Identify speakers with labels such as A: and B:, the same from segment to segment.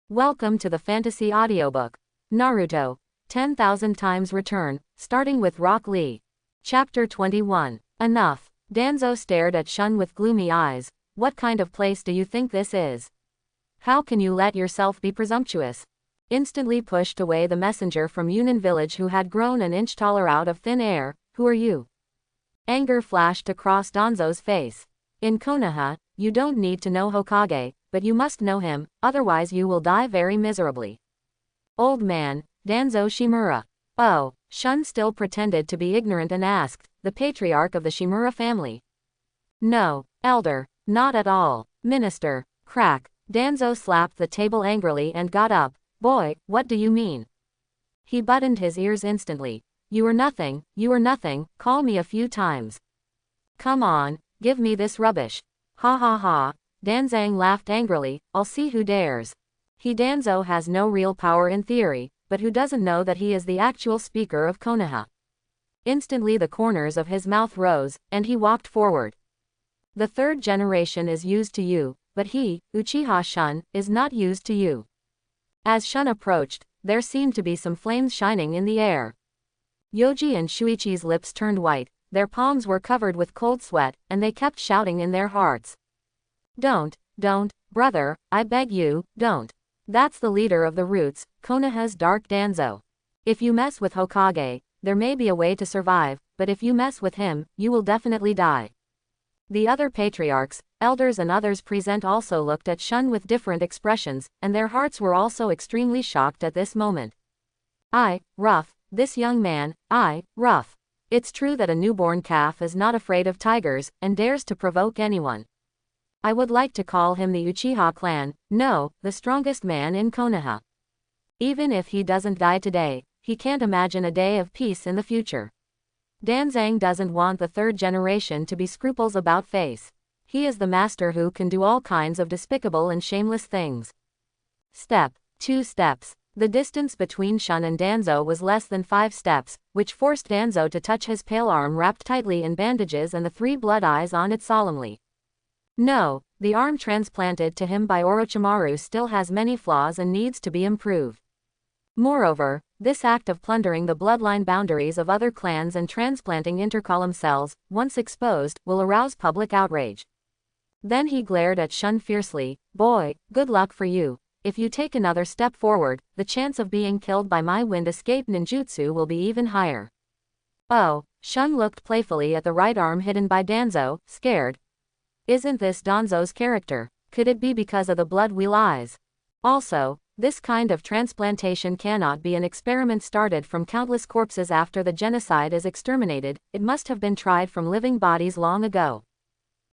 A: Welcome to the fantasy audiobook. Naruto, 10,000 Times Return, starting with Rock Lee. Chapter 21. Enough. Danzo stared at Shun with gloomy eyes. What kind of place do you think this is? How can you let yourself be presumptuous? Instantly pushed away the messenger from Yunin village who had grown an inch taller out of thin air. Who are you? Anger flashed across Danzo's face. In Konoha, you don't need to know Hokage, but you must know him, otherwise you will die very miserably. Old man, Danzo Shimura. Oh, Shun still pretended to be ignorant and asked, the patriarch of the Shimura family. No, elder, not at all. Minister, crack. Danzo slapped the table angrily and got up. Boy, what do you mean? He buttoned his ears instantly. You are nothing, call me a few times. Come on, give me this rubbish. Ha ha ha. Danzang laughed angrily, I'll see who dares. Danzo has no real power in theory, but who doesn't know that he is the actual speaker of Konoha? Instantly the corners of his mouth rose, and he walked forward. The third generation is used to you, but he, Uchiha Shun, is not used to you. As Shun approached, there seemed to be some flames shining in the air. Yoji and Shuichi's lips turned white, their palms were covered with cold sweat, and they kept shouting in their hearts. Don't, brother, I beg you, don't. That's the leader of the Roots, Konoha's Dark Danzo. If you mess with Hokage, there may be a way to survive, but if you mess with him, you will definitely die. The other patriarchs, elders and others present also looked at Shun with different expressions, and their hearts were also extremely shocked at this moment. Rough, this young man, rough. It's true that a newborn calf is not afraid of tigers, and dares to provoke anyone. I would like to call him the Uchiha clan, no, the strongest man in Konoha. Even if he doesn't die today, he can't imagine a day of peace in the future. Danzang doesn't want the third generation to be scruples about face. He is the master who can do all kinds of despicable and shameless things. Two steps. The distance between Shun and Danzo was less than 5 steps, which forced Danzo to touch his pale arm wrapped tightly in bandages and the 3 blood eyes on it solemnly. No, the arm transplanted to him by Orochimaru still has many flaws and needs to be improved. Moreover, this act of plundering the bloodline boundaries of other clans and transplanting intercolumn cells, once exposed, will arouse public outrage. Then he glared at Shun fiercely. Boy, good luck for you. If you take another step forward, the chance of being killed by my wind escape ninjutsu will be even higher. Oh, Shun looked playfully at the right arm hidden by Danzo, scared. Isn't this Danzo's character? Could it be because of the blood wheel eyes? Also, this kind of transplantation cannot be an experiment started from countless corpses after the genocide is exterminated, it must have been tried from living bodies long ago.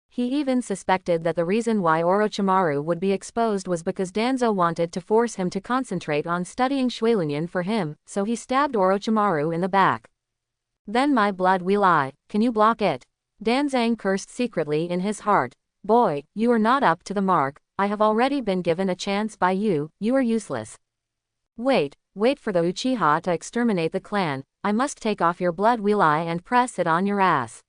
A: He even suspected that the reason why Orochimaru would be exposed was because Danzo wanted to force him to concentrate on studying Shueilunyan for him, so he stabbed Orochimaru in the back. Then my blood wheel eye, can you block it? Danzang cursed secretly in his heart. Boy, you are not up to the mark, I have already been given a chance by you, you are useless. Wait for the Uchiha to exterminate the clan, I must take off your blood wheel eye and press it on your ass.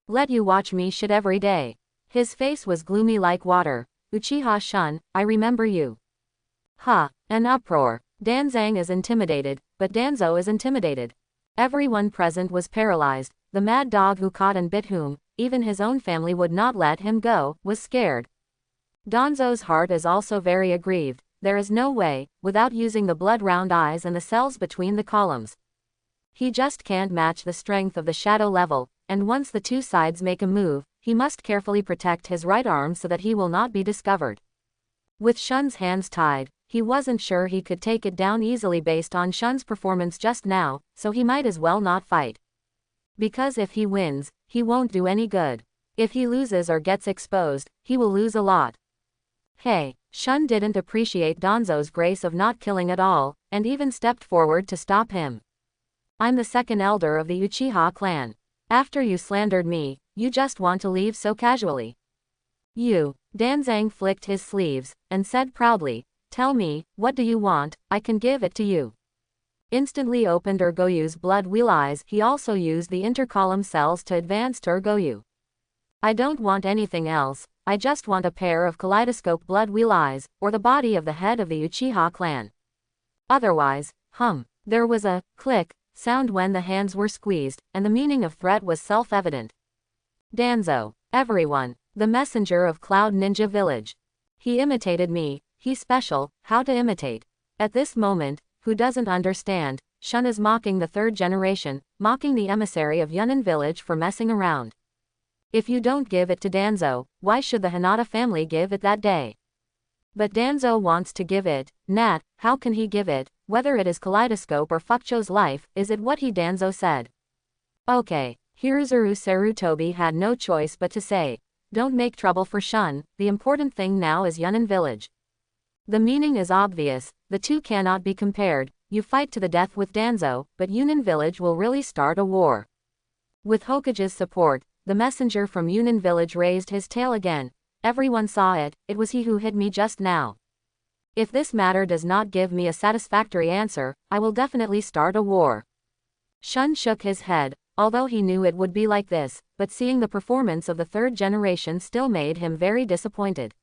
A: Let you watch me shit every day. His face was gloomy like water. Uchiha Shun, I remember you. An uproar. Danzang is intimidated, but Danzo is intimidated. Everyone present was paralyzed. The mad dog who caught and bit whom, even his own family would not let him go, was scared. Danzo's heart is also very aggrieved. There is no way, without using the blood round eyes and the cells between the columns. He just can't match the strength of the shadow level, and once the two sides make a move, he must carefully protect his right arm so that he will not be discovered. With Shun's hands tied, he wasn't sure he could take it down easily based on Shun's performance just now, so he might as well not fight. Because if he wins, he won't do any good. If he loses or gets exposed, he will lose a lot. Hey, Shun didn't appreciate Danzo's grace of not killing at all, and even stepped forward to stop him. I'm the second elder of the Uchiha clan. After you slandered me, you just want to leave so casually. Danzang flicked his sleeves, and said proudly, tell me, what do you want, I can give it to you. Instantly opened Urgoyu's blood wheel eyes. He also used the intercolumn cells to advance to Urgoyu. I don't want anything else, I just want a pair of kaleidoscope blood wheel eyes, or the body of the head of the Uchiha clan. Otherwise, There was a click sound when the hands were squeezed, and the meaning of threat was self-evident. Danzo. Everyone. The messenger of Cloud Ninja Village. He imitated me, he's special, how to imitate. At this moment, who doesn't understand, Shun is mocking the third generation, mocking the emissary of Yunnan Village for messing around. If you don't give it to Danzo, why should the Hinata family give it that day? But Danzo wants to give it. Nat, how can he give it, whether it is Kaleidoscope or Fukucho's life, is it what he Danzo said? Okay. Hiruzuru Sarutobi had no choice but to say, don't make trouble for Shun, the important thing now is Yunnan Village. The meaning is obvious, the two cannot be compared, you fight to the death with Danzo, but Yunnan Village will really start a war. With Hokage's support, the messenger from Yunnan Village raised his tail again. Everyone saw it, it was he who hit me just now. If this matter does not give me a satisfactory answer, I will definitely start a war. Shun shook his head, although he knew it would be like this, but seeing the performance of the third generation still made him very disappointed.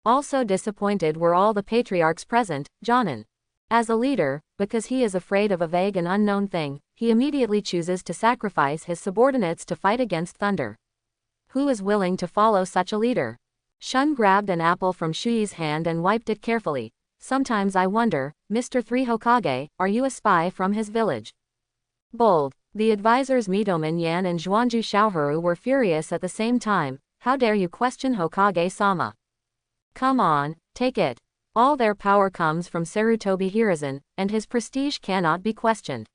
A: Also disappointed were all the patriarchs present, Jonin. As a leader, because he is afraid of a vague and unknown thing, he immediately chooses to sacrifice his subordinates to fight against Thunder. Who is willing to follow such a leader? Shun grabbed an apple from Shui's hand and wiped it carefully. Sometimes I wonder, Mr. 3 Hokage, are you a spy from his village? Bold. The advisors Mitoman Yan and Zhuanju Xiaoharu were furious at the same time. How dare you question Hokage-sama? Come on, take it. All their power comes from Sarutobi Hiruzen, and his prestige cannot be questioned.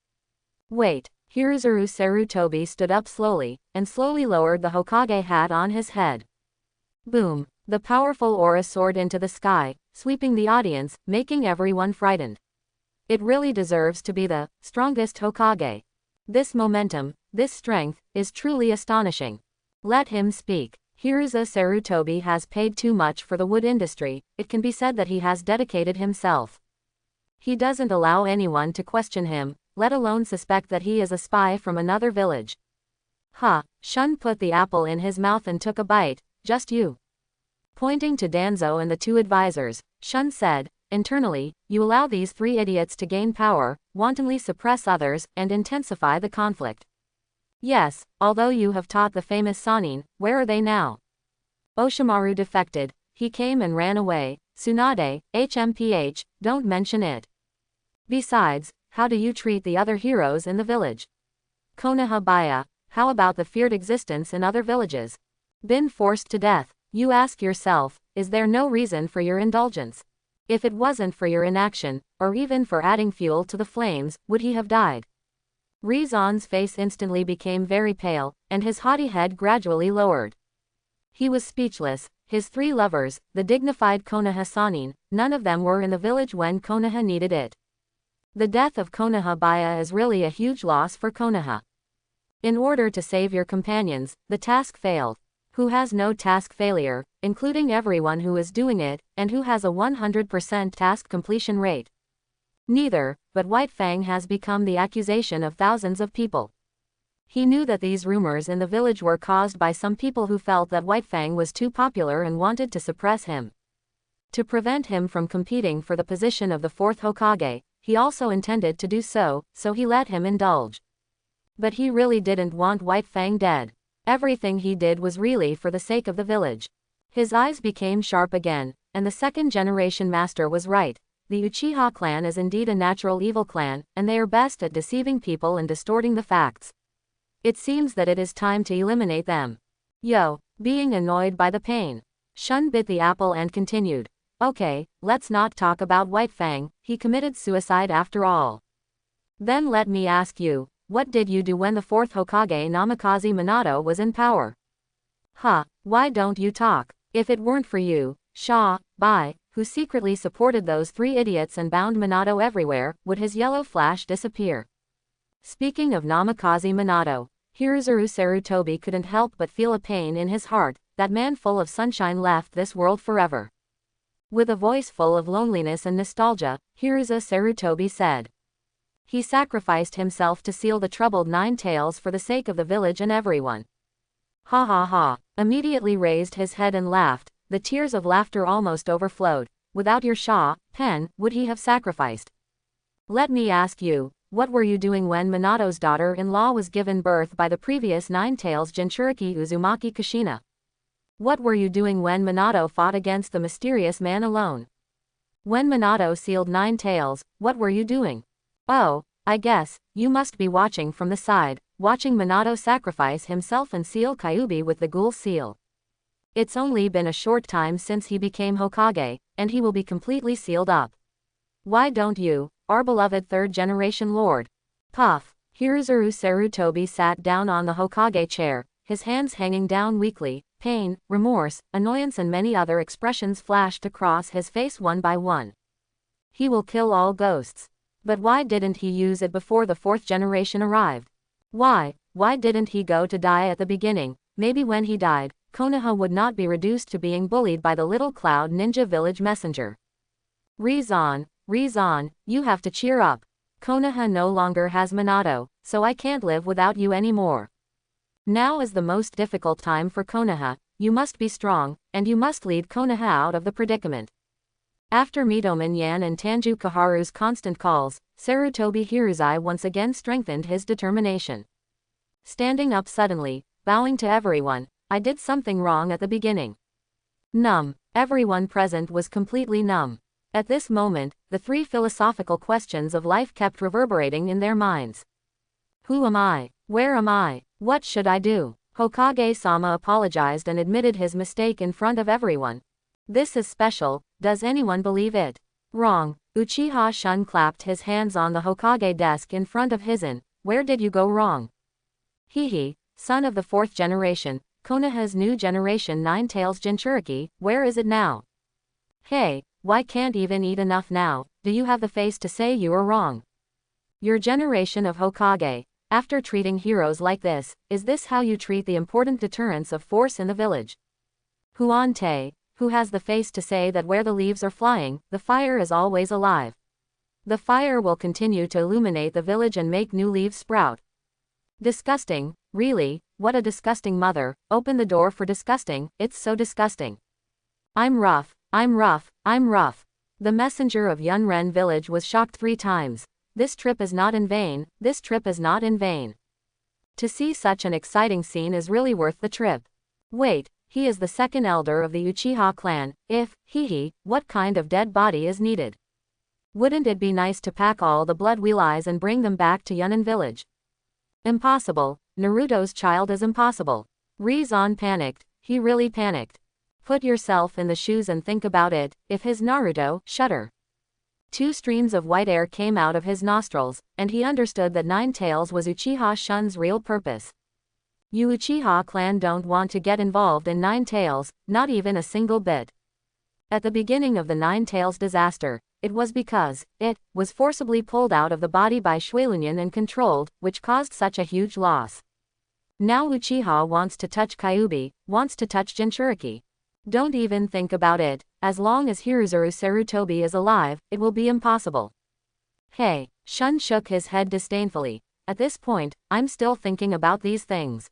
A: Wait. Hiruzuru Sarutobi stood up slowly, and slowly lowered the Hokage hat on his head. Boom. The powerful aura soared into the sky, sweeping the audience, making everyone frightened. It really deserves to be the strongest Hokage. This momentum, this strength, is truly astonishing. Let him speak. Hiruza Sarutobi has paid too much for the wood industry, it can be said that he has dedicated himself. He doesn't allow anyone to question him, let alone suspect that he is a spy from another village. Shun put the apple in his mouth and took a bite, just you. Pointing to Danzo and the two advisors, Shun said, internally, you allow these three idiots to gain power, wantonly suppress others, and intensify the conflict. Yes, although you have taught the famous Sanin, where are they now? Oshimaru defected, he came and ran away. Tsunade, HMPH, don't mention it. Besides, how do you treat the other heroes in the village? Konoha Baya, how about the feared existence in other villages? Been forced to death, you ask yourself, is there no reason for your indulgence? If it wasn't for your inaction, or even for adding fuel to the flames, would he have died? Rizan's face instantly became very pale, and his haughty head gradually lowered. He was speechless. His three lovers, the dignified Konoha Sanin, none of them were in the village when Konoha needed it. The death of Konoha Baya is really a huge loss for Konoha. In order to save your companions, the task failed. Who has no task failure, including everyone who is doing it, and who has a 100% task completion rate? Neither, but White Fang has become the accusation of thousands of people. He knew that these rumors in the village were caused by some people who felt that White Fang was too popular and wanted to suppress him. To prevent him from competing for the position of the fourth Hokage, he also intended to do so, so he let him indulge. But he really didn't want White Fang dead. Everything he did was really for the sake of the village. His eyes became sharp again, and the second-generation master was right. The Uchiha clan is indeed a natural evil clan, and they are best at deceiving people and distorting the facts. It seems that it is time to eliminate them. Being annoyed by the pain. Shun bit the apple and continued. Okay, let's not talk about White Fang, he committed suicide after all. Then let me ask you, what did you do when the fourth Hokage Namikaze Minato was in power? Why don't you talk? If it weren't for you, Bai, who secretly supported those three idiots and bound Minato everywhere, would his yellow flash disappear? Speaking of Namikaze Minato, Hiruzuru Sarutobi couldn't help but feel a pain in his heart. That man full of sunshine left this world forever. With a voice full of loneliness and nostalgia, Hiruza Sarutobi said. He sacrificed himself to seal the troubled Nine Tails for the sake of the village and everyone. Ha ha ha. Immediately raised his head and laughed. The tears of laughter almost overflowed. Without your pen, would he have sacrificed? Let me ask you, what were you doing when Minato's daughter-in-law was given birth by the previous Nine-Tails Jinchuriki Uzumaki Kushina? What were you doing when Minato fought against the mysterious man alone? When Minato sealed Nine Tails, what were you doing? Oh, I guess, you must be watching from the side, watching Minato sacrifice himself and seal Kyuubi with the ghoul seal. It's only been a short time since he became Hokage, and he will be completely sealed up. Why don't you, our beloved third-generation lord? Puff. Hiruzuru Sarutobi sat down on the Hokage chair, his hands hanging down weakly. Pain, remorse, annoyance and many other expressions flashed across his face one by one. He will kill all ghosts. But why didn't he use it before the fourth generation arrived? Why didn't he go to die at the beginning? Maybe when he died, Konoha would not be reduced to being bullied by the little cloud ninja village messenger. Rizan, you have to cheer up. Konoha no longer has Minato, so I can't live without you anymore. Now is the most difficult time for Konoha. You must be strong, and you must lead Konoha out of the predicament. After Mitomen Yan and Tanju Kaharu's constant calls, Sarutobi Hiruzai once again strengthened his determination. Standing up suddenly, bowing to everyone, I did something wrong at the beginning. Numb. Everyone present was completely numb. At this moment, the three philosophical questions of life kept reverberating in their minds. Who am I? Where am I? What should I do? Hokage-sama apologized and admitted his mistake in front of everyone. This is special, does anyone believe it? Wrong. Uchiha Shun clapped his hands on the Hokage desk in front of Hizen. Where did you go wrong? Hihi, son of the fourth generation, Konoha's new generation Nine-Tails Jinchuriki, where is it now? Hey, why can't even eat enough now? Do you have the face to say you are wrong? Your generation of Hokage, after treating heroes like this, is this how you treat the important deterrents of force in the village? Huante, who has the face to say that where the leaves are flying, the fire is always alive. The fire will continue to illuminate the village and make new leaves sprout. Disgusting, really, what a disgusting mother, open the door for disgusting, it's so disgusting. I'm rough. The messenger of Yunren village was shocked 3 times. This trip is not in vain, To see such an exciting scene is really worth the trip. Wait, he is the second elder of the Uchiha clan, what kind of dead body is needed? Wouldn't it be nice to pack all the blood wheelies and bring them back to Yunnan village? Impossible, Naruto's child is impossible. Rizan panicked, he really panicked. Put yourself in the shoes and think about it, if his Naruto, shudder. 2 streams of white air came out of his nostrils, and he understood that Nine Tails was Uchiha Shun's real purpose. You Uchiha clan don't want to get involved in Nine Tails, not even a single bit. At the beginning of the Nine Tails disaster, it was because it was forcibly pulled out of the body by Shueilunyan and controlled, which caused such a huge loss. Now Uchiha wants to touch Kyuubi, wants to touch Jinchuriki. Don't even think about it, as long as Hiruzuru Sarutobi is alive, it will be impossible. Hey, Shun shook his head disdainfully. At this point, I'm still thinking about these things.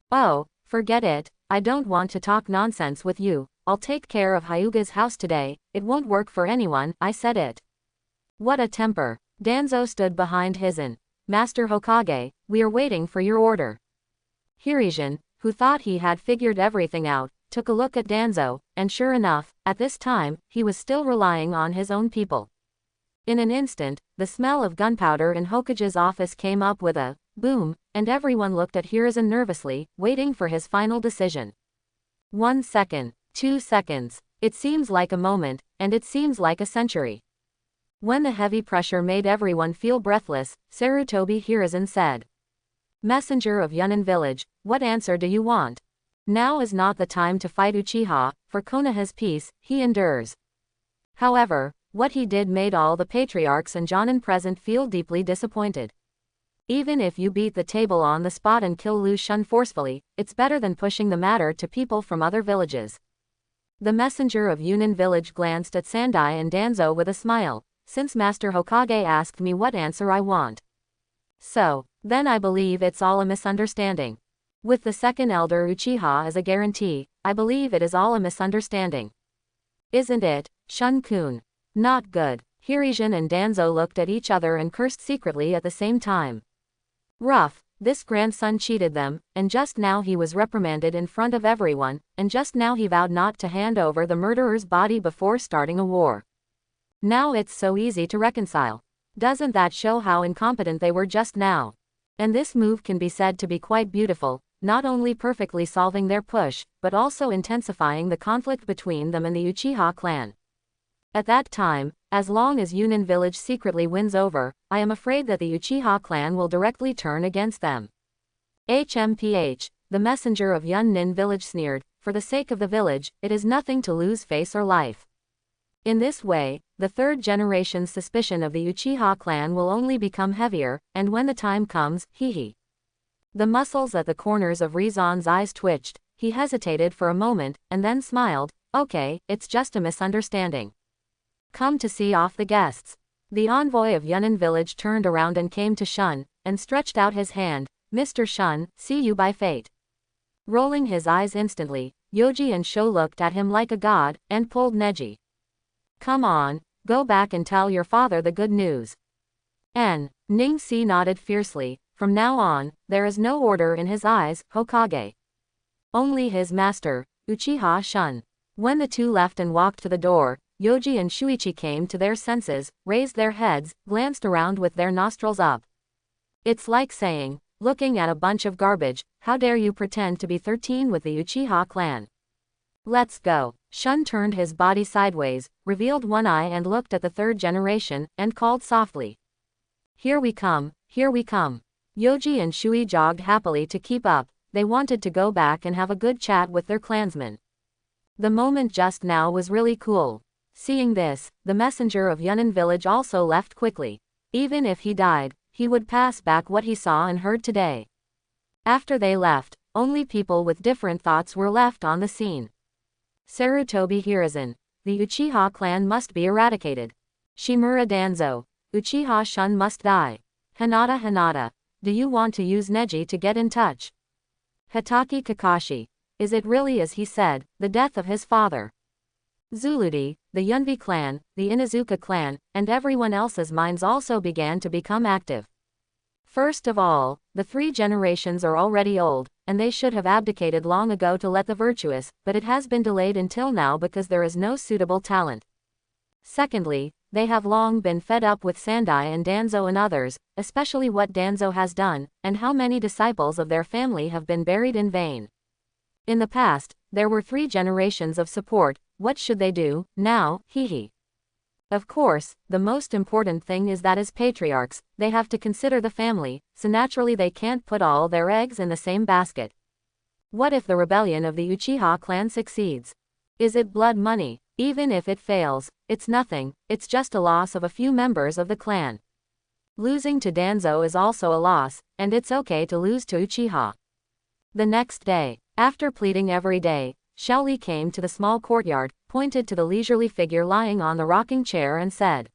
A: Oh, forget it, I don't want to talk nonsense with you, I'll take care of Hyuga's house today, it won't work for anyone, I said it. What a temper. Danzo stood behind Hizen. Master Hokage, we are waiting for your order. Hiruzen, who thought he had figured everything out, took a look at Danzo, and sure enough, at this time, he was still relying on his own people. In an instant, the smell of gunpowder in Hokage's office came up with a boom, and everyone looked at Hiruzen nervously, waiting for his final decision. 1 second, 2 seconds, it seems like a moment, and it seems like a century. When the heavy pressure made everyone feel breathless, Sarutobi Hiruzen said, Messenger of Yunnan village, what answer do you want? Now is not the time to fight Uchiha, for Konoha's peace, he endures. However, what he did made all the patriarchs and Jonin present feel deeply disappointed. Even if you beat the table on the spot and kill Lu Shun forcefully, it's better than pushing the matter to people from other villages. The messenger of Yunnan village glanced at Sandai and Danzo with a smile, since Master Hokage asked me what answer I want. So, then I believe it's all a misunderstanding. With the second elder Uchiha as a guarantee, I believe it is all a misunderstanding. Isn't it, Shun-kun? Not good. Hirijin and Danzo looked at each other and cursed secretly at the same time. Rough, this grandson cheated them, and just now he was reprimanded in front of everyone, and just now he vowed not to hand over the murderer's body before starting a war. Now it's so easy to reconcile. Doesn't that show how incompetent they were just now? And this move can be said to be quite beautiful, not only perfectly solving their push, but also intensifying the conflict between them and the Uchiha clan. At that time, as long as Yunin village secretly wins over, I am afraid that the Uchiha clan will directly turn against them. HMPH, the messenger of Yunin village sneered, for the sake of the village, it is nothing to lose face or life. In this way, the third generation's suspicion of the Uchiha clan will only become heavier, and when the time comes, hee. The muscles at the corners of Rizan's eyes twitched, he hesitated for a moment, and then smiled, okay, it's just a misunderstanding. Come to see off the guests. The envoy of Yunin village turned around and came to Shun, and stretched out his hand, Mr. Shun, see you by fate. Rolling his eyes instantly, Yoji and Sho looked at him like a god, and pulled Neji. Come on, go back and tell your father the good news. Ning-si nodded fiercely, from now on, there is no order in his eyes, Hokage. Only his master, Uchiha Shun. When the two left and walked to the door, Yoji and Shuichi came to their senses, raised their heads, glanced around with their nostrils up. It's like saying, looking at a bunch of garbage, how dare you pretend to be 13 with the Uchiha clan. Let's go. Shun turned his body sideways, revealed one eye and looked at the third generation, and called softly. Here we come, here we come. Yoji and Shui jogged happily to keep up, they wanted to go back and have a good chat with their clansmen. The moment just now was really cool. Seeing this, the messenger of Yunin village also left quickly. Even if he died, he would pass back what he saw and heard today. After they left, only people with different thoughts were left on the scene. Sarutobi Hiruzen. The Uchiha clan must be eradicated. Shimura Danzo. Uchiha Shun must die. Hinata. Do you want to use Neji to get in touch? Hitaki Kakashi. Is it really as he said, the death of his father? Zuludi, the Yunvi clan, the Inuzuka clan, and everyone else's minds also began to become active. First of all, the three generations are already old, and they should have abdicated long ago to let the virtuous, but it has been delayed until now because there is no suitable talent. Secondly, they have long been fed up with Sandai and Danzo and others, especially what Danzo has done, and how many disciples of their family have been buried in vain. In the past, there were 3 generations of support, what should they do, now, Of course, the most important thing is that as patriarchs, they have to consider the family, so naturally they can't put all their eggs in the same basket. What if the rebellion of the Uchiha clan succeeds? Is it blood money? Even if it fails, it's nothing, it's just a loss of a few members of the clan. Losing to Danzo is also a loss, and it's okay to lose to Uchiha. The next day, after pleading every day, Shaoli came to the small courtyard, pointed to the leisurely figure lying on the rocking chair and said,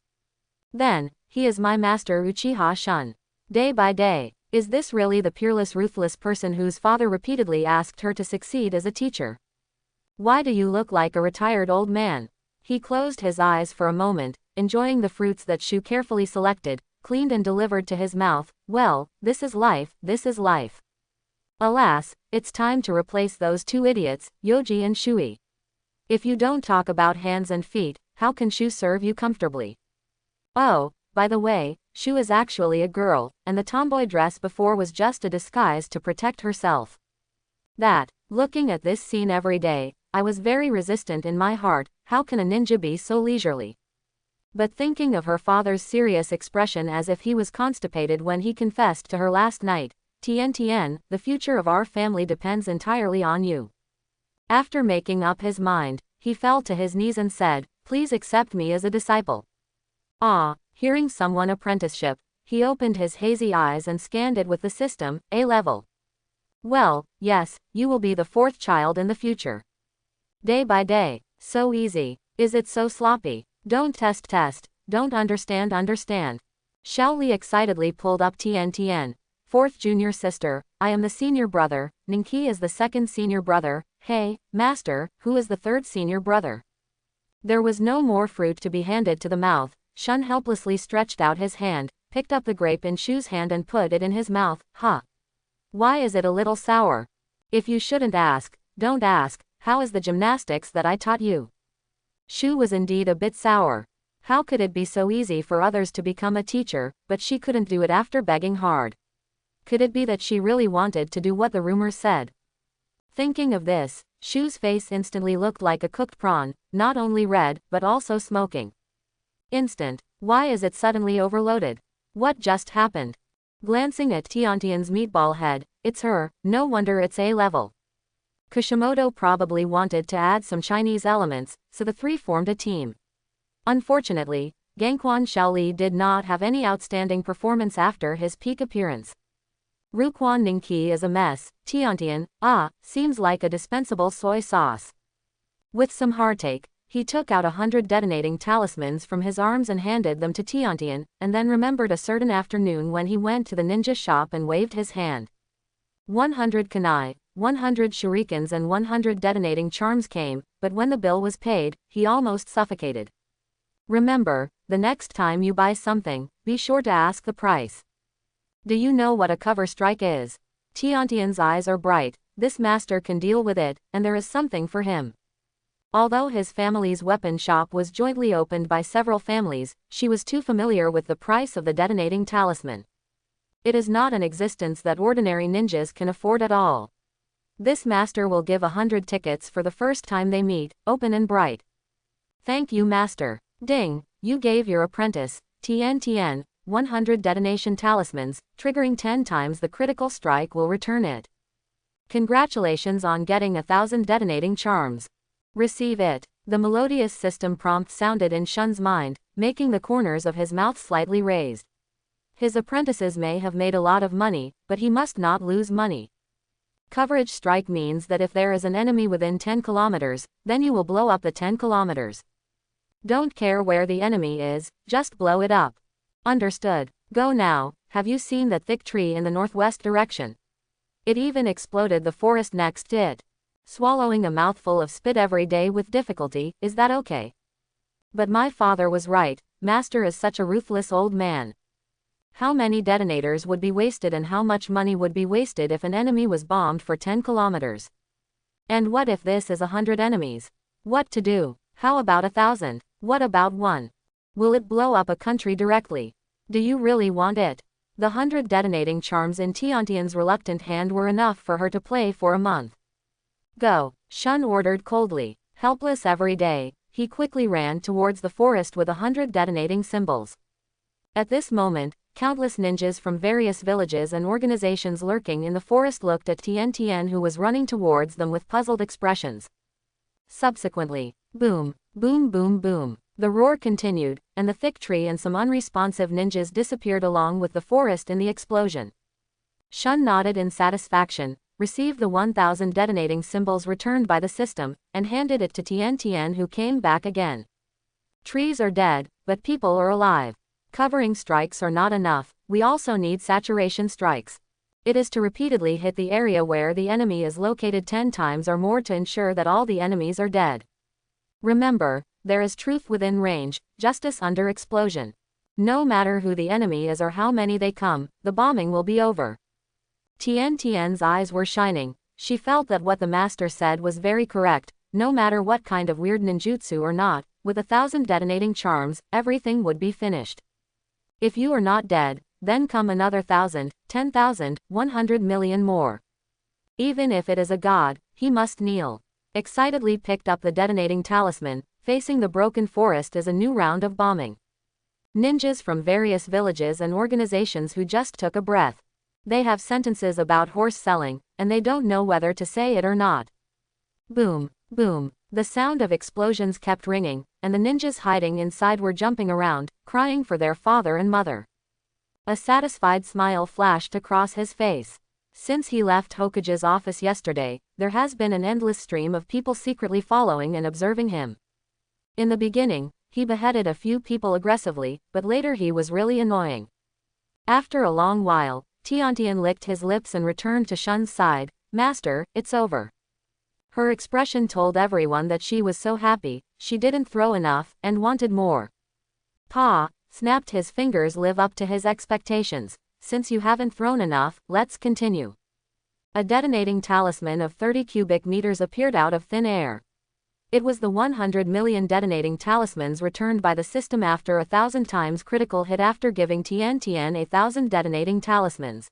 A: "Then, he is my master Uchiha Shun. Day by day, is this really the peerless ruthless person whose father repeatedly asked her to succeed as a teacher? Why do you look like a retired old man?" He closed his eyes for a moment, enjoying the fruits that Shu carefully selected, cleaned and delivered to his mouth. Well, this is life, this is life. Alas, it's time to replace those 2 idiots, Yoji and Shui. If you don't talk about hands and feet, how can Shu serve you comfortably? Oh, by the way, Shu is actually a girl, and the tomboy dress before was just a disguise to protect herself. Looking at this scene every day, I was very resistant in my heart. How can a ninja be so leisurely? But thinking of her father's serious expression as if he was constipated when he confessed to her last night, Tien, the future of our family depends entirely on you. After making up his mind, he fell to his knees and said, "Please accept me as a disciple." Hearing someone apprenticeship, he opened his hazy eyes and scanned it with the system, A level. Well, yes, you will be the 4th child in the future. Day by day, so easy. Is it so sloppy? Don't test, don't understand. Shaoli excitedly pulled up Tien. fourth junior sister, I am the senior brother, Ninki is the second senior brother, hey, master, who is the third senior brother? There was no more fruit to be handed to the mouth. Shun helplessly stretched out his hand, picked up the grape in Shu's hand and put it in his mouth. Huh. Why is it a little sour? If you shouldn't ask, don't ask. How is the gymnastics that I taught you? Shu was indeed a bit sour. How could it be so easy for others to become a teacher, but she couldn't do it after begging hard? Could it be that she really wanted to do what the rumors said? Thinking of this, Shu's face instantly looked like a cooked prawn, not only red, but also smoking. Instant. Why is it suddenly overloaded? What just happened? Glancing at Tiantian's meatball head, it's her, no wonder it's A-level. Kishimoto probably wanted to add some Chinese elements, so the three formed a team. Unfortunately, Gangquan Shaoli did not have any outstanding performance after his peak appearance. Ruquan Ningqi is a mess. Tiantian, seems like a dispensable soy sauce. With some heartache, he took out 100 detonating talismans from his arms and handed them to Tiantian, and then remembered a certain afternoon when he went to the ninja shop and waved his hand. 100 kunai, 100 shurikens and 100 detonating charms came, but when the bill was paid, he almost suffocated. Remember, the next time you buy something, be sure to ask the price. Do you know what a cover strike is? Tiantian's eyes are bright. This master can deal with it, and there is something for him. Although his family's weapon shop was jointly opened by several families, she was too familiar with the price of the detonating talisman. It is not an existence that ordinary ninjas can afford at all. This master will give 100 tickets for the first time they meet, open and bright. Thank you, master. Ding, you gave your apprentice, Tian, 100 detonation talismans, triggering 10 times the critical strike will return it. Congratulations on getting 1,000 detonating charms. Receive it. The melodious system prompt sounded in Shun's mind, making the corners of his mouth slightly raised. His apprentices may have made a lot of money, but he must not lose money. Coverage strike means that if there is an enemy within 10 kilometers, then you will blow up the 10 kilometers. Don't care where the enemy is, just blow it up. Understood. Go now. Have you seen that thick tree in the northwest direction? It even exploded the forest next to it. Swallowing a mouthful of spit every day with difficulty, is that okay? But my father was right, master is such a ruthless old man. How many detonators would be wasted and how much money would be wasted if an enemy was bombed for 10 kilometers? And what if this is 100 enemies? What to do? How about 1,000? What about 1? Will it blow up a country directly? Do you really want it? The 100 detonating charms in Tiantian's reluctant hand were enough for her to play for a month. Go, Shun ordered coldly. Helpless every day, he quickly ran towards the forest with 100 detonating symbols. At this moment, countless ninjas from various villages and organizations lurking in the forest looked at Tian, who was running towards them with puzzled expressions. Subsequently, boom, boom, boom, boom. The roar continued, and the thick tree and some unresponsive ninjas disappeared along with the forest in the explosion. Shun nodded in satisfaction, received the 1,000 detonating symbols returned by the system, and handed it to Tian, who came back again. Trees are dead, but people are alive. Covering strikes are not enough, we also need saturation strikes. It is to repeatedly hit the area where the enemy is located 10 times or more to ensure that all the enemies are dead. Remember, there is truth within range, justice under explosion. No matter who the enemy is or how many they come, the bombing will be over. Tian's eyes were shining. She felt that what the master said was very correct. No matter what kind of weird ninjutsu or not, with 1,000 detonating charms, everything would be finished. If you are not dead, then come another 1,000, 10,000, 100 million more. Even if it is a god, he must kneel. Excitedly picked up the detonating talisman, facing the broken forest is a new round of bombing. Ninjas from various villages and organizations who just took a breath. They have sentences about horse selling, and they don't know whether to say it or not. Boom, boom. The sound of explosions kept ringing, and the ninjas hiding inside were jumping around, crying for their father and mother. A satisfied smile flashed across his face. Since he left Hokage's office yesterday, there has been an endless stream of people secretly following and observing him. In the beginning, he beheaded a few people aggressively, but later he was really annoying. After a long while, Tiantian licked his lips and returned to Shun's side. Master, it's over. Her expression told everyone that she was so happy, she didn't throw enough, and wanted more. Pa, snapped his fingers, live up to his expectations. Since you haven't thrown enough, let's continue. A detonating talisman of 30 cubic meters appeared out of thin air. It was the 100 million detonating talismans returned by the system after 1,000 times critical hit after giving Tian 1,000 detonating talismans.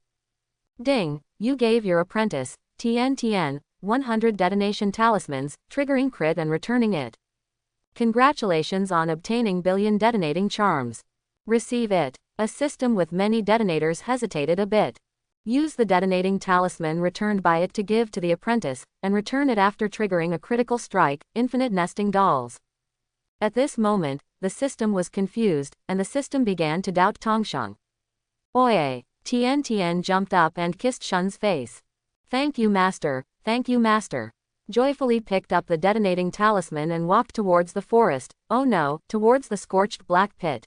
A: Ding, you gave your apprentice, Tian, 100 detonation talismans, triggering crit and returning it. Congratulations on obtaining billion detonating charms. Receive it. A system with many detonators hesitated a bit. Use the detonating talisman returned by it to give to the apprentice, and return it after triggering a critical strike, infinite nesting dolls. At this moment, the system was confused, and the system began to doubt Tongsheng. Oye! Tian jumped up and kissed Shun's face. Thank you, master, thank you, master. Joyfully picked up the detonating talisman and walked towards the forest, oh no, towards the scorched black pit.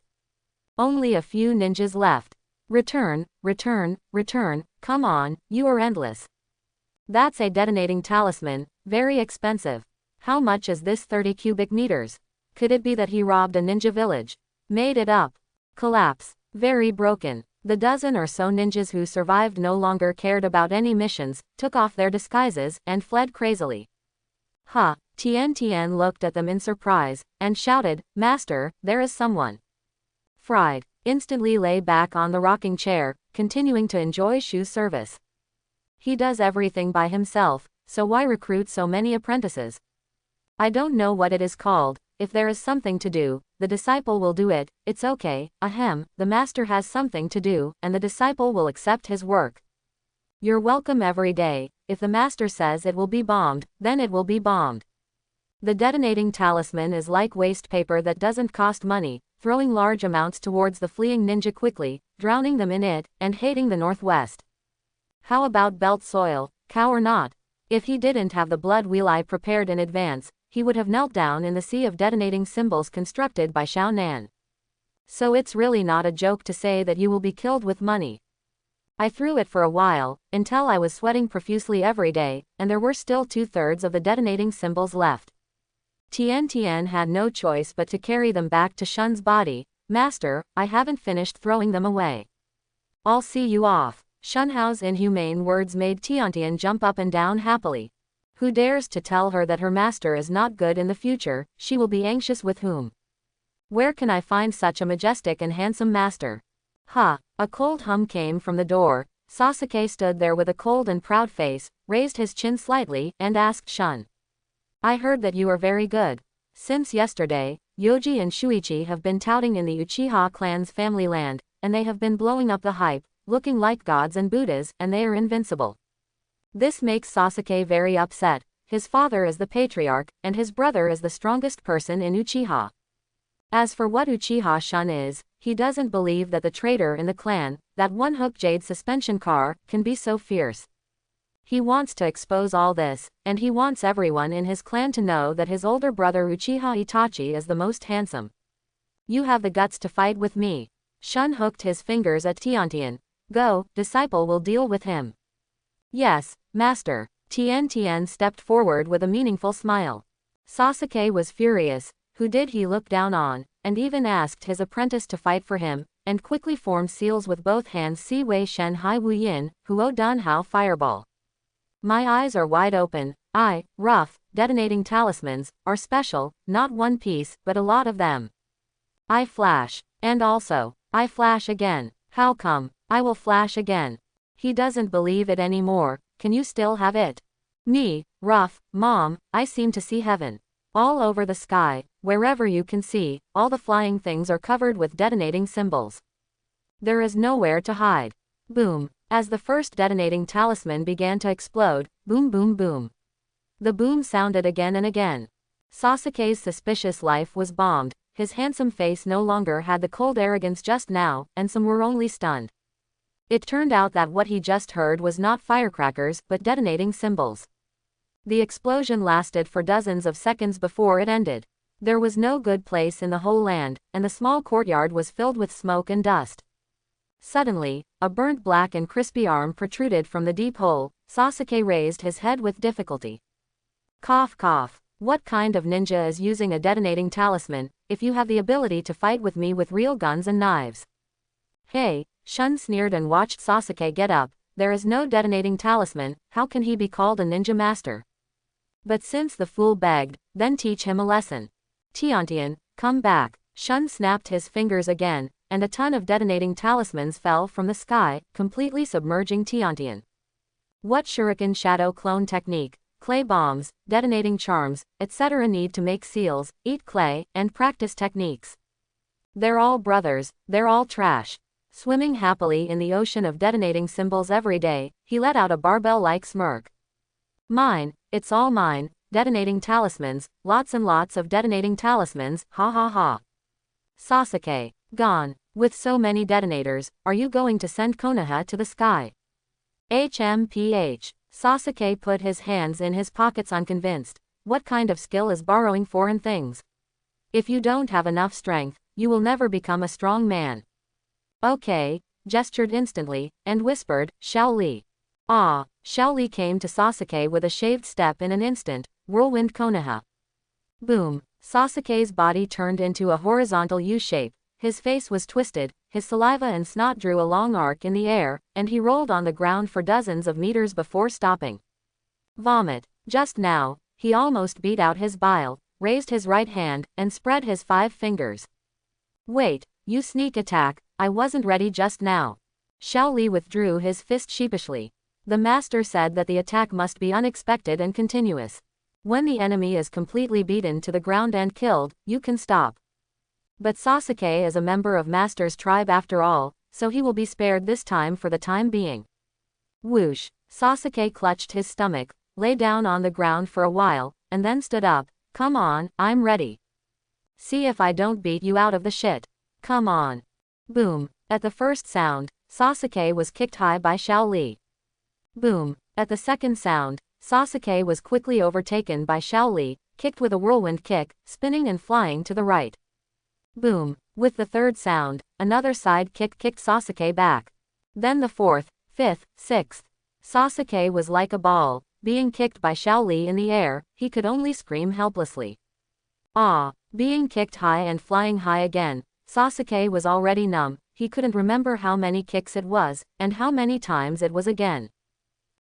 A: Only a few ninjas left. Return, return, return, come on, you are endless. That's a detonating talisman, very expensive. How much is this 30 cubic meters? Could it be that he robbed a ninja village? Made it up. Collapse. Very broken. The dozen or so ninjas who survived no longer cared about any missions, took off their disguises, and fled crazily. Ha! Tian looked at them in surprise, and shouted, Master, there is someone. Fried. Instantly lay back on the rocking chair, continuing to enjoy Shu's service. He does everything by himself, so why recruit so many apprentices? I don't know what it is called. If there is something to do, the disciple will do it. It's okay, ahem, the master has something to do, and the disciple will accept his work. You're welcome every day. If the master says it will be bombed, then it will be bombed. The detonating talisman is like waste paper that doesn't cost money, throwing large amounts towards the fleeing ninja quickly, drowning them in it, and hating the northwest. How about belt soil, cow or not? If he didn't have the blood wheel I prepared in advance, he would have knelt down in the sea of detonating symbols constructed by Xiao Nan. So it's really not a joke to say that you will be killed with money. I threw it for a while, until I was sweating profusely every day, and there were still 2/3 of the detonating symbols left. Tian had no choice but to carry them back to Shun's body. Master, I haven't finished throwing them away. I'll see you off. Shunhao's inhumane words made Tian jump up and down happily. Who dares to tell her that her master is not good in the future? She will be anxious with whom? Where can I find such a majestic and handsome master? Ha! A cold hum came from the door. Sasuke stood there with a cold and proud face, raised his chin slightly, and asked Shun. I heard that you are very good. Since yesterday, Yoji and Shuichi have been touting in the Uchiha clan's family land, and they have been blowing up the hype, looking like gods and Buddhas, and they are invincible. This makes Sasuke very upset. His father is the patriarch, and his brother is the strongest person in Uchiha. As for what Uchiha Shun is, he doesn't believe that the traitor in the clan, that one-hook jade suspension car, can be so fierce. He wants to expose all this, and he wants everyone in his clan to know that his older brother Uchiha Itachi is the most handsome. You have the guts to fight with me. Shun hooked his fingers at Tian. Go, disciple will deal with him. Yes, master. Tian stepped forward with a meaningful smile. Sasuke was furious. Who did he look down on? And even asked his apprentice to fight for him, and quickly formed seals with both hands. Si Wei Shen Hai Wu Yin, Huo Dan Hao Fireball. My eyes are wide open. Rough, detonating talismans, are special, not one piece, but a lot of them. I flash. And also, I flash again. How come? I will flash again. He doesn't believe it anymore. Can you still have it? Me, rough, mom, I seem to see heaven. All over the sky, wherever you can see, all the flying things are covered with detonating symbols. There is nowhere to hide. Boom. As the first detonating talisman began to explode, boom boom boom. The boom sounded again and again. Sasuke's suspicious life was bombed. His handsome face no longer had the cold arrogance just now, and some were only stunned. It turned out that what he just heard was not firecrackers, but detonating symbols. The explosion lasted for dozens of seconds before it ended. There was no good place in the whole land, and the small courtyard was filled with smoke and dust. Suddenly, a burnt black and crispy arm protruded from the deep hole. Sasuke raised his head with difficulty. Cough cough. What kind of ninja is using a detonating talisman, if you have the ability to fight with me with real guns and knives? Hey, Shun sneered and watched Sasuke get up. There is no detonating talisman, how can he be called a ninja master? But since the fool begged, then teach him a lesson. Tiantian, come back. Shun snapped his fingers again, and a ton of detonating talismans fell from the sky, completely submerging Tiantian. What shuriken shadow clone technique, clay bombs, detonating charms, etc. need to make seals, eat clay, and practice techniques. They're all brothers, they're all trash. Swimming happily in the ocean of detonating symbols every day, he let out a barbell-like smirk. Mine, it's all mine, detonating talismans, lots and lots of detonating talismans, ha ha ha. Sasuke, gone. With so many detonators, are you going to send Konoha to the sky? HMPH. Sasuke put his hands in his pockets unconvinced. What kind of skill is borrowing foreign things? If you don't have enough strength, you will never become a strong man. Okay, gestured instantly, and whispered, Xiao Li. Ah, Xiao Li came to Sasuke with a shaved step in an instant, whirlwind Konoha. Boom, Sasuke's body turned into a horizontal U-shape, his face was twisted, his saliva and snot drew a long arc in the air, and he rolled on the ground for dozens of meters before stopping. Vomit. Just now, he almost beat out his bile, raised his right hand, and spread his 5 fingers. Wait, you sneak attack, I wasn't ready just now. Xiao Li withdrew his fist sheepishly. The master said that the attack must be unexpected and continuous. When the enemy is completely beaten to the ground and killed, you can stop. But Sasuke is a member of Master's tribe after all, so he will be spared this time for the time being. Whoosh. Sasuke clutched his stomach, lay down on the ground for a while, and then stood up. Come on, I'm ready. See if I don't beat you out of the shit. Come on. Boom. At the first sound, Sasuke was kicked high by Xiao Li. Boom. At the second sound, Sasuke was quickly overtaken by Xiao Li, kicked with a whirlwind kick, spinning and flying to the right. Boom. With the third sound, another side kick kicked Sasuke back. Then the fourth, fifth, sixth. Sasuke was like a ball, being kicked by Xiao Li in the air, he could only scream helplessly. Ah, being kicked high and flying high again, Sasuke was already numb, he couldn't remember how many kicks it was, and how many times it was again.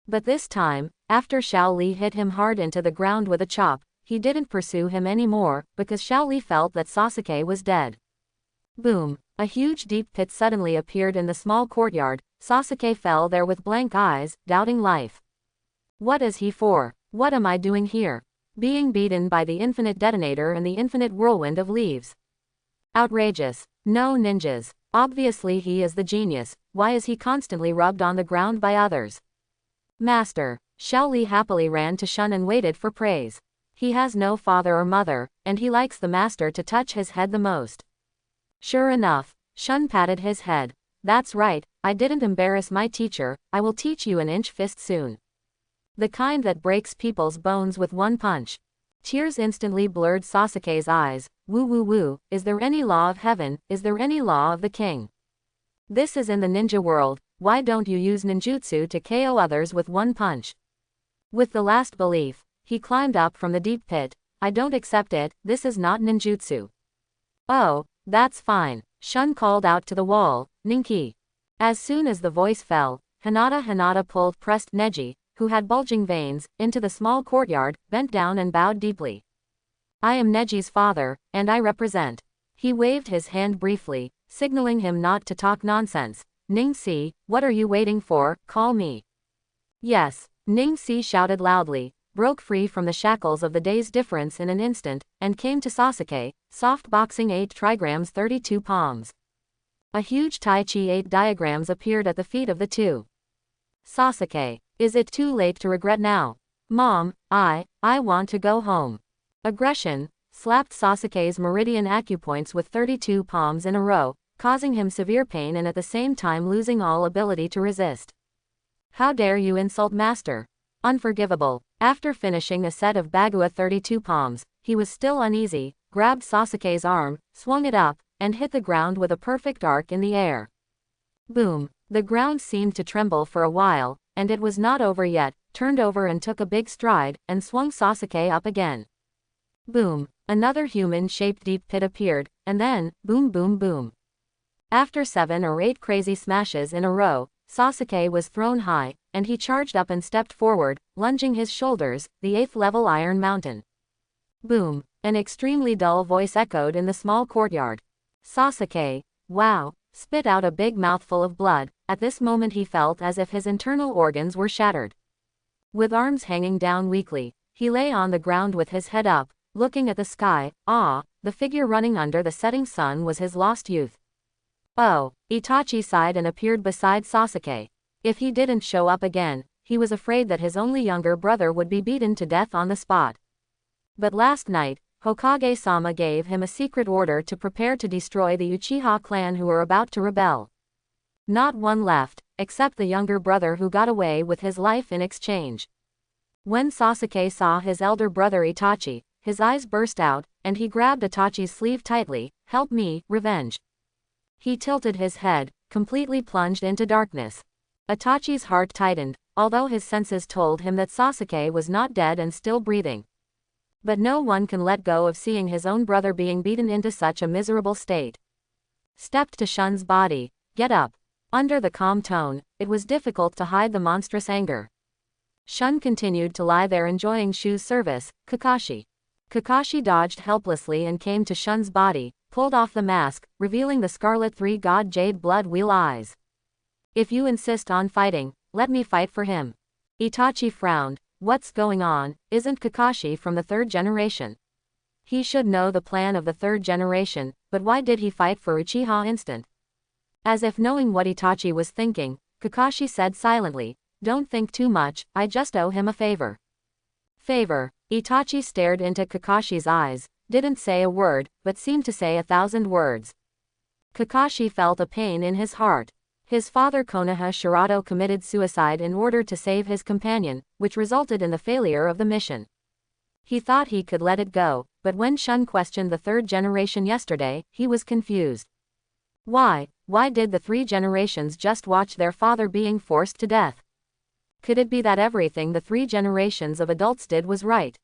A: But this time, after Xiao Li hit him hard into the ground with a chop, he didn't pursue him anymore, because Xiao Li felt that Sasuke was dead. Boom. A huge deep pit suddenly appeared in the small courtyard. Sasuke fell there with blank eyes, doubting life. What is he for? What am I doing here? Being beaten by the infinite detonator and the infinite whirlwind of leaves. Outrageous. No ninjas. Obviously he is the genius, why is he constantly rubbed on the ground by others? Master. Xiao Li happily ran to Shun and waited for praise. He has no father or mother, and he likes the master to touch his head the most. Sure enough, Shun patted his head. That's right, I didn't embarrass my teacher, I will teach you an inch fist soon. The kind that breaks people's bones with one punch. Tears instantly blurred Sasuke's eyes. Woo woo woo, is there any law of heaven, is there any law of the king? This is in the ninja world, why don't you use ninjutsu to KO others with one punch? With the last belief, he climbed up from the deep pit. I don't accept it, this is not ninjutsu. Oh, that's fine, Shun called out to the wall, Ninki. As soon as the voice fell, Hinata pressed Neji, who had bulging veins, into the small courtyard, bent down and bowed deeply. I am Neji's father, and I represent. He waved his hand briefly, signaling him not to talk nonsense. Ning-si, what are you waiting for, call me. Yes, Ning-si shouted loudly, broke free from the shackles of the day's difference in an instant, and came to Sasuke, soft boxing 8 trigrams 32 palms. A huge Tai Chi 8 diagrams appeared at the feet of the two. Sasuke, is it too late to regret now? Mom, I want to go home. Aggression slapped Sasuke's meridian acupoints with 32 palms in a row, causing him severe pain and at the same time losing all ability to resist. How dare you insult master? Unforgivable. After finishing a set of Bagua 32 palms, he was still uneasy, grabbed Sasuke's arm, swung it up, and hit the ground with a perfect arc in the air. Boom. The ground seemed to tremble for a while, and it was not over yet, turned over and took a big stride, and swung Sasuke up again. Boom. Another human-shaped deep pit appeared, and then, boom boom boom. After 7 or 8 crazy smashes in a row, Sasuke was thrown high, and he charged up and stepped forward, lunging his shoulders, the 8th level Iron Mountain. Boom. An extremely dull voice echoed in the small courtyard. Sasuke, wow, spit out a big mouthful of blood. At this moment he felt as if his internal organs were shattered. With arms hanging down weakly, he lay on the ground with his head up, looking at the sky. The figure running under the setting sun was his lost youth. Oh, Itachi sighed and appeared beside Sasuke. If he didn't show up again, he was afraid that his only younger brother would be beaten to death on the spot. But last night, Hokage-sama gave him a secret order to prepare to destroy the Uchiha clan who were about to rebel. Not one left, except the younger brother who got away with his life in exchange. When Sasuke saw his elder brother Itachi, his eyes burst out, and he grabbed Itachi's sleeve tightly. Help me, revenge. He tilted his head, completely plunged into darkness. Itachi's heart tightened, although his senses told him that Sasuke was not dead and still breathing. But no one can let go of seeing his own brother being beaten into such a miserable state. Stepped to Shun's body. Get up. Under the calm tone, it was difficult to hide the monstrous anger. Shun continued to lie there enjoying Shu's service. Kakashi. Kakashi dodged helplessly and came to Shun's body, pulled off the mask, revealing the Scarlet 3 God Jade Blood Wheel eyes. If you insist on fighting, let me fight for him. Itachi frowned. What's going on? Isn't Kakashi from the 3rd generation? He should know the plan of the 3rd generation, but why did he fight for Uchiha Instant? As if knowing what Itachi was thinking, Kakashi said silently, don't think too much, I just owe him a favor. Favor? Itachi stared into Kakashi's eyes, didn't say a word, but seemed to say 1,000 words. Kakashi felt a pain in his heart. His father Konoha Shirato committed suicide in order to save his companion, which resulted in the failure of the mission. He thought he could let it go, but when Shun questioned the 3rd generation yesterday, he was confused. Why did the 3 generations just watch their father being forced to death? Could it be that everything the 3 generations of adults did was right?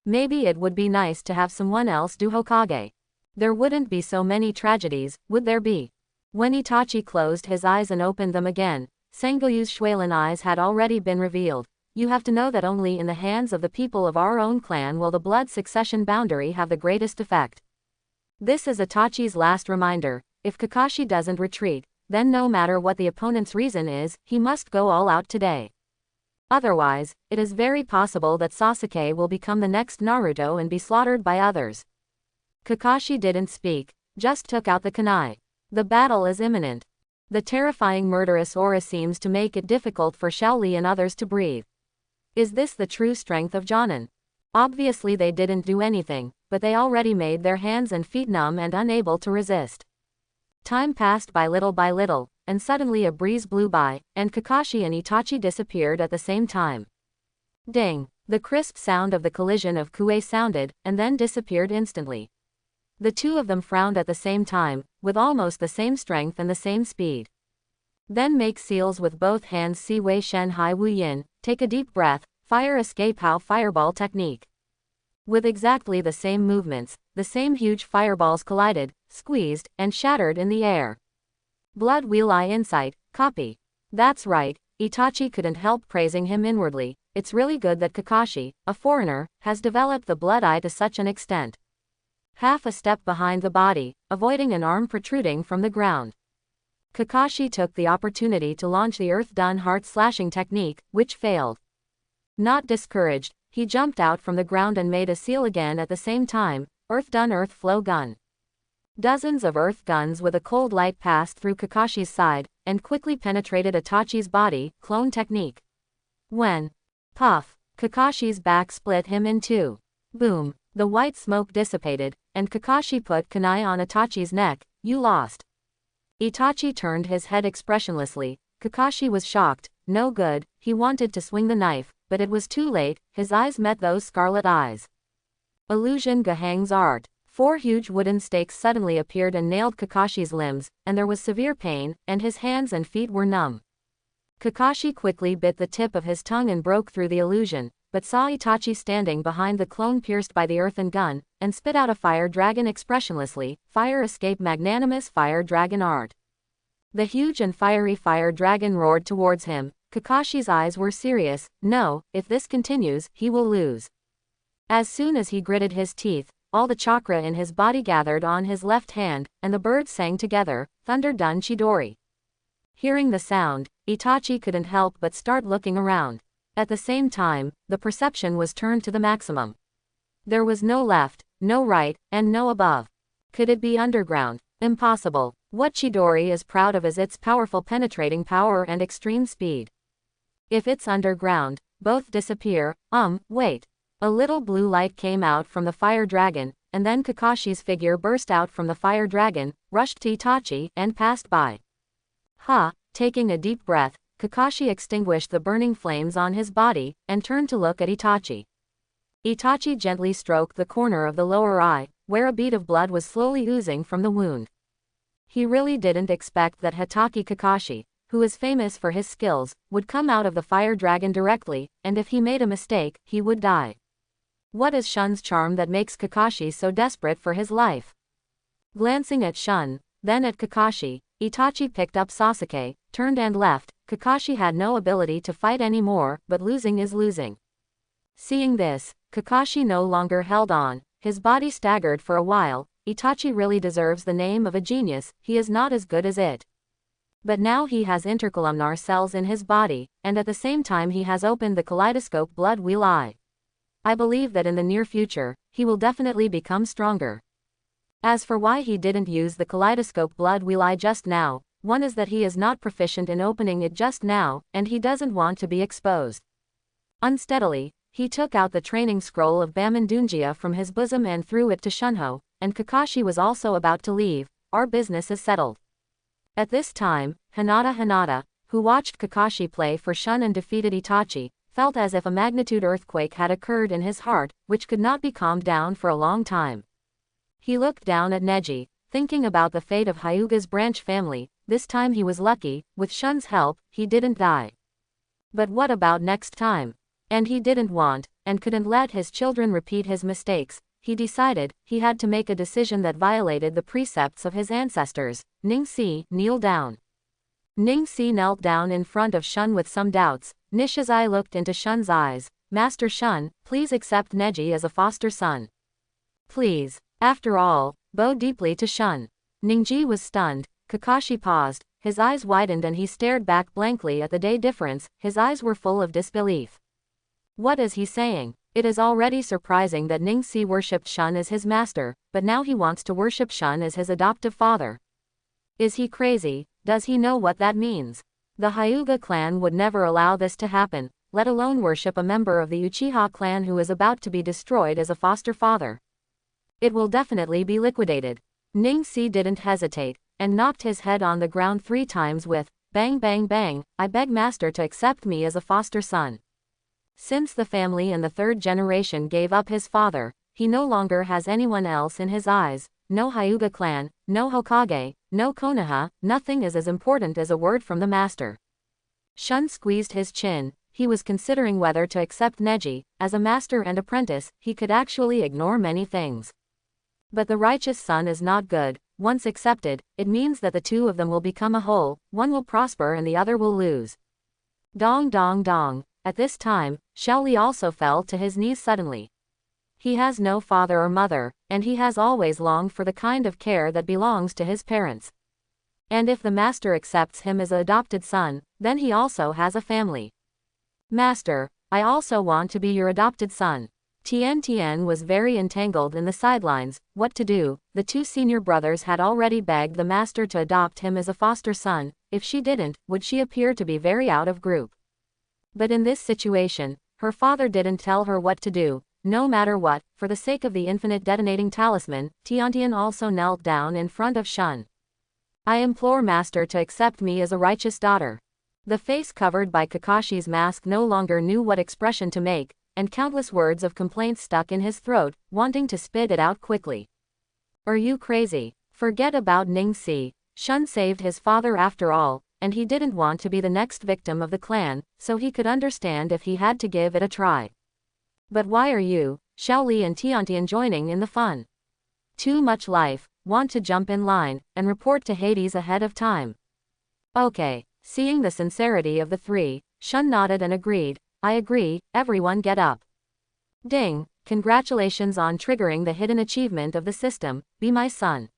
A: Maybe it would be nice to have someone else do Hokage. There wouldn't be so many tragedies, would there be? When Itachi closed his eyes and opened them again, Sengoyu's Schwalen eyes had already been revealed. You have to know that only in the hands of the people of our own clan will the blood succession boundary have the greatest effect. This is Itachi's last reminder. If Kakashi doesn't retreat, then no matter what the opponent's reason is, he must go all out today. Otherwise, it is very possible that Sasuke will become the next Naruto and be slaughtered by others. Kakashi didn't speak, just took out the kunai. The battle is imminent. The terrifying murderous aura seems to make it difficult for Shaoli and others to breathe. Is this the true strength of Jonin? Obviously they didn't do anything, but they already made their hands and feet numb and unable to resist. Time passed by little, and suddenly a breeze blew by, and Kakashi and Itachi disappeared at the same time. Ding! The crisp sound of the collision of Kue sounded, and then disappeared instantly. The two of them frowned at the same time, with almost the same strength and the same speed. Then make seals with both hands. Si Wei Shen Hai Wu Yin, take a deep breath, fire escape how fireball technique. With exactly the same movements, the same huge fireballs collided, squeezed, and shattered in the air. Blood Wheel Eye Insight, copy. That's right, Itachi couldn't help praising him inwardly. It's really good that Kakashi, a foreigner, has developed the Blood Eye to such an extent. Half a step behind the body, avoiding an arm protruding from the ground. Kakashi took the opportunity to launch the Earth Done Heart Slashing technique, which failed. Not discouraged, he jumped out from the ground and made a seal again at the same time. Earth Done Earth Flow Gun. Dozens of earth guns with a cold light passed through Kakashi's side, and quickly penetrated Itachi's body. Clone technique. When? Puff! Kakashi's back split him in two. Boom! The white smoke dissipated, and Kakashi put kunai on Itachi's neck. You lost. Itachi turned his head expressionlessly. Kakashi was shocked. No good. He wanted to swing the knife, but it was too late. His eyes met those scarlet eyes. Illusion Gahang's art. 4 huge wooden stakes suddenly appeared and nailed Kakashi's limbs, and there was severe pain, and his hands and feet were numb. Kakashi quickly bit the tip of his tongue and broke through the illusion, but saw Itachi standing behind the clone pierced by the earthen gun, and spit out a fire dragon expressionlessly. Fire escape magnanimous fire dragon art. The huge and fiery fire dragon roared towards him. Kakashi's eyes were serious. No, if this continues, he will lose. As soon as he gritted his teeth, all the chakra in his body gathered on his left hand, and the birds sang together, Thunder Dun Chidori. Hearing the sound, Itachi couldn't help but start looking around. At the same time, the perception was turned to the maximum. There was no left, no right, and no above. Could it be underground? Impossible. What Chidori is proud of is its powerful penetrating power and extreme speed. If it's underground, both disappear. Wait. A little blue light came out from the fire dragon, and then Kakashi's figure burst out from the fire dragon, rushed to Itachi, and passed by. Taking a deep breath, Kakashi extinguished the burning flames on his body, and turned to look at Itachi. Itachi gently stroked the corner of the lower eye, where a bead of blood was slowly oozing from the wound. He really didn't expect that Hatake Kakashi, who is famous for his skills, would come out of the fire dragon directly, and if he made a mistake, he would die. What is Shun's charm that makes Kakashi so desperate for his life? Glancing at Shun, then at Kakashi, Itachi picked up Sasuke, turned and left. Kakashi had no ability to fight anymore, but losing is losing. Seeing this, Kakashi no longer held on, his body staggered for a while. Itachi really deserves the name of a genius, he is not as good as it. But now he has intercolumnar cells in his body, and at the same time he has opened the kaleidoscope blood wheel eye. I believe that in the near future, he will definitely become stronger. As for why he didn't use the kaleidoscope blood wheel eye just now, one is that he is not proficient in opening it just now, and he doesn't want to be exposed. Unsteadily, he took out the training scroll of Bamindungia from his bosom and threw it to Shunho, and Kakashi was also about to leave. Our business is settled. At this time, Hinata, who watched Kakashi play for Shun and defeated Itachi, felt as if a magnitude earthquake had occurred in his heart, which could not be calmed down for a long time. He looked down at Neji, thinking about the fate of Hyuga's branch family. This time he was lucky, with Shun's help, he didn't die. But what about next time? And he didn't want, and couldn't let his children repeat his mistakes. He decided, he had to make a decision that violated the precepts of his ancestors. Ning-Si, kneel down. Ning-Si knelt down in front of Shun with some doubts. Nishizai looked into Shun's eyes. Master Shun, please accept Neji as a foster son. Please. After all, bow deeply to Shun. Ningji was stunned. Kakashi paused, his eyes widened and he stared back blankly at the day difference. His eyes were full of disbelief. What is he saying? It is already surprising that Ning-Si worshipped Shun as his master, but now he wants to worship Shun as his adoptive father. Is he crazy? Does he know what that means? The Hyuga clan would never allow this to happen, let alone worship a member of the Uchiha clan who is about to be destroyed as a foster father. It will definitely be liquidated. Ning-Si didn't hesitate, and knocked his head on the ground 3 times with, bang bang bang, I beg master to accept me as a foster son. Since the family in the 3rd generation gave up his father, he no longer has anyone else in his eyes. No Hyuga clan, no Hokage, no Konoha, nothing is as important as a word from the master. Shun squeezed his chin. He was considering whether to accept Neji. As a master and apprentice, he could actually ignore many things. But the righteous son is not good. Once accepted, it means that the 2 of them will become a whole, one will prosper and the other will lose. Dong dong dong. At this time, Shaoli also fell to his knees suddenly. He has no father or mother, and he has always longed for the kind of care that belongs to his parents. And if the master accepts him as an adopted son, then he also has a family. Master, I also want to be your adopted son. Tien Tien was very entangled in the sidelines. What to do? The 2 senior brothers had already begged the master to adopt him as a foster son. If she didn't, would she appear to be very out of group? But in this situation, her father didn't tell her what to do. No matter what, for the sake of the infinite detonating talisman, Tiantian also knelt down in front of Shun. I implore master to accept me as a righteous daughter. The face covered by Kakashi's mask no longer knew what expression to make, and countless words of complaint stuck in his throat, wanting to spit it out quickly. Are you crazy? Forget about Ningxi. Shun saved his father after all, and he didn't want to be the next victim of the clan, so he could understand if he had to give it a try. But why are you, Xiaoli and Tiantian joining in the fun? Too much life, want to jump in line, and report to Hades ahead of time. Okay. Seeing the sincerity of the three, Shun nodded and agreed. I agree, everyone get up. Ding, congratulations on triggering the hidden achievement of the system, be my son.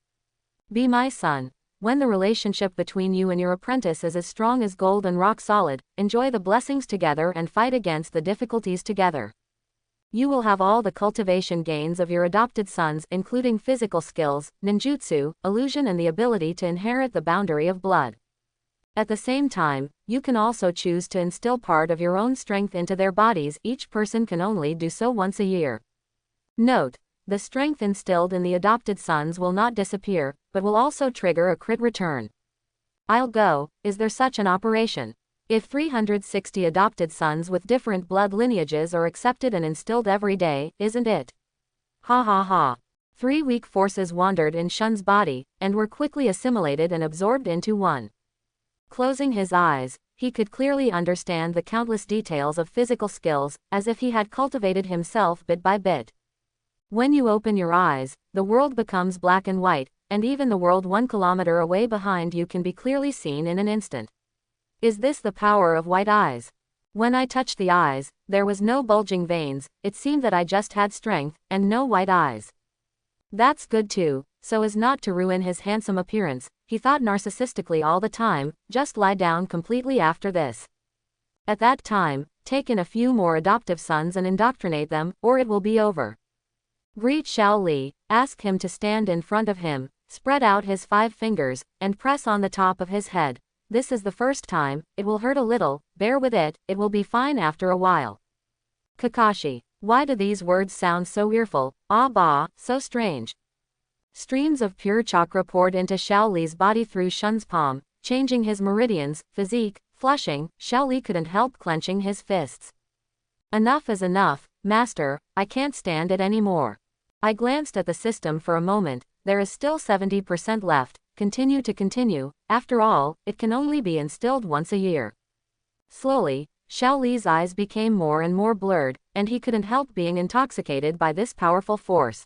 A: Be my son. When the relationship between you and your apprentice is as strong as gold and rock solid, enjoy the blessings together and fight against the difficulties together. You will have all the cultivation gains of your adopted sons, including physical skills, ninjutsu, illusion, and the ability to inherit the boundary of blood. At the same time, you can also choose to instill part of your own strength into their bodies. Each person can only do so once a year. Note: the strength instilled in the adopted sons will not disappear, but will also trigger a crit return. I'll go. Is there such an operation? If 360 adopted sons with different blood lineages are accepted and instilled every day, isn't it? Ha ha ha. 3 weak forces wandered in Shun's body, and were quickly assimilated and absorbed into one. Closing his eyes, he could clearly understand the countless details of physical skills, as if he had cultivated himself bit by bit. When you open your eyes, the world becomes black and white, and even the world 1 kilometer away behind you can be clearly seen in an instant. Is this the power of white eyes? When I touched the eyes, there was no bulging veins, it seemed that I just had strength, and no white eyes. That's good too, so as not to ruin his handsome appearance, he thought narcissistically all the time, just lie down completely after this. At that time, take in a few more adoptive sons and indoctrinate them, or it will be over. Greet Xiao Li, ask him to stand in front of him, spread out his 5 fingers, and press on the top of his head. This is the first time, it will hurt a little, bear with it, it will be fine after a while. Kakashi, why do these words sound so earful, ah bah, so strange? Streams of pure chakra poured into Xiao Li's body through Shun's palm, changing his meridians, physique, flushing. Xiao Li couldn't help clenching his fists. Enough is enough, master, I can't stand it anymore. I glanced at the system for a moment, there is still 70% left, continue, after all, it can only be instilled once a year. Slowly, Xiao Li's eyes became more and more blurred, and he couldn't help being intoxicated by this powerful force.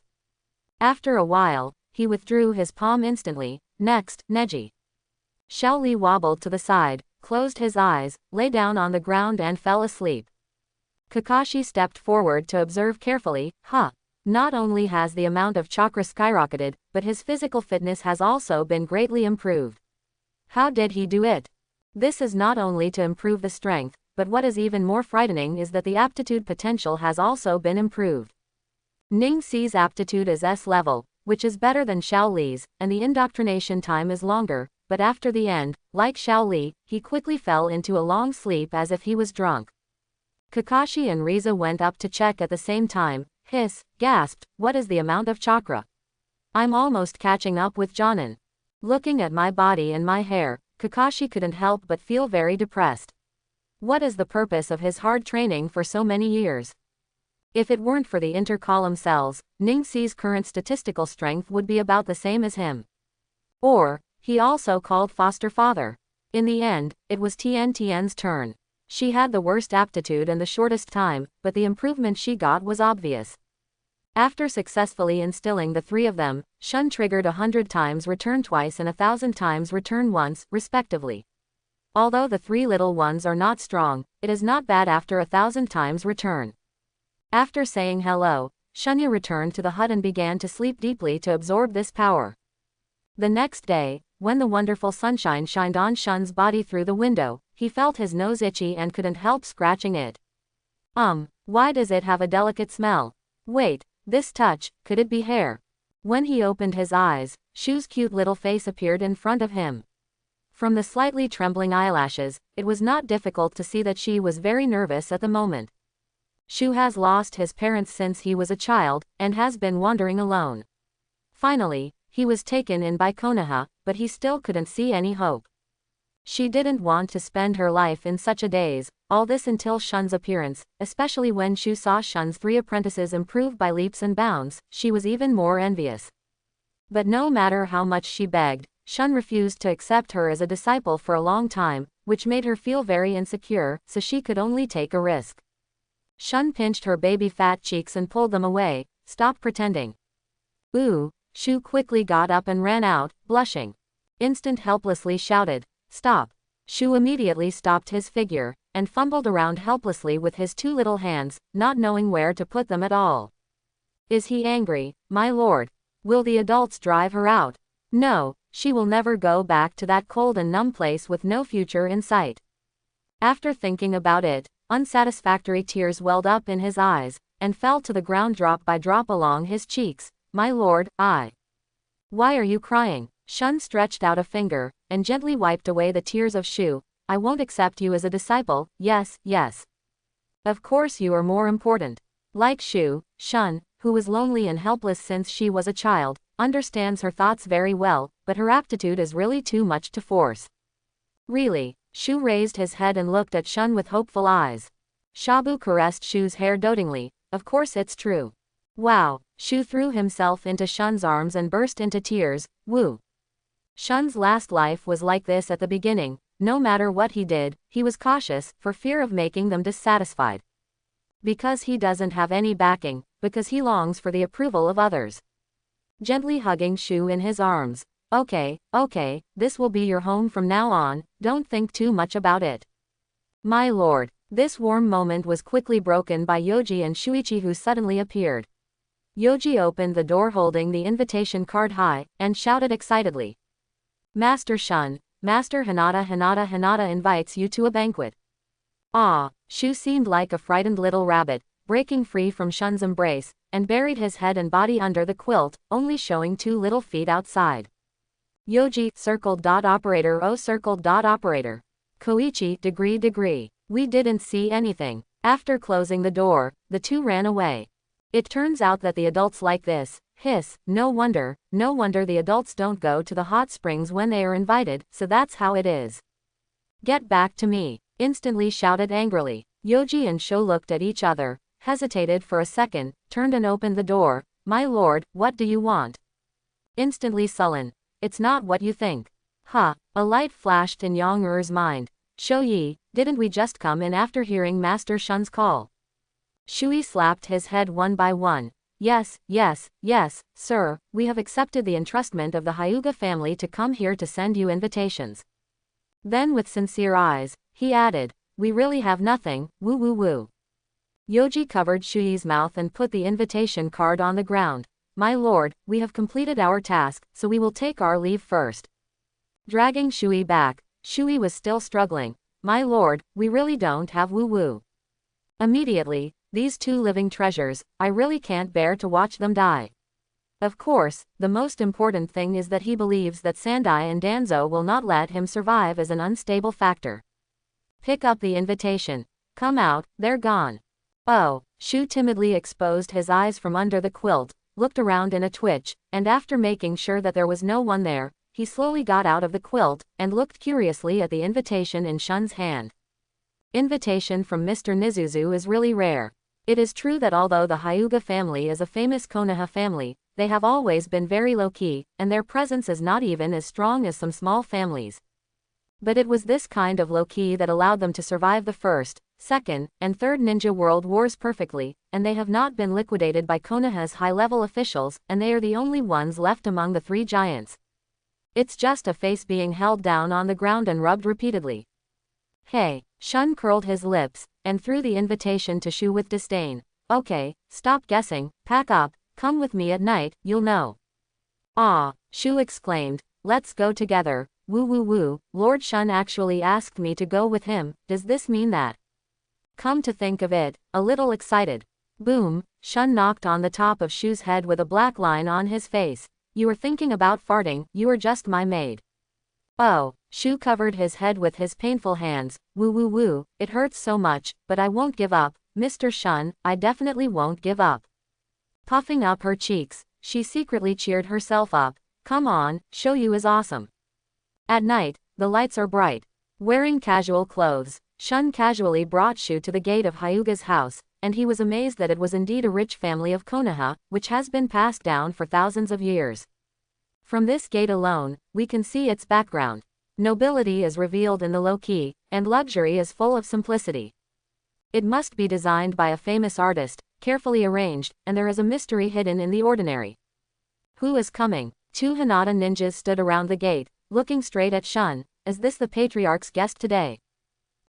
A: After a while, he withdrew his palm instantly. Next, Neji. Xiao Li wobbled to the side, closed his eyes, lay down on the ground and fell asleep. Kakashi stepped forward to observe carefully. Not only has the amount of chakra skyrocketed, but his physical fitness has also been greatly improved. How did he do it? This is not only to improve the strength, but what is even more frightening is that the aptitude potential has also been improved. Ningxi's aptitude is S level, which is better than Xiao Li's, and the indoctrination time is longer, but after the end, like Xiao Li, he quickly fell into a long sleep as if he was drunk. Kakashi and Riza went up to check at the same time. Gasped, what is the amount of chakra? I'm almost catching up with Jonin. Looking at my body and my hair, Kakashi couldn't help but feel very depressed. What is the purpose of his hard training for so many years? If it weren't for the intercolumn cells, Ningxi's current statistical strength would be about the same as him. Or, he also called foster father. In the end, it was Tian's turn. She had the worst aptitude and the shortest time, but the improvement she got was obvious. After successfully instilling the 3 of them, Shun triggered 100 times return twice and 1,000 times return once, respectively. Although the 3 little ones are not strong, it is not bad after 1,000 times return. After saying hello, Shunya returned to the hut and began to sleep deeply to absorb this power. The next day, when the wonderful sunshine shined on Shun's body through the window, he felt his nose itchy and couldn't help scratching it. Why does it have a delicate smell? Wait, this touch, could it be hair? When he opened his eyes, Shu's cute little face appeared in front of him. From the slightly trembling eyelashes, it was not difficult to see that she was very nervous at the moment. Shu has lost his parents since he was a child, and has been wandering alone. Finally, he was taken in by Konoha, but he still couldn't see any hope. She didn't want to spend her life in such a daze, all this until Shun's appearance, especially when Shu saw Shun's 3 apprentices improve by leaps and bounds, she was even more envious. But no matter how much she begged, Shun refused to accept her as a disciple for a long time, which made her feel very insecure, so she could only take a risk. Shun pinched her baby fat cheeks and pulled them away. Stop pretending. Ooh, Shu quickly got up and ran out, blushing. Instant helplessly shouted, stop. Shu immediately stopped his figure, and fumbled around helplessly with his two little hands, not knowing where to put them at all. Is he angry, my lord? Will the adults drive her out? No, she will never go back to that cold and numb place with no future in sight. After thinking about it, unsatisfactory tears welled up in his eyes, and fell to the ground drop by drop along his cheeks. My lord, Why are you crying? Shun stretched out a finger, and gently wiped away the tears of Shu. I won't accept you as a disciple, yes, yes. Of course you are more important. Like Shu, Shun, who was lonely and helpless since she was a child, understands her thoughts very well, but her aptitude is really too much to force. Really? Shu raised his head and looked at Shun with hopeful eyes. Shabu caressed Shu's hair dotingly. Of course it's true. Wow. Shu threw himself into Shun's arms and burst into tears. Woo. Shun's last life was like this at the beginning. No matter what he did, he was cautious, for fear of making them dissatisfied. Because he doesn't have any backing, because he longs for the approval of others. Gently hugging Shu in his arms. Okay, this will be your home from now on, don't think too much about it. My lord. This warm moment was quickly broken by Yoji and Shuichi, who suddenly appeared. Yoji opened the door holding the invitation card high, and shouted excitedly. Master Shun, Master Hinata invites you to a banquet. Ah, Shu seemed like a frightened little rabbit, breaking free from Shun's embrace, and buried his head and body under the quilt, only showing 2 little feet outside. Yoji, operator. Koichi, degree. We didn't see anything. After closing the door, the two ran away. It turns out that the adults like this. Hiss, no wonder the adults don't go to the hot springs when they are invited, so that's how it is. Get back to me, instantly shouted angrily. Yoji and Sho looked at each other, hesitated for a second, turned and opened the door. My lord, what do you want? Instantly sullen. It's not what you think. A light flashed in Yang-er's mind. Shou-yi, didn't we just come in after hearing Master Shun's call? Shui slapped his head one by one. Yes, sir, we have accepted the entrustment of the Hyuga family to come here to send you invitations. Then with sincere eyes, he added, we really have nothing, woo. Yoji covered Shui's mouth and put the invitation card on the ground. My lord, we have completed our task, so we will take our leave first. Dragging Shui back, Shui was still struggling. My lord, we really don't have woo. Immediately, these 2 living treasures, I really can't bear to watch them die. Of course, the most important thing is that he believes that Sandai and Danzo will not let him survive as an unstable factor. Pick up the invitation. Come out, they're gone. Oh, Shu timidly exposed his eyes from under the quilt, looked around in a twitch, and after making sure that there was no one there, he slowly got out of the quilt, and looked curiously at the invitation in Shun's hand. Invitation from Mr. Nizuzu is really rare. It is true that although the Hyuga family is a famous Konoha family, they have always been very low-key, and their presence is not even as strong as some small families. But it was this kind of low-key that allowed them to survive the First, Second, and Third Ninja World Wars perfectly, and they have not been liquidated by Konoha's high-level officials, and they are the only ones left among the 3 giants. It's just a face being held down on the ground and rubbed repeatedly. Hey, Shun curled his lips, and threw the invitation to Shu with disdain. Okay, stop guessing, pack up, come with me at night, you'll know. Shu exclaimed, let's go together, woo, Lord Shun actually asked me to go with him, does this mean that? Come to think of it, a little excited. Boom, Shun knocked on the top of Shu's head with a black line on his face. You were thinking about farting, you are just my maid. Oh, Shu covered his head with his painful hands. Woo, it hurts so much, but I won't give up, Mr. Shun, I definitely won't give up. Puffing up her cheeks, she secretly cheered herself up. Come on, Shou-yu is awesome. At night, the lights are bright. Wearing casual clothes, Shun casually brought Shu to the gate of Hyuga's house, and he was amazed that it was indeed a rich family of Konoha, which has been passed down for thousands of years. From this gate alone, we can see its background. Nobility is revealed in the low-key, and luxury is full of simplicity. It must be designed by a famous artist, carefully arranged, and there is a mystery hidden in the ordinary. Who is coming? 2 Hinata ninjas stood around the gate, looking straight at Shun. Is this the patriarch's guest today?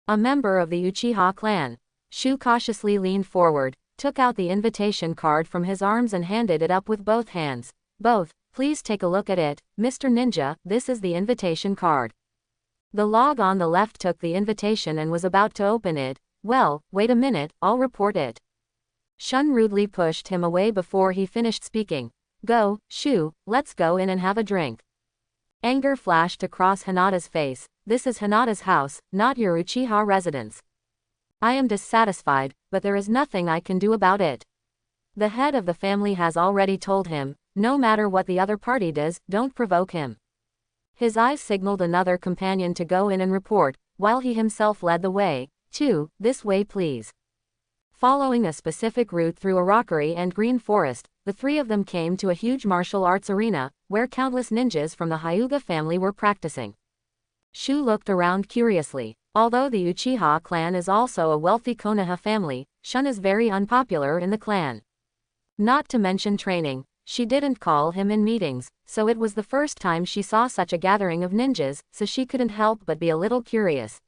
A: A member of the Uchiha clan. Shu cautiously leaned forward, took out the invitation card from his arms and handed it up with both hands. Both, please take a look at it, Mr. Ninja, this is the invitation card. The log on the left took the invitation and was about to open it. Well, wait a minute, I'll report it. Shun rudely pushed him away before he finished speaking. Go, Shu, let's go in and have a drink. Anger flashed across Hinata's face. This is Hinata's house, not your Uchiha residence. I am dissatisfied, but there is nothing I can do about it. The head of the family has already told him, no matter what the other party does, don't provoke him. His eyes signaled another companion to go in and report, while he himself led the way. 2, this way please. Following a specific route through a rockery and green forest, the 3 of them came to a huge martial arts arena, where countless ninjas from the Hyuga family were practicing. Shu looked around curiously. Although the Uchiha clan is also a wealthy Konoha family, Shun is very unpopular in the clan. Not to mention training, she didn't call him in meetings, so it was the first time she saw such a gathering of ninjas, so she couldn't help but be a little curious.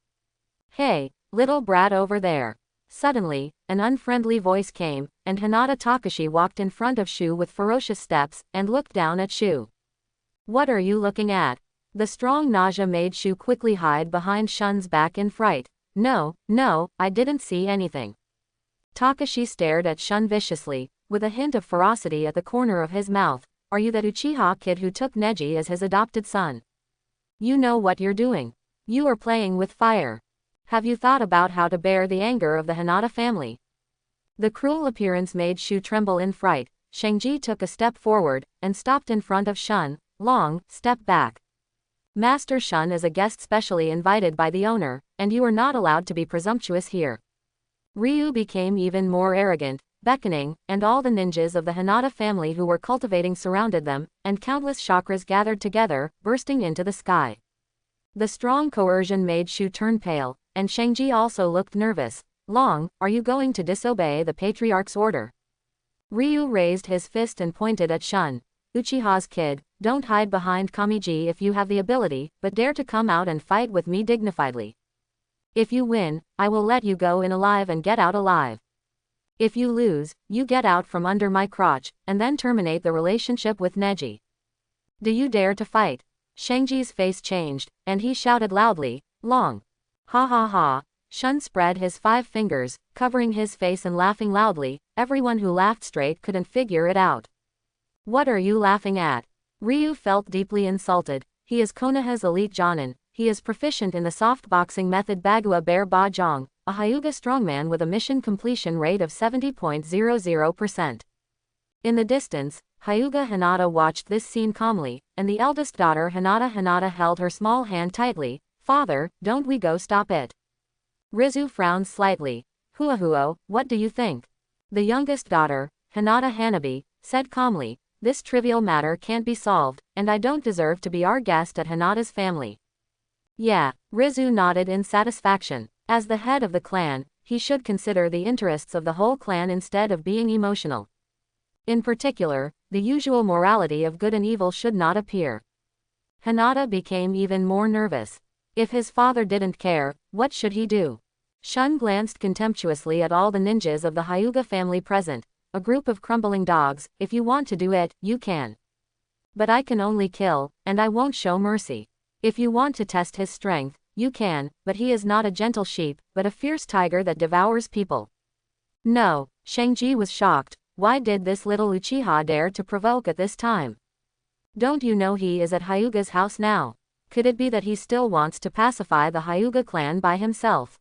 A: Hey, little brat over there. Suddenly, an unfriendly voice came, and Hinata Takashi walked in front of Shu with ferocious steps, and looked down at Shu. What are you looking at? The strong nausea made Shu quickly hide behind Shun's back in fright. No, I didn't see anything. Takashi stared at Shun viciously, with a hint of ferocity at the corner of his mouth. Are you that Uchiha kid who took Neji as his adopted son? You know what you're doing. You are playing with fire. Have you thought about how to bear the anger of the Hinata family? The cruel appearance made Shu tremble in fright. Shangji took a step forward, and stopped in front of Shun. Long, step back. Master Shun is a guest specially invited by the owner, and you are not allowed to be presumptuous here. Ryu became even more arrogant, beckoning, and all the ninjas of the Hinata family who were cultivating surrounded them, and countless chakras gathered together, bursting into the sky. The strong coercion made Shu turn pale, and Shangji also looked nervous. Long, are you going to disobey the patriarch's order? Ryu raised his fist and pointed at Shun. Uchiha's kid, don't hide behind Kamiji if you have the ability, but dare to come out and fight with me dignifiedly. If you win, I will let you go in alive and get out alive. If you lose, you get out from under my crotch, and then terminate the relationship with Neji. Do you dare to fight? Shangji's face changed, and he shouted loudly, Long. Ha ha ha. Shun spread his 5 fingers, covering his face and laughing loudly. Everyone who laughed straight couldn't figure it out. What are you laughing at? Ryu felt deeply insulted. He is Konoha's elite jonin. He is proficient in the soft boxing method Bagua Bear Ba Jong, a Hyuga strongman with a mission completion rate of 70.00%. In the distance, Hyuga Hinata watched this scene calmly, and the eldest daughter Hinata held her small hand tightly. Father, don't we go stop it? Rizu frowned slightly. Huahuo, what do you think? The youngest daughter, Hinata Hanabi, said calmly, this trivial matter can't be solved, and I don't deserve to be our guest at Hinata's family. Yeah, Rizu nodded in satisfaction. As the head of the clan, he should consider the interests of the whole clan instead of being emotional. In particular, the usual morality of good and evil should not appear. Hinata became even more nervous. If his father didn't care, what should he do? Shun glanced contemptuously at all the ninjas of the Hyuga family present. A group of crumbling dogs. If you want to do it, you can. But I can only kill, and I won't show mercy. If you want to test his strength, you can, but he is not a gentle sheep, but a fierce tiger that devours people. No, Shangji was shocked. Why did this little Uchiha dare to provoke at this time? Don't you know he is at Hyuga's house now? Could it be that he still wants to pacify the Hyuga clan by himself?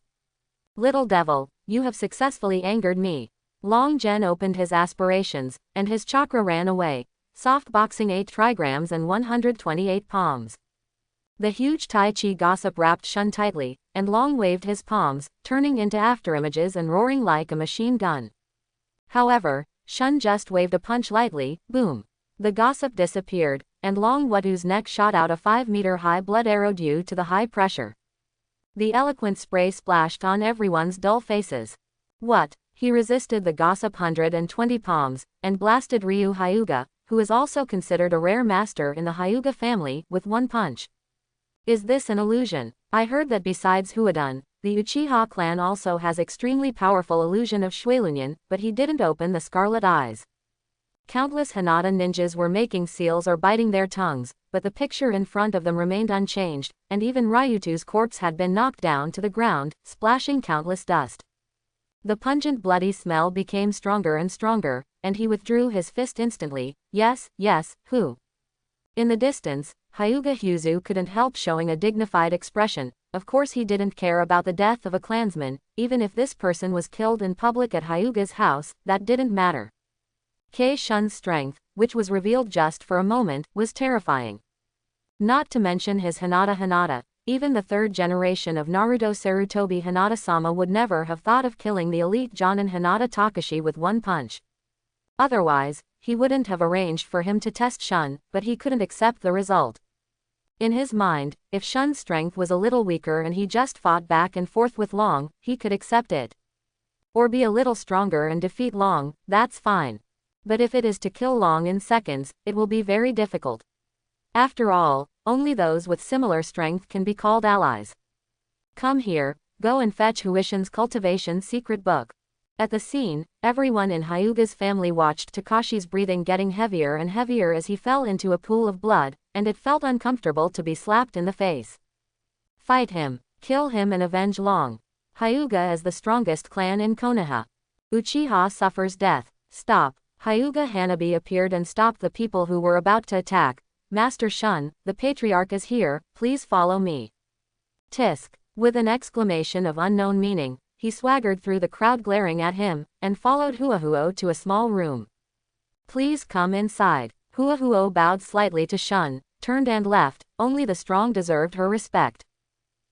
A: Little devil, you have successfully angered me. Long Gen opened his aspirations, and his chakra ran away. Soft boxing 8 trigrams and 128 palms. The huge Tai Chi gossip wrapped Shun tightly, and Long waved his palms, turning into afterimages and roaring like a machine gun. However, Shun just waved a punch lightly, boom. The gossip disappeared, and Long Watu's neck shot out a 5-meter-high blood arrow due to the high pressure. The eloquent spray splashed on everyone's dull faces. What? He resisted the gossip 120 palms, and blasted Ryu Hyuga, who is also considered a rare master in the Hyuga family, with one punch. Is this an illusion? I heard that besides Huadun, the Uchiha clan also has extremely powerful illusion of Shuelunyan, but he didn't open the scarlet eyes. Countless Hinata ninjas were making seals or biting their tongues, but the picture in front of them remained unchanged, and even Ryuto's corpse had been knocked down to the ground, splashing countless dust. The pungent bloody smell became stronger and stronger, and he withdrew his fist instantly. Yes, yes, who? In the distance, Hyuga Hyuzu couldn't help showing a dignified expression. Of course he didn't care about the death of a clansman, even if this person was killed in public at Hyuga's house, that didn't matter. Kei Shun's strength, which was revealed just for a moment, was terrifying. Not to mention his Hinata. Even the third generation of Naruto Sarutobi Hinata-sama would never have thought of killing the elite Jonin Hinata Takashi with one punch. Otherwise, he wouldn't have arranged for him to test Shun, but he couldn't accept the result. In his mind, if Shun's strength was a little weaker and he just fought back and forth with Long, he could accept it. Or be a little stronger and defeat Long, that's fine. But if it is to kill Long in seconds, it will be very difficult. After all, only those with similar strength can be called allies. Come here, go and fetch Huishin's cultivation secret book. At the scene, everyone in Hyuga's family watched Takashi's breathing getting heavier and heavier as he fell into a pool of blood, and it felt uncomfortable to be slapped in the face. Fight him, kill him and avenge Long. Hyuga is the strongest clan in Konoha. Uchiha suffers death. Stop. Hyuga Hanabi appeared and stopped the people who were about to attack. Master Shun, the patriarch is here, please follow me. Tisk. With an exclamation of unknown meaning, he swaggered through the crowd glaring at him, and followed Huahuo to a small room. Please come inside. Huahuo bowed slightly to Shun, turned and left. Only the strong deserved her respect.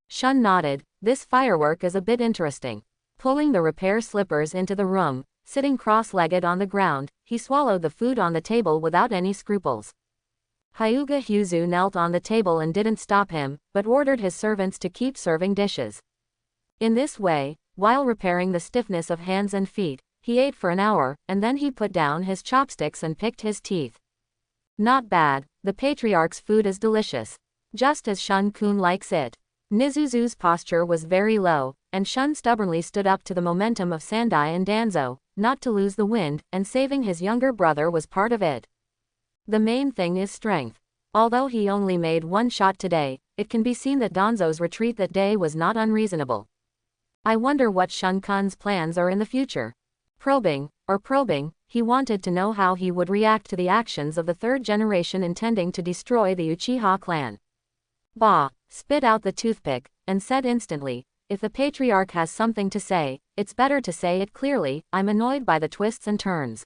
A: Shun nodded. This firework is a bit interesting. Pulling the repair slippers into the room, sitting cross-legged on the ground, he swallowed the food on the table without any scruples. Hyuga Hyuzu knelt on the table and didn't stop him, but ordered his servants to keep serving dishes. In this way, while repairing the stiffness of hands and feet, he ate for an hour, and then he put down his chopsticks and picked his teeth. Not bad, the patriarch's food is delicious. Just as Shun-kun likes it. Nizuzu's posture was very low, and Shun stubbornly stood up to the momentum of Sandai and Danzo, not to lose the wind, and saving his younger brother was part of it. The main thing is strength. Although he only made one shot today, it can be seen that Danzo's retreat that day was not unreasonable. I wonder what Shun-kun's plans are in the future. Probing, he wanted to know how he would react to the actions of the third generation intending to destroy the Uchiha clan. Ba spit out the toothpick, and said instantly, if the patriarch has something to say, it's better to say it clearly. I'm annoyed by the twists and turns.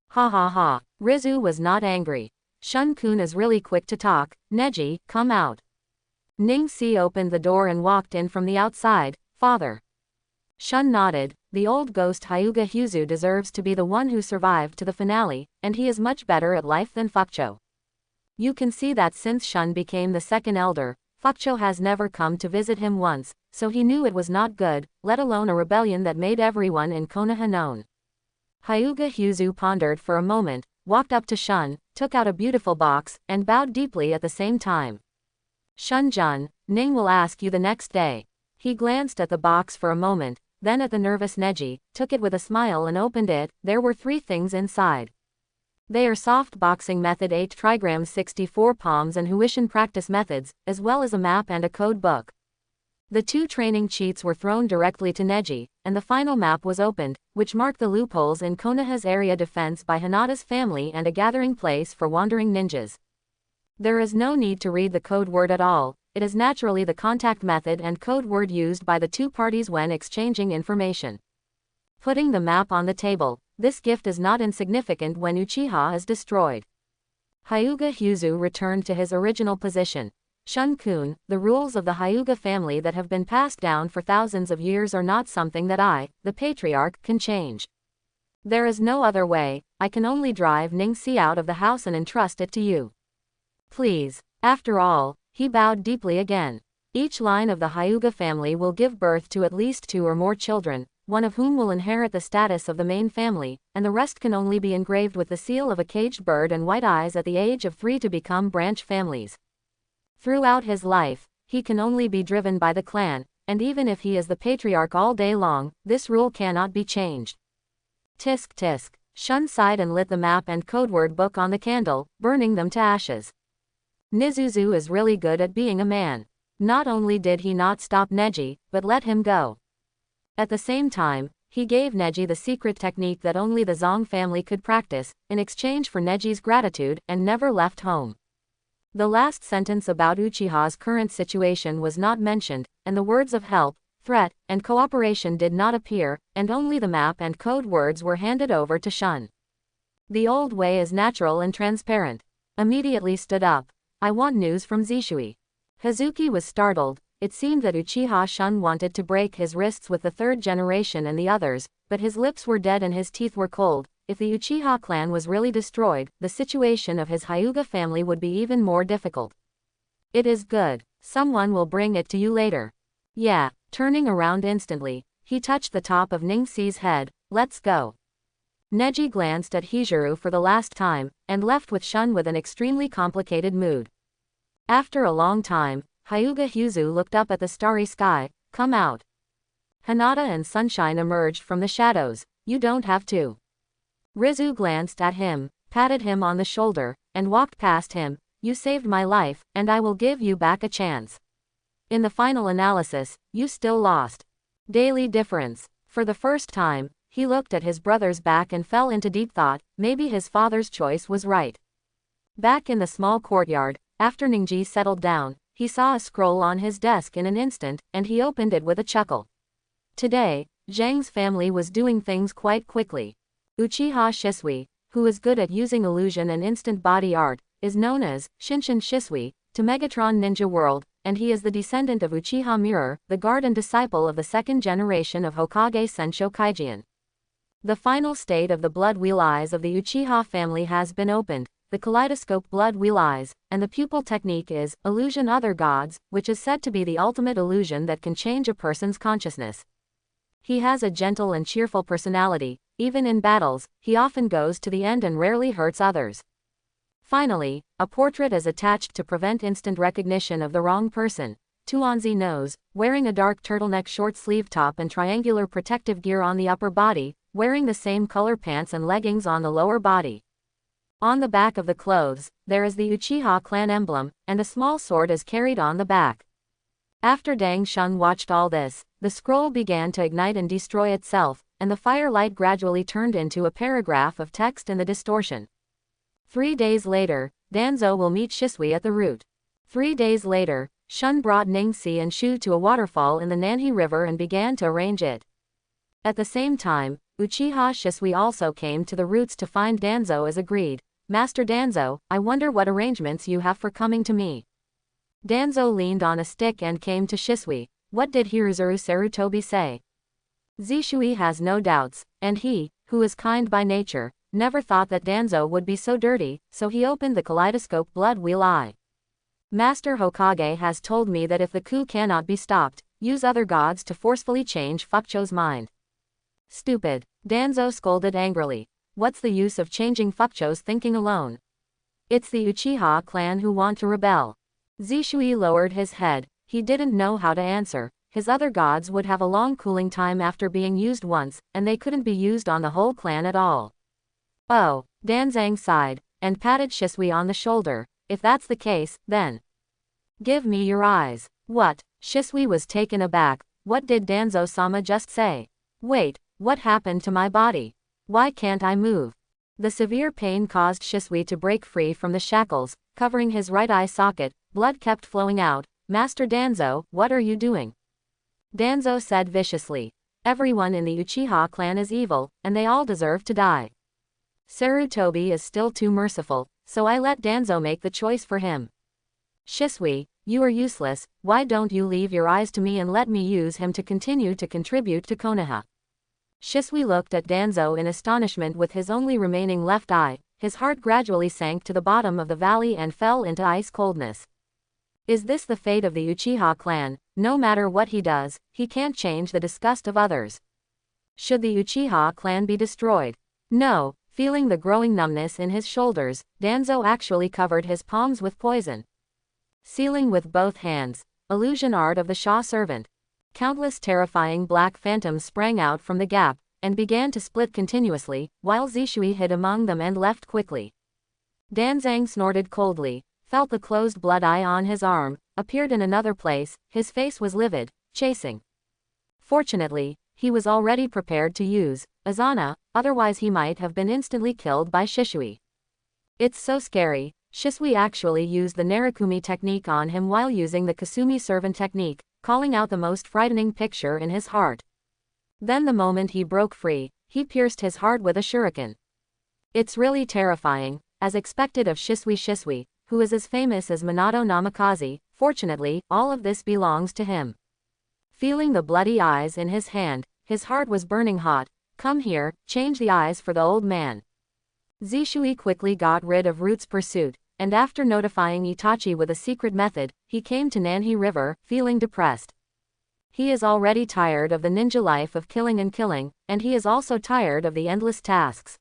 A: Ha ha ha. Rizu was not angry. Shun-kun is really quick to talk. Neji, come out. Ning-si opened the door and walked in from the outside. Father. Shun nodded. The old ghost Hyuga Hyuzu deserves to be the one who survived to the finale, and he is much better at life than Fukucho. You can see that since Shun became the second elder, Fukucho has never come to visit him once, so he knew it was not good, let alone a rebellion that made everyone in Konoha known. Hyuga Hyuzu pondered for a moment, walked up to Shun, took out a beautiful box, and bowed deeply at the same time. Shun-jun, Ning will ask you the next day. He glanced at the box for a moment, then at the nervous Neji, took it with a smile and opened it. There were 3 things inside. They are soft boxing method 8 trigrams 64 palms and Huishin practice methods, as well as a map and a code book. The 2 training cheats were thrown directly to Neji, and the final map was opened, which marked the loopholes in Konoha's area defense by Hinata's family and a gathering place for wandering ninjas. There is no need to read the code word at all, it is naturally the contact method and code word used by the 2 parties when exchanging information. Putting the map on the table, this gift is not insignificant when Uchiha is destroyed. Hyuga Hyuzu returned to his original position. Shun-kun, the rules of the Hyuga family that have been passed down for thousands of years are not something that I, the patriarch, can change. There is no other way. I can only drive Ning-si out of the house and entrust it to you. Please. After all, he bowed deeply again. Each line of the Hyuga family will give birth to at least 2 or more children, one of whom will inherit the status of the main family, and the rest can only be engraved with the seal of a caged bird and white eyes at the age of 3 to become branch families. Throughout his life, he can only be driven by the clan, and even if he is the patriarch all day long, this rule cannot be changed. Tisk tisk. Shun sighed and lit the map and codeword book on the candle, burning them to ashes. Nizuzu is really good at being a man. Not only did he not stop Neji, but let him go. At the same time, he gave Neji the secret technique that only the Zong family could practice, in exchange for Neji's gratitude, and never left home. The last sentence about Uchiha's current situation was not mentioned, and the words of help, threat, and cooperation did not appear, and only the map and code words were handed over to Shun. The old way is natural and transparent. Immediately stood up. I want news from Zishui. Hazuki was startled. It seemed that Uchiha Shun wanted to break his wrists with the 3rd generation and the others, but his lips were dead and his teeth were cold. If the Uchiha clan was really destroyed, the situation of his Hyuga family would be even more difficult. It is good. Someone will bring it to you later. Yeah. Turning around instantly, he touched the top of Ningxi's head. Let's go. Neji glanced at Hizuru for the last time, and left with Shun with an extremely complicated mood. After a long time, Hyuga Hyuzu looked up at the starry sky. Come out. Hinata and Sunshine emerged from the shadows. You don't have to. Rizu glanced at him, patted him on the shoulder, and walked past him. You saved my life, and I will give you back a chance. In the final analysis, you still lost. Daily difference. For the first time, he looked at his brother's back and fell into deep thought. Maybe his father's choice was right. Back in the small courtyard, after Ningji settled down, he saw a scroll on his desk in an instant, and he opened it with a chuckle. Today, Zhang's family was doing things quite quickly. Uchiha Shisui, who is good at using illusion and instant body art, is known as Shinshin Shisui to Megatron Ninja World, and he is the descendant of Uchiha Mirror, the guard and disciple of the 2nd generation of Hokage Sensho Kaijian. The final state of the blood wheel eyes of the Uchiha family has been opened, the kaleidoscope blood wheel eyes, and the pupil technique is illusion other gods, which is said to be the ultimate illusion that can change a person's consciousness. He has a gentle and cheerful personality. Even in battles, he often goes to the end and rarely hurts others. Finally, a portrait is attached to prevent instant recognition of the wrong person. Tuanzi nose, wearing a dark turtleneck short sleeve top and triangular protective gear on the upper body, wearing the same color pants and leggings on the lower body. On the back of the clothes, there is the Uchiha clan emblem, and a small sword is carried on the back. After Dang Shun watched all this, the scroll began to ignite and destroy itself, and the firelight gradually turned into a paragraph of text in the distortion. 3 days later, Danzo will meet Shisui at the route. 3 days later, Shun brought Ningxi and Shu to a waterfall in the Nanhe River and began to arrange it. At the same time, Uchiha Shisui also came to the roots to find Danzo as agreed. Master Danzo, I wonder what arrangements you have for coming to me. Danzo leaned on a stick and came to Shisui. What did Hiruzuru Sarutobi say? Zishui has no doubts, and he, who is kind by nature, never thought that Danzo would be so dirty, so he opened the kaleidoscope blood wheel eye. Master Hokage has told me that if the coup cannot be stopped, use other gods to forcefully change Fukucho's mind. Stupid. Danzo scolded angrily. What's the use of changing Fukucho's thinking alone? It's the Uchiha clan who want to rebel. Zishui lowered his head. He didn't know how to answer. His other gods would have a long cooling time after being used once, and they couldn't be used on the whole clan at all. Oh, Danzang sighed, and patted Shisui on the shoulder. If that's the case, then give me your eyes. What? Shisui was taken aback. What did Danzo-sama just say? Wait, what happened to my body? Why can't I move? The severe pain caused Shisui to break free from the shackles, covering his right eye socket. Blood kept flowing out. Master Danzo, what are you doing? Danzo said viciously. Everyone in the Uchiha clan is evil, and they all deserve to die. Sarutobi is still too merciful, so I let Danzo make the choice for him. Shisui, you are useless. Why don't you leave your eyes to me and let me use him to continue to contribute to Konoha? Shisui looked at Danzo in astonishment with his only remaining left eye. his heart gradually sank to the bottom of the valley and fell into ice coldness. Is this the fate of the Uchiha clan? No matter what he does, he can't change the disgust of others. Should the Uchiha clan be destroyed? No. Feeling the growing numbness in his shoulders, Danzo actually covered his palms with poison. Sealing with both hands. Illusion art of the Sha servant. Countless terrifying black phantoms sprang out from the gap, and began to split continuously, while Zishui hid among them and left quickly. Danzang snorted coldly, felt the closed blood eye on his arm, appeared in another place, his face was livid, chasing. Fortunately, he was already prepared to use Azana, otherwise he might have been instantly killed by Shisui. It's so scary. Shisui actually used the Narukumi technique on him while using the Kasumi servant technique, calling out the most frightening picture in his heart. Then the moment he broke free, he pierced his heart with a shuriken. It's really terrifying, as expected of Shisui, who is as famous as Minato Namikaze. Fortunately, all of this belongs to him. Feeling the bloody eyes in his hand, his heart was burning hot. Come here, change the eyes for the old man. Zishui quickly got rid of Root's pursuit, and after notifying Itachi with a secret method, he came to Nanhi River, feeling depressed. He is already tired of the ninja life of killing, and he is also tired of the endless tasks.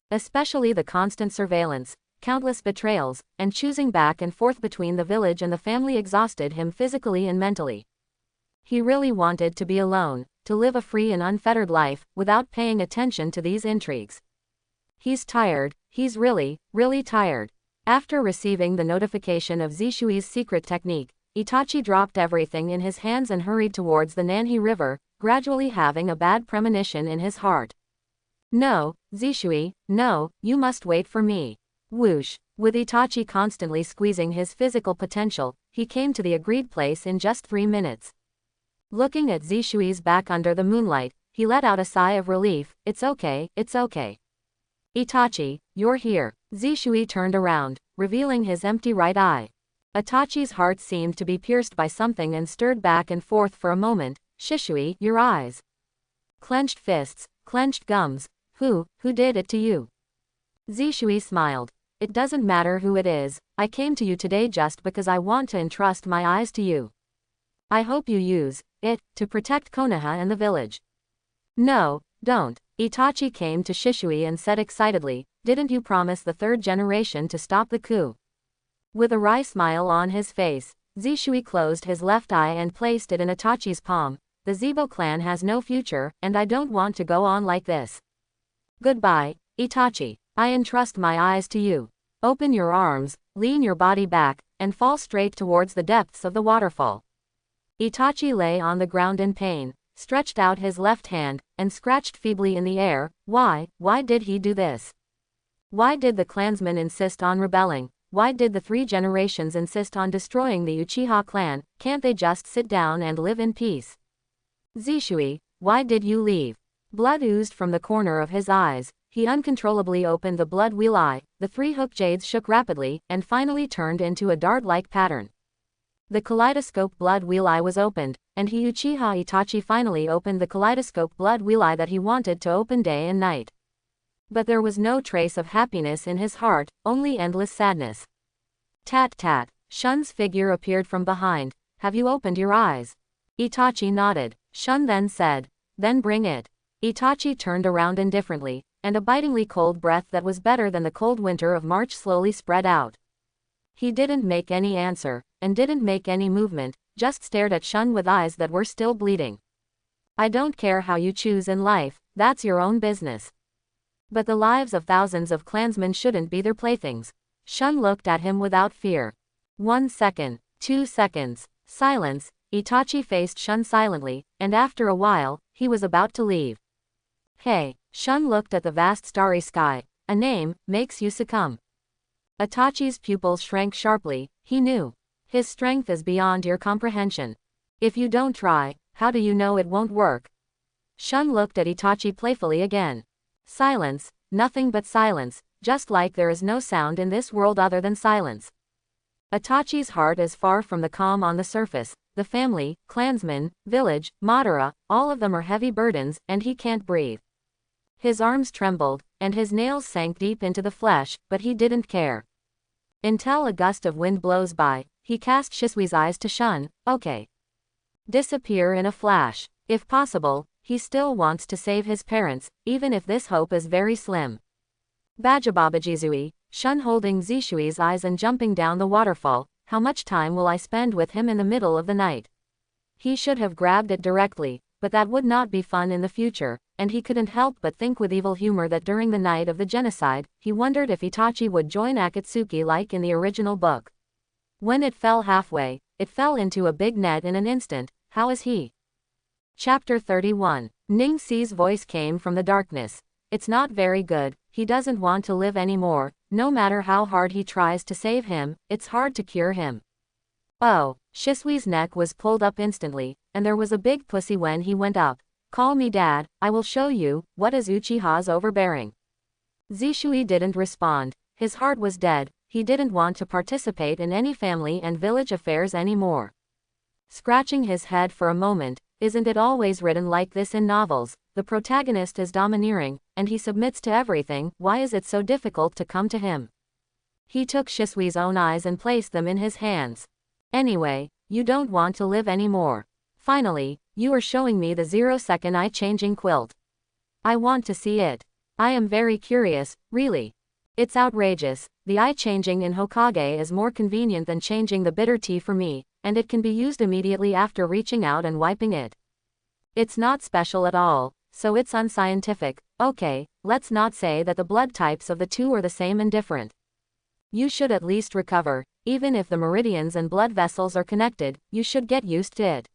A: Especially the constant surveillance, countless betrayals, and choosing back and forth between the village and the family exhausted him physically and mentally. He really wanted to be alone, to live a free and unfettered life, without paying attention to these intrigues. He's tired, he's really, really tired. After receiving the notification of Zishui's secret technique, Itachi dropped everything in his hands and hurried towards the Nanhi River, gradually having a bad premonition in his heart. No, Zishui, no, you must wait for me. Whoosh. With Itachi constantly squeezing his physical potential, he came to the agreed place in just 3 minutes. Looking at Zishui's back under the moonlight, he let out a sigh of relief. It's okay, it's okay. Itachi, you're here. Zishui turned around, revealing his empty right eye. Itachi's heart seemed to be pierced by something and stirred back and forth for a moment. Shishui, your eyes. Clenched fists, clenched gums. Who did it to you? Zishui smiled. It doesn't matter who it is, I came to you today just because I want to entrust my eyes to you. I hope you use it to protect Konoha and the village. No, don't. Itachi came to Shishui and said excitedly, didn't you promise the 3rd generation to stop the coup? With a wry smile on his face, Zishui closed his left eye and placed it in Itachi's palm. The Zebo clan has no future, and I don't want to go on like this. Goodbye, Itachi. I entrust my eyes to you. Open your arms, lean your body back, and fall straight towards the depths of the waterfall. Itachi lay on the ground in pain, stretched out his left hand, and scratched feebly in the air. Why did he do this? Why did the clansmen insist on rebelling? Why did the 3 generations insist on destroying the Uchiha clan? Can't they just sit down and live in peace? Zishui, why did you leave? Blood oozed from the corner of his eyes. He uncontrollably opened the blood wheel eye. The 3 hook jades shook rapidly, and finally turned into a dart-like pattern. The kaleidoscope blood wheel eye was opened, and Uchiha Itachi finally opened the kaleidoscope blood wheel eye that he wanted to open day and night. But there was no trace of happiness in his heart, only endless sadness. Tat tat. Shun's figure appeared from behind. Have you opened your eyes? Itachi nodded. Shun then said, then bring it. Itachi turned around indifferently, and a bitingly cold breath that was better than the cold winter of March slowly spread out. He didn't make any answer, and didn't make any movement, just stared at Shun with eyes that were still bleeding. I don't care how you choose in life, that's your own business. But the lives of thousands of clansmen shouldn't be their playthings. Shun looked at him without fear. 1 second, 2 seconds, silence. Itachi faced Shun silently, and after a while, he was about to leave. Hey, Shun looked at the vast starry sky. A name makes you succumb. Itachi's pupils shrank sharply. He knew. His strength is beyond your comprehension. If you don't try, how do you know it won't work? Shun looked at Itachi playfully again. Silence, nothing but silence, just like there is no sound in this world other than silence. Itachi's heart is far from the calm on the surface. The family, clansmen, village, Madara, all of them are heavy burdens, and he can't breathe. His arms trembled, and his nails sank deep into the flesh, but he didn't care. Until a gust of wind blows by, he cast Shisui's eyes to Shun. Okay. Disappear in a flash. If possible, he still wants to save his parents, even if this hope is very slim. Bajababajizui, Shun holding Zishui's eyes and jumping down the waterfall. How much time will I spend with him in the middle of the night? He should have grabbed it directly, but that would not be fun in the future, and he couldn't help but think with evil humor that during the night of the genocide, he wondered if Itachi would join Akatsuki like in the original book. When it fell halfway, it fell into a big net in an instant. How is he? Chapter 31. Ning Si's voice came from the darkness. It's not very good, he doesn't want to live anymore, no matter how hard he tries to save him, it's hard to cure him. Oh, Shisui's neck was pulled up instantly, and there was a big pussy when he went up. Call me dad, I will show you, what is Uchiha's overbearing. Zishui didn't respond, his heart was dead, he didn't want to participate in any family and village affairs anymore. Scratching his head for a moment, isn't it always written like this in novels? The protagonist is domineering, and he submits to everything. Why is it so difficult to come to him? He took Shisui's own eyes and placed them in his hands. Anyway, you don't want to live anymore. Finally, you are showing me the 0-second eye-changing quilt. I want to see it. I am very curious, really. It's outrageous. The eye-changing in Hokage is more convenient than changing the bitter tea for me, and it can be used immediately after reaching out and wiping it. It's not special at all, so it's unscientific. Okay, let's not say that the blood types of the two are the same and different. You should at least recover, even if the meridians and blood vessels are connected, you should get used to it.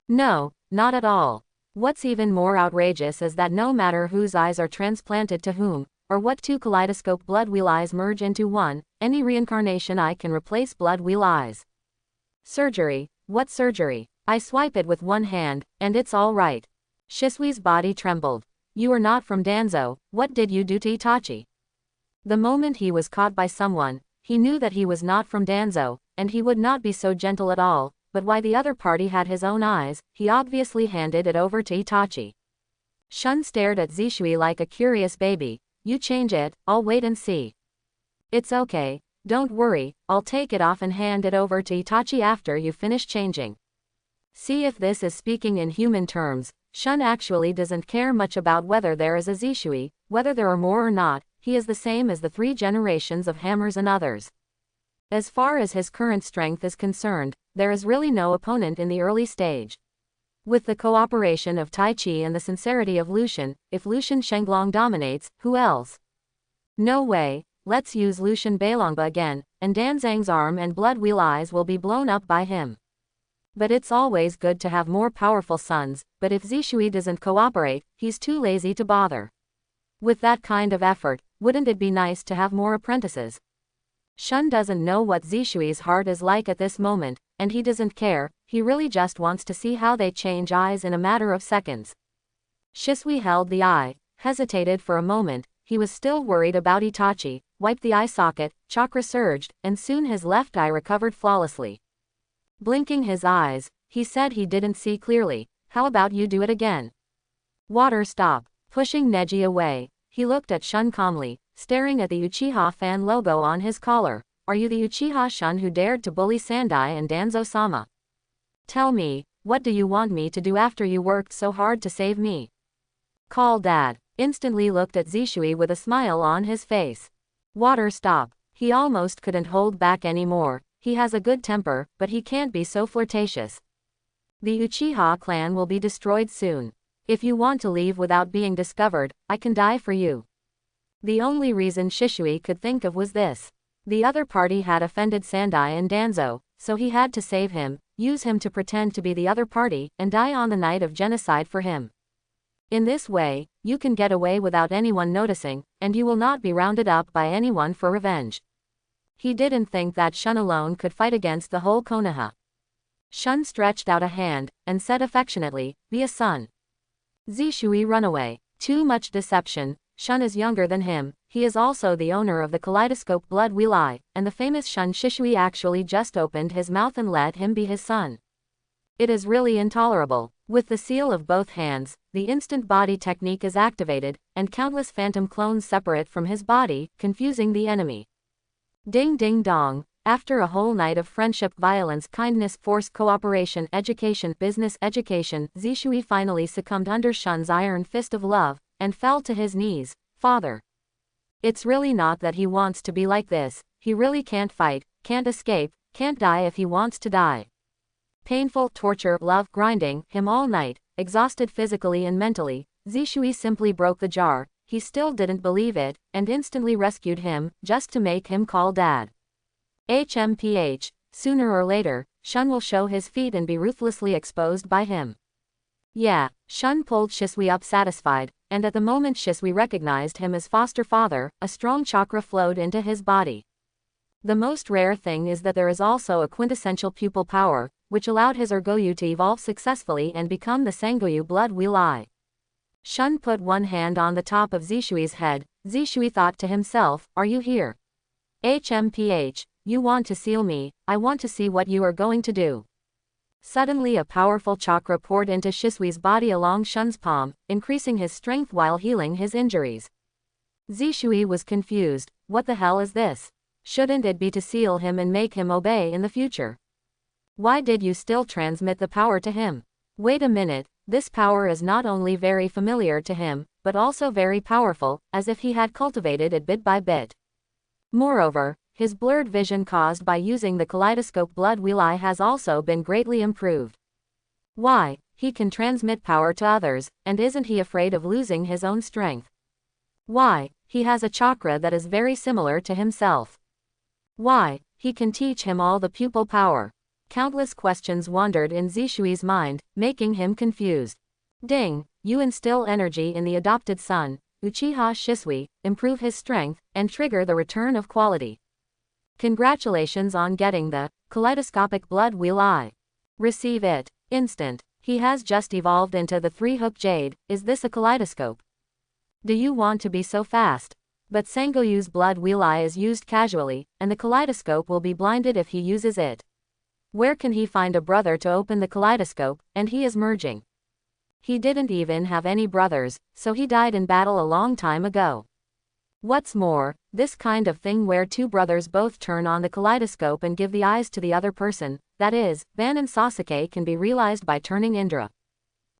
A: No, not at all. What's even more outrageous is that no matter whose eyes are transplanted to whom, or what two kaleidoscope blood wheel eyes merge into one, any reincarnation eye can replace blood wheel eyes. Surgery? What surgery? I swipe it with one hand, and it's all right. Shisui's body trembled. You are not from Danzo, what did you do to Itachi? The moment he was caught by someone, he knew that he was not from Danzo, and he would not be so gentle at all, but why the other party had his own eyes, he obviously handed it over to Itachi. Shun stared at Zishui like a curious baby. You change it, I'll wait and see. It's okay, don't worry, I'll take it off and hand it over to Itachi after you finish changing. See if this is speaking in human terms. Shun actually doesn't care much about whether there is a Zishui, whether there are more or not, he is the same as the 3 generations of hammers and others. As far as his current strength is concerned, there is really no opponent in the early stage. With the cooperation of Tai Chi and the sincerity of Lucian, if Lucian Shenglong dominates, who else? No way, let's use Lucian Beilongba again, and Danzang's arm and blood wheel eyes will be blown up by him. But it's always good to have more powerful sons, but if Zishui doesn't cooperate, he's too lazy to bother. With that kind of effort, wouldn't it be nice to have more apprentices? Shun doesn't know what Zishui's heart is like at this moment, and he doesn't care, he really just wants to see how they change eyes in a matter of seconds. Shisui held the eye, hesitated for a moment, he was still worried about Itachi, wiped the eye socket, chakra surged, and soon his left eye recovered flawlessly. Blinking his eyes, he said he didn't see clearly. How about you do it again? Water stop. Pushing Neji away, he looked at Shun calmly, staring at the Uchiha fan logo on his collar. Are you the Uchiha Shun who dared to bully Sandai and Danzo-sama? Tell me, what do you want me to do after you worked so hard to save me? Call Dad. Instantly looked at Zishui with a smile on his face. Water stop. He almost couldn't hold back anymore. He has a good temper, but he can't be so flirtatious. The Uchiha clan will be destroyed soon. If you want to leave without being discovered, I can die for you. The only reason Shishui could think of was this. The other party had offended Sandai and Danzo, so he had to save him, use him to pretend to be the other party, and die on the night of genocide for him. In this way, you can get away without anyone noticing, and you will not be rounded up by anyone for revenge. He didn't think that Shun alone could fight against the whole Konoha. Shun stretched out a hand, and said affectionately, be a son. Zishui run away. Too much deception. Shun is younger than him, he is also the owner of the kaleidoscope blood wheel eye, and the famous Shun Shishui actually just opened his mouth and let him be his son. It is really intolerable. With the seal of both hands, the instant body technique is activated, and countless phantom clones separate from his body, confusing the enemy. Ding ding dong. After a whole night of friendship, violence, kindness, force, cooperation, education, business, education, Zishui finally succumbed under Shun's iron fist of love, and fell to his knees. Father. It's really not that he wants to be like this, he really can't fight, can't escape, can't die if he wants to die. Painful, torture, love, grinding him all night, exhausted physically and mentally, Zishui simply broke the jar. He still didn't believe it, and instantly rescued him, just to make him call Dad. HMPH, sooner or later, Shun will show his feet and be ruthlessly exposed by him. Yeah, Shun pulled Shisui up satisfied, and at the moment Shisui recognized him as foster father, a strong chakra flowed into his body. The most rare thing is that there is also a quintessential pupil power, which allowed his Ergoyu to evolve successfully and become the Sangoyu blood wheel eye. Shun put one hand on the top of Zishui's head. Zishui thought to himself, are you here? HMPH, you want to seal me, I want to see what you are going to do. Suddenly a powerful chakra poured into Shisui's body along Shun's palm, increasing his strength while healing his injuries. Zishui was confused, what the hell is this? Shouldn't it be to seal him and make him obey in the future? Why did you still transmit the power to him? Wait a minute, this power is not only very familiar to him, but also very powerful, as if he had cultivated it bit by bit. Moreover, his blurred vision caused by using the kaleidoscope blood wheel eye has also been greatly improved. Why, he can transmit power to others, and isn't he afraid of losing his own strength? Why, he has a chakra that is very similar to himself. Why, he can teach him all the pupil power. Countless questions wandered in Zishui's mind, making him confused. Ding, you instill energy in the adopted son, Uchiha Shisui, improve his strength, and trigger the return of quality. Congratulations on getting the kaleidoscopic blood wheel eye. Receive it. Instant. He has just evolved into the three-hook jade. Is this a kaleidoscope? Do you want to be so fast? But Sangoyu's blood wheel eye is used casually, and the kaleidoscope will be blinded if he uses it. Where can he find a brother to open the kaleidoscope, and he is merging? He didn't even have any brothers, so he died in battle a long time ago. What's more, this kind of thing where two brothers both turn on the kaleidoscope and give the eyes to the other person, that is, Ban and Sasuke, can be realized by turning Indra.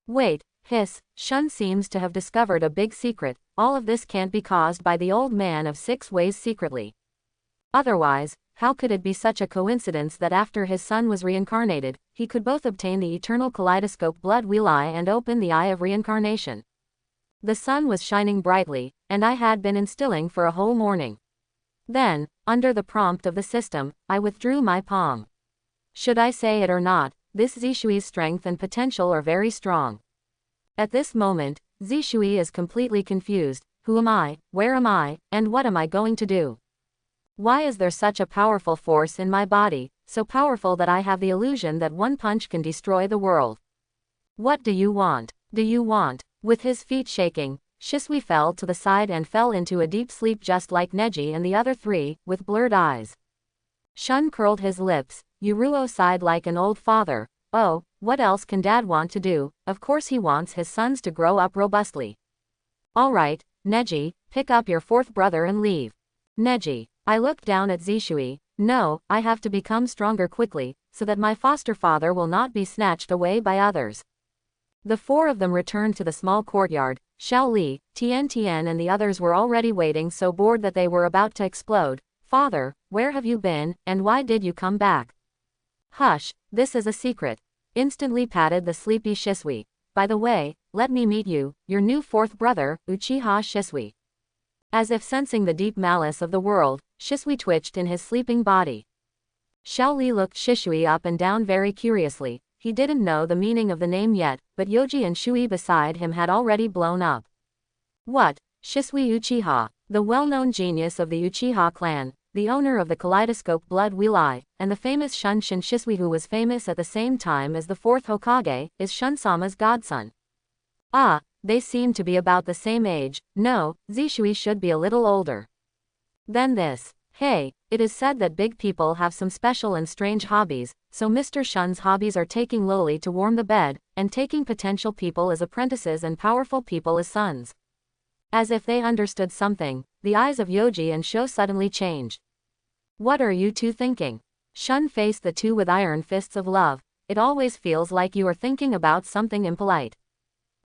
A: Wait, hiss, Shun seems to have discovered a big secret. All of this can't be caused by the old man of 6 ways secretly. Otherwise, how could it be such a coincidence that after his son was reincarnated, he could both obtain the eternal kaleidoscope blood wheel eye and open the eye of reincarnation? The sun was shining brightly, and I had been instilling for a whole morning. Then, under the prompt of the system, I withdrew my palm. Should I say it or not, this Zishui's strength and potential are very strong. At this moment, Zishui is completely confused. Who am I, where am I, and what am I going to do? Why is there such a powerful force in my body, so powerful that I have the illusion that one punch can destroy the world? What do you want? Do you want? With his feet shaking, Shisui fell to the side and fell into a deep sleep just like Neji and the other 3, with blurred eyes. Shun curled his lips. Yuruo sighed like an old father. Oh, what else can Dad want to do? Of course he wants his sons to grow up robustly. Alright, Neji, pick up your 4th brother and leave. Neji. I looked down at Zishui. No, I have to become stronger quickly, so that my foster father will not be snatched away by others. The 4 of them returned to the small courtyard. Xiao Li, Tian Tian and the others were already waiting, so bored that they were about to explode. Father, where have you been, and why did you come back? Hush, this is a secret. Instantly patted the sleepy Shisui. By the way, let me meet you, your new 4th brother, Uchiha Shisui. As if sensing the deep malice of the world, Shisui twitched in his sleeping body. Xiao Li looked Shisui up and down very curiously. He didn't know the meaning of the name yet, but Yoji and Shui beside him had already blown up. What? Shisui Uchiha, the well-known genius of the Uchiha clan, the owner of the kaleidoscope blood wheel eye, and the famous Shunshin Shisui, who was famous at the same time as the 4th Hokage, is Shun-sama's godson. Ah, they seem to be about the same age. No, Zishui should be a little older. Then this. Hey, it is said that big people have some special and strange hobbies, so Mr. Shun's hobbies are taking lowly to warm the bed, and taking potential people as apprentices and powerful people as sons. As if they understood something, the eyes of Yoji and Sho suddenly changed. What are you two thinking? Shun faced the two with iron fists of love. It always feels like you are thinking about something impolite.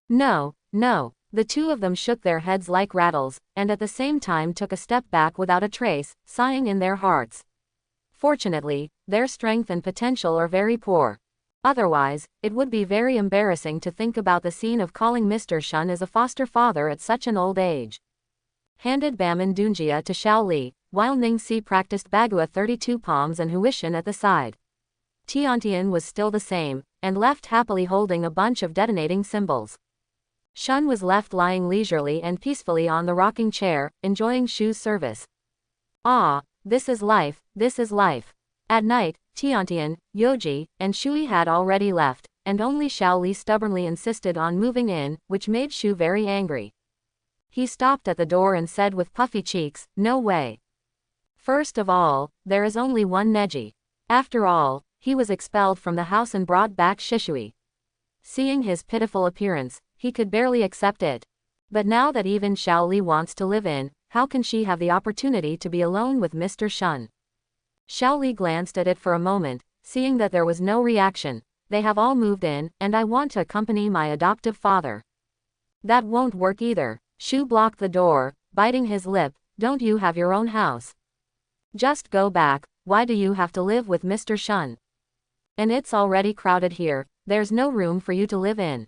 A: No, no. The two of them shook their heads like rattles, and at the same time took a step back without a trace, sighing in their hearts. Fortunately, their strength and potential are very poor. Otherwise, it would be very embarrassing to think about the scene of calling Mr. Shun as a foster father at such an old age. Handed Baman Dunjia to Xiao Li, while Ning Si practiced Bagua 32 palms and Huishan at the side. Tiantian was still the same, and left happily holding a bunch of detonating symbols. Shun was left lying leisurely and peacefully on the rocking chair, enjoying Shu's service. Ah, this is life, this is life. At night, Tiantian, Yoji, and Shui had already left, and only Xiao Li stubbornly insisted on moving in, which made Shu very angry. He stopped at the door and said with puffy cheeks, "No way. First of all, there is only one Neji. After all, he was expelled from the house and brought back Shishui." Seeing his pitiful appearance, he could barely accept it. But now that even Xiao Li wants to live in, how can she have the opportunity to be alone with Mr. Shun? Xiao Li glanced at it for a moment, seeing that there was no reaction. They have all moved in, and I want to accompany my adoptive father. That won't work either. Shu blocked the door, biting his lip. Don't you have your own house? Just go back. Why do you have to live with Mr. Shun? And it's already crowded here. There's no room for you to live in.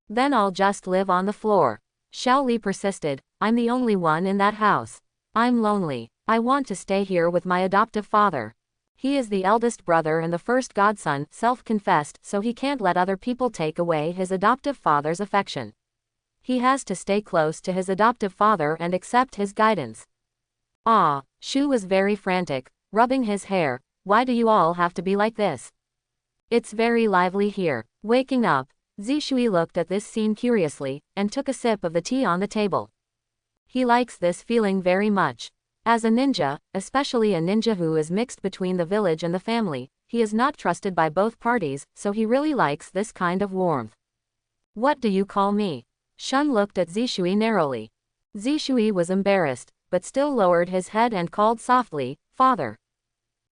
A: Then I'll just live on the floor. Xiao Li persisted. I'm the only one in that house. I'm lonely. I want to stay here with my adoptive father. He is the eldest brother and the first godson, self-confessed, so he can't let other people take away his adoptive father's affection. He has to stay close to his adoptive father and accept his guidance. Ah, Shu was very frantic, rubbing his hair. Why do you all have to be like this? It's very lively here. Waking up, Zishui looked at this scene curiously, and took a sip of the tea on the table. He likes this feeling very much. As a ninja, especially a ninja who is mixed between the village and the family, he is not trusted by both parties, so he really likes this kind of warmth. What do you call me? Shun looked at Zishui narrowly. Zishui was embarrassed, but still lowered his head and called softly, "Father."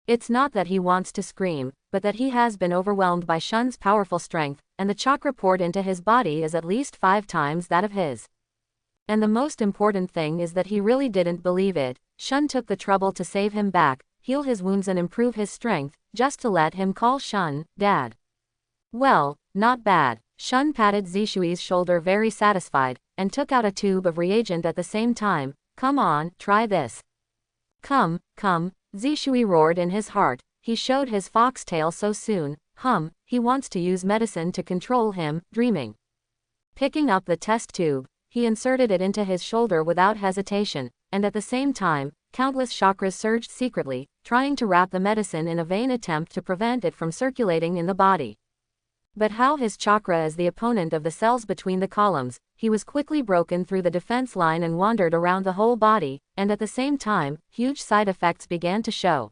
A: It's not that he wants to scream, but that he has been overwhelmed by Shun's powerful strength, and the chakra poured into his body is at least 5 times that of his. And the most important thing is that he really didn't believe it. Shun took the trouble to save him back, heal his wounds and improve his strength, just to let him call Shun, Dad. Well, not bad. Shun patted Zishui's shoulder very satisfied, and took out a tube of reagent at the same time. Come on, try this. Come, Zishui roared in his heart. He showed his foxtail so soon. He wants to use medicine to control him, dreaming. Picking up the test tube, he inserted it into his shoulder without hesitation, and at the same time, countless chakras surged secretly, trying to wrap the medicine in a vain attempt to prevent it from circulating in the body. But how his chakra is the opponent of the cells between the columns, he was quickly broken through the defense line and wandered around the whole body, and at the same time, huge side effects began to show.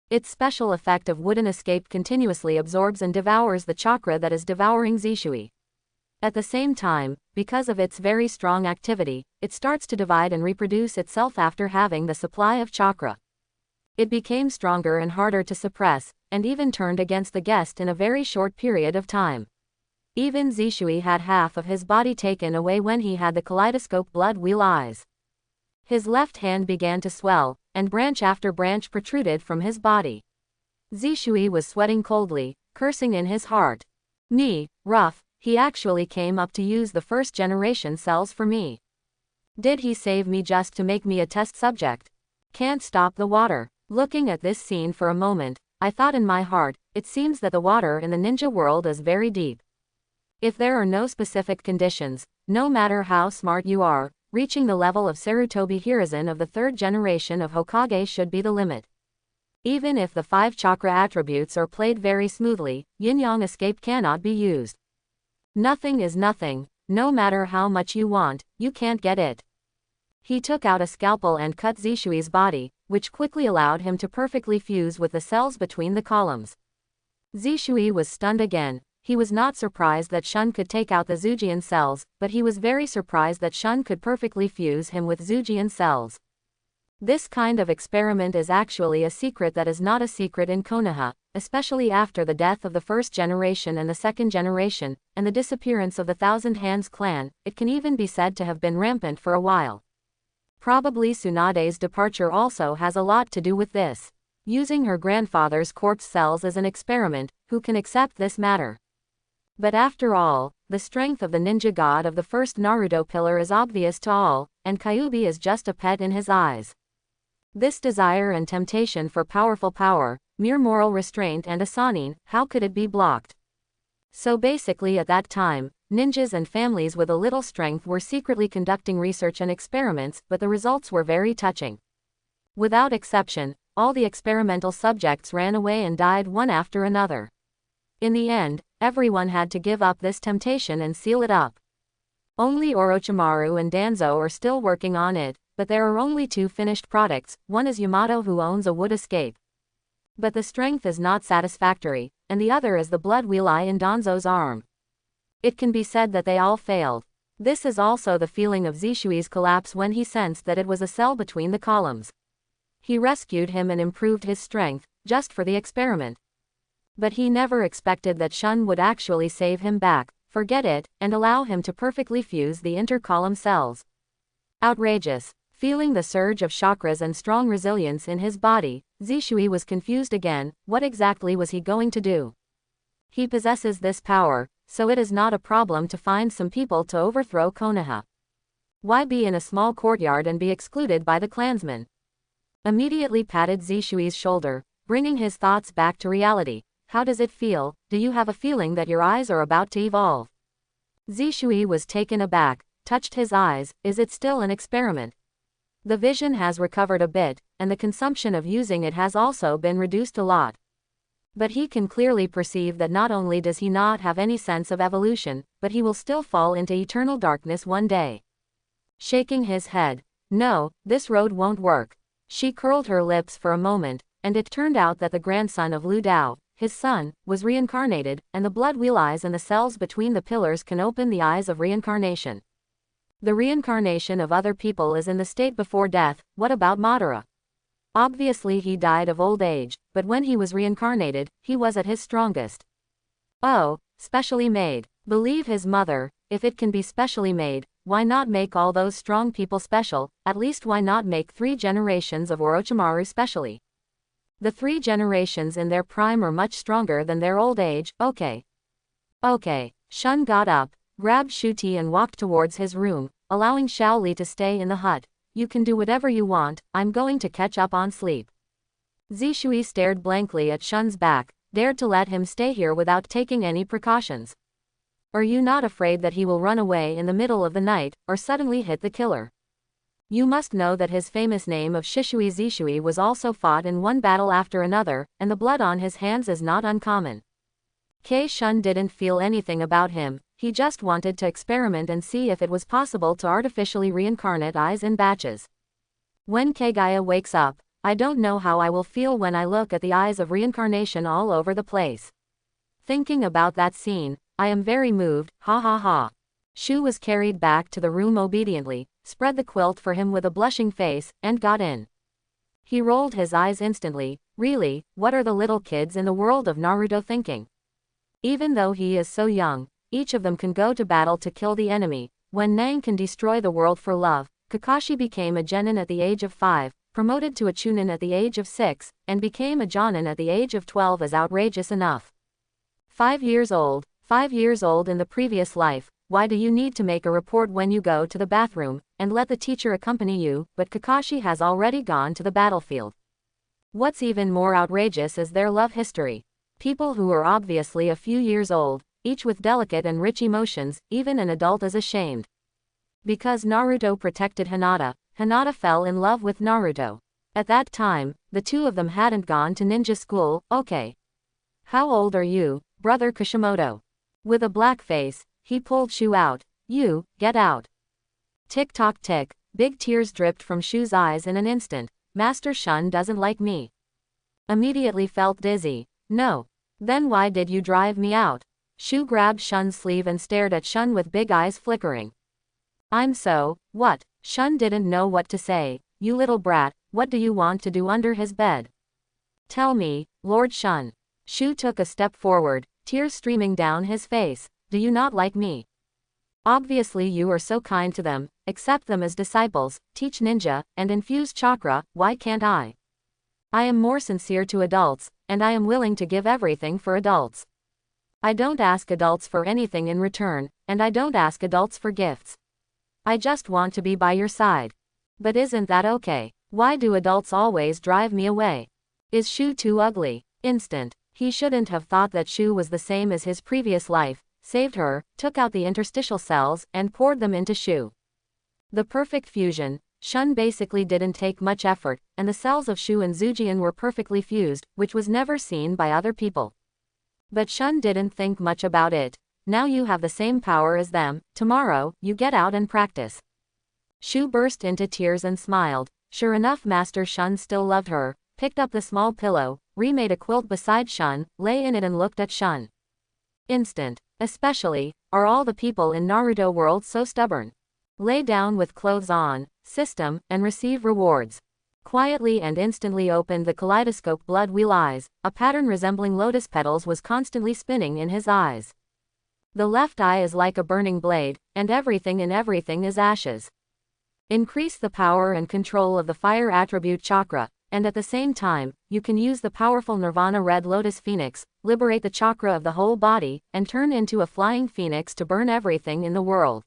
A: Its special effect of wooden escape continuously absorbs and devours the chakra that is devouring Zishui. At the same time, because of its very strong activity, it starts to divide and reproduce itself after having the supply of chakra. It became stronger and harder to suppress, and even turned against the guest in a very short period of time. Even Zishui had half of his body taken away when he had the kaleidoscope blood wheel eyes. His left hand began to swell, and branch after branch protruded from his body. Zishui was sweating coldly, cursing in his heart. Me, rough, he actually came up to use the first-generation cells for me. Did he save me just to make me a test subject? Can't stop the water. Looking at this scene for a moment, I thought in my heart, it seems that the water in the ninja world is very deep. If there are no specific conditions, no matter how smart you are, reaching the level of Sarutobi Hiruzen of the 3rd generation of Hokage should be the limit. Even if the 5 chakra attributes are played very smoothly, yin-yang escape cannot be used. Nothing is nothing, no matter how much you want, you can't get it. He took out a scalpel and cut Zishui's body, which quickly allowed him to perfectly fuse with the cells between the columns. Zishui was stunned again. He was not surprised that Shun could take out the Zujian cells, but he was very surprised that Shun could perfectly fuse him with Zujian cells. This kind of experiment is actually a secret that is not a secret in Konoha, especially after the death of the first generation and the second generation, and the disappearance of the Thousand Hands clan. It can even be said to have been rampant for a while. Probably Tsunade's departure also has a lot to do with this. Using her grandfather's corpse cells as an experiment, who can accept this matter? But after all, the strength of the ninja god of the first Naruto pillar is obvious to all, and Kyuubi is just a pet in his eyes. This desire and temptation for powerful power, mere moral restraint and a Sannin, how could it be blocked? So basically at that time, ninjas and families with a little strength were secretly conducting research and experiments, but the results were very touching. Without exception, all the experimental subjects ran away and died one after another. In the end, everyone had to give up this temptation and seal it up. Only Orochimaru and Danzo are still working on it, but there are only 2 finished products. One is Yamato, who owns a wood escape. But the strength is not satisfactory, and the other is the blood wheel eye in Danzo's arm. It can be said that they all failed. This is also the feeling of Zishui's collapse when he sensed that it was a cell between the columns. He rescued him and improved his strength, just for the experiment. But he never expected that Shun would actually save him back, forget it, and allow him to perfectly fuse the inter-column cells. Outrageous. Feeling the surge of chakras and strong resilience in his body, Zishui was confused again. What exactly was he going to do? He possesses this power, so it is not a problem to find some people to overthrow Konoha. Why be in a small courtyard and be excluded by the clansmen? Immediately patted Zishui's shoulder, bringing his thoughts back to reality. How does it feel? Do you have a feeling that your eyes are about to evolve? Zishui was taken aback, touched his eyes. Is it still an experiment? The vision has recovered a bit, and the consumption of using it has also been reduced a lot. But he can clearly perceive that not only does he not have any sense of evolution, but he will still fall into eternal darkness one day. Shaking his head. No, this road won't work. She curled her lips for a moment, and it turned out that the grandson of Lu Dao, his son, was reincarnated, and the blood wheel eyes and the cells between the pillars can open the eyes of reincarnation. The reincarnation of other people is in the state before death. What about Madara? Obviously he died of old age, but when he was reincarnated, he was at his strongest. Oh, specially made. Believe his mother, if it can be specially made, why not make all those strong people special? At least why not make 3 generations of Orochimaru specially? The 3 generations in their prime are much stronger than their old age. Okay. Shun got up, grabbed Shuti and walked towards his room, allowing Shaoli to stay in the hut. You can do whatever you want, I'm going to catch up on sleep. Zishui stared blankly at Shun's back, dared to let him stay here without taking any precautions. Are you not afraid that he will run away in the middle of the night, or suddenly hit the killer? You must know that his famous name of Shishui Zishui was also fought in one battle after another, and the blood on his hands is not uncommon. Shun didn't feel anything about him, he just wanted to experiment and see if it was possible to artificially reincarnate eyes in batches. When Kagaya wakes up, I don't know how I will feel when I look at the eyes of reincarnation all over the place. Thinking about that scene, I am very moved, ha ha ha. Shu was carried back to the room obediently, spread the quilt for him with a blushing face, and got in. He rolled his eyes instantly. Really, what are the little kids in the world of Naruto thinking? Even though he is so young, each of them can go to battle to kill the enemy. When Nang can destroy the world for love, Kakashi became a genin at the age of 5, promoted to a chunin at the age of 6, and became a jonin at the age of 12 is outrageous enough. 5 years old in the previous life. Why do you need to make a report when you go to the bathroom, and let the teacher accompany you? But Kakashi has already gone to the battlefield. What's even more outrageous is their love history. People who are obviously a few years old, each with delicate and rich emotions, even an adult is ashamed. Because Naruto protected Hinata, Hinata fell in love with Naruto. At that time, the 2 of them hadn't gone to ninja school. Okay. How old are you, brother Kishimoto? With a black face, he pulled Shu out. You, get out. Tick tock tick, Big tears dripped from Shu's eyes in an instant. Master Shun doesn't like me. Immediately felt dizzy. No. Then why did you drive me out? Shu grabbed Shun's sleeve and stared at Shun with big eyes flickering. What? Shun didn't know what to say. You little brat, what do you want to do under his bed? Tell me, Lord Shun. Shu took a step forward, tears streaming down his face. Do you not like me? Obviously you are so kind to them, accept them as disciples, teach ninja, and infuse chakra, why can't I? I am more sincere to adults, and I am willing to give everything for adults. I don't ask adults for anything in return, and I don't ask adults for gifts. I just want to be by your side. But isn't that okay? Why do adults always drive me away? Is Shu too ugly? Instant. He shouldn't have thought that Shu was the same as his previous life, saved her, took out the interstitial cells, and poured them into Shu. The perfect fusion. Shun basically didn't take much effort, and the cells of Shu and Zujian were perfectly fused, which was never seen by other people. But Shun didn't think much about it. Now you have the same power as them, tomorrow, you get out and practice. Shu burst into tears and smiled. Sure enough, Master Shun still loved her, picked up the small pillow, remade a quilt beside Shun, lay in it and looked at Shun. Instant. Especially, are all the people in Naruto world so stubborn? Lay down with clothes on, system, and receive rewards. Quietly and instantly opened the kaleidoscope blood wheel eyes, a pattern resembling lotus petals was constantly spinning in his eyes. The left eye is like a burning blade, and everything in everything is ashes. Increase the power and control of the fire attribute chakra, and at the same time, you can use the powerful Nirvana Red Lotus Phoenix, liberate the chakra of the whole body, and turn into a flying phoenix to burn everything in the world.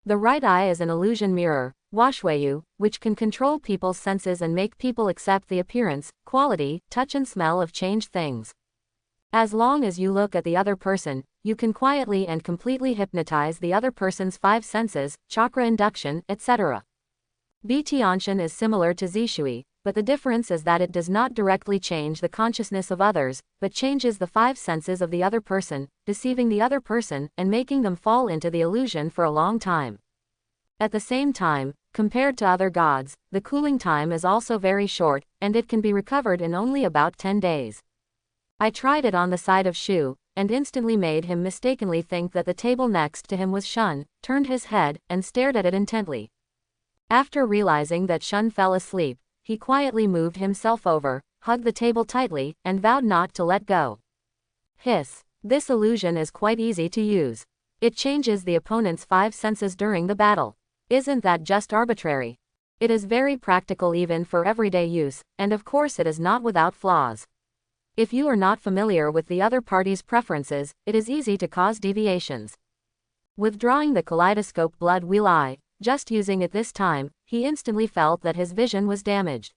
A: The right eye is an illusion mirror, Washwayu, which can control people's senses and make people accept the appearance, quality, touch and smell of changed things. As long as you look at the other person, you can quietly and completely hypnotize the other person's 5 senses, chakra induction, etc. Tianshan is similar to Zishui, but the difference is that it does not directly change the consciousness of others, but changes the 5 senses of the other person, deceiving the other person, and making them fall into the illusion for a long time. At the same time, compared to other gods, the cooling time is also very short, and it can be recovered in only about 10 days. I tried it on the side of Shu, and instantly made him mistakenly think that the table next to him was Shun, turned his head, and stared at it intently. After realizing that Shun fell asleep, he quietly moved himself over, hugged the table tightly, and vowed not to let go. Hiss. This illusion is quite easy to use. It changes the opponent's 5 senses during the battle. Isn't that just arbitrary? It is very practical even for everyday use, and of course it is not without flaws. If you are not familiar with the other party's preferences, it is easy to cause deviations. Withdrawing the kaleidoscope blood wheel eye, just using it this time, he instantly felt that his vision was damaged.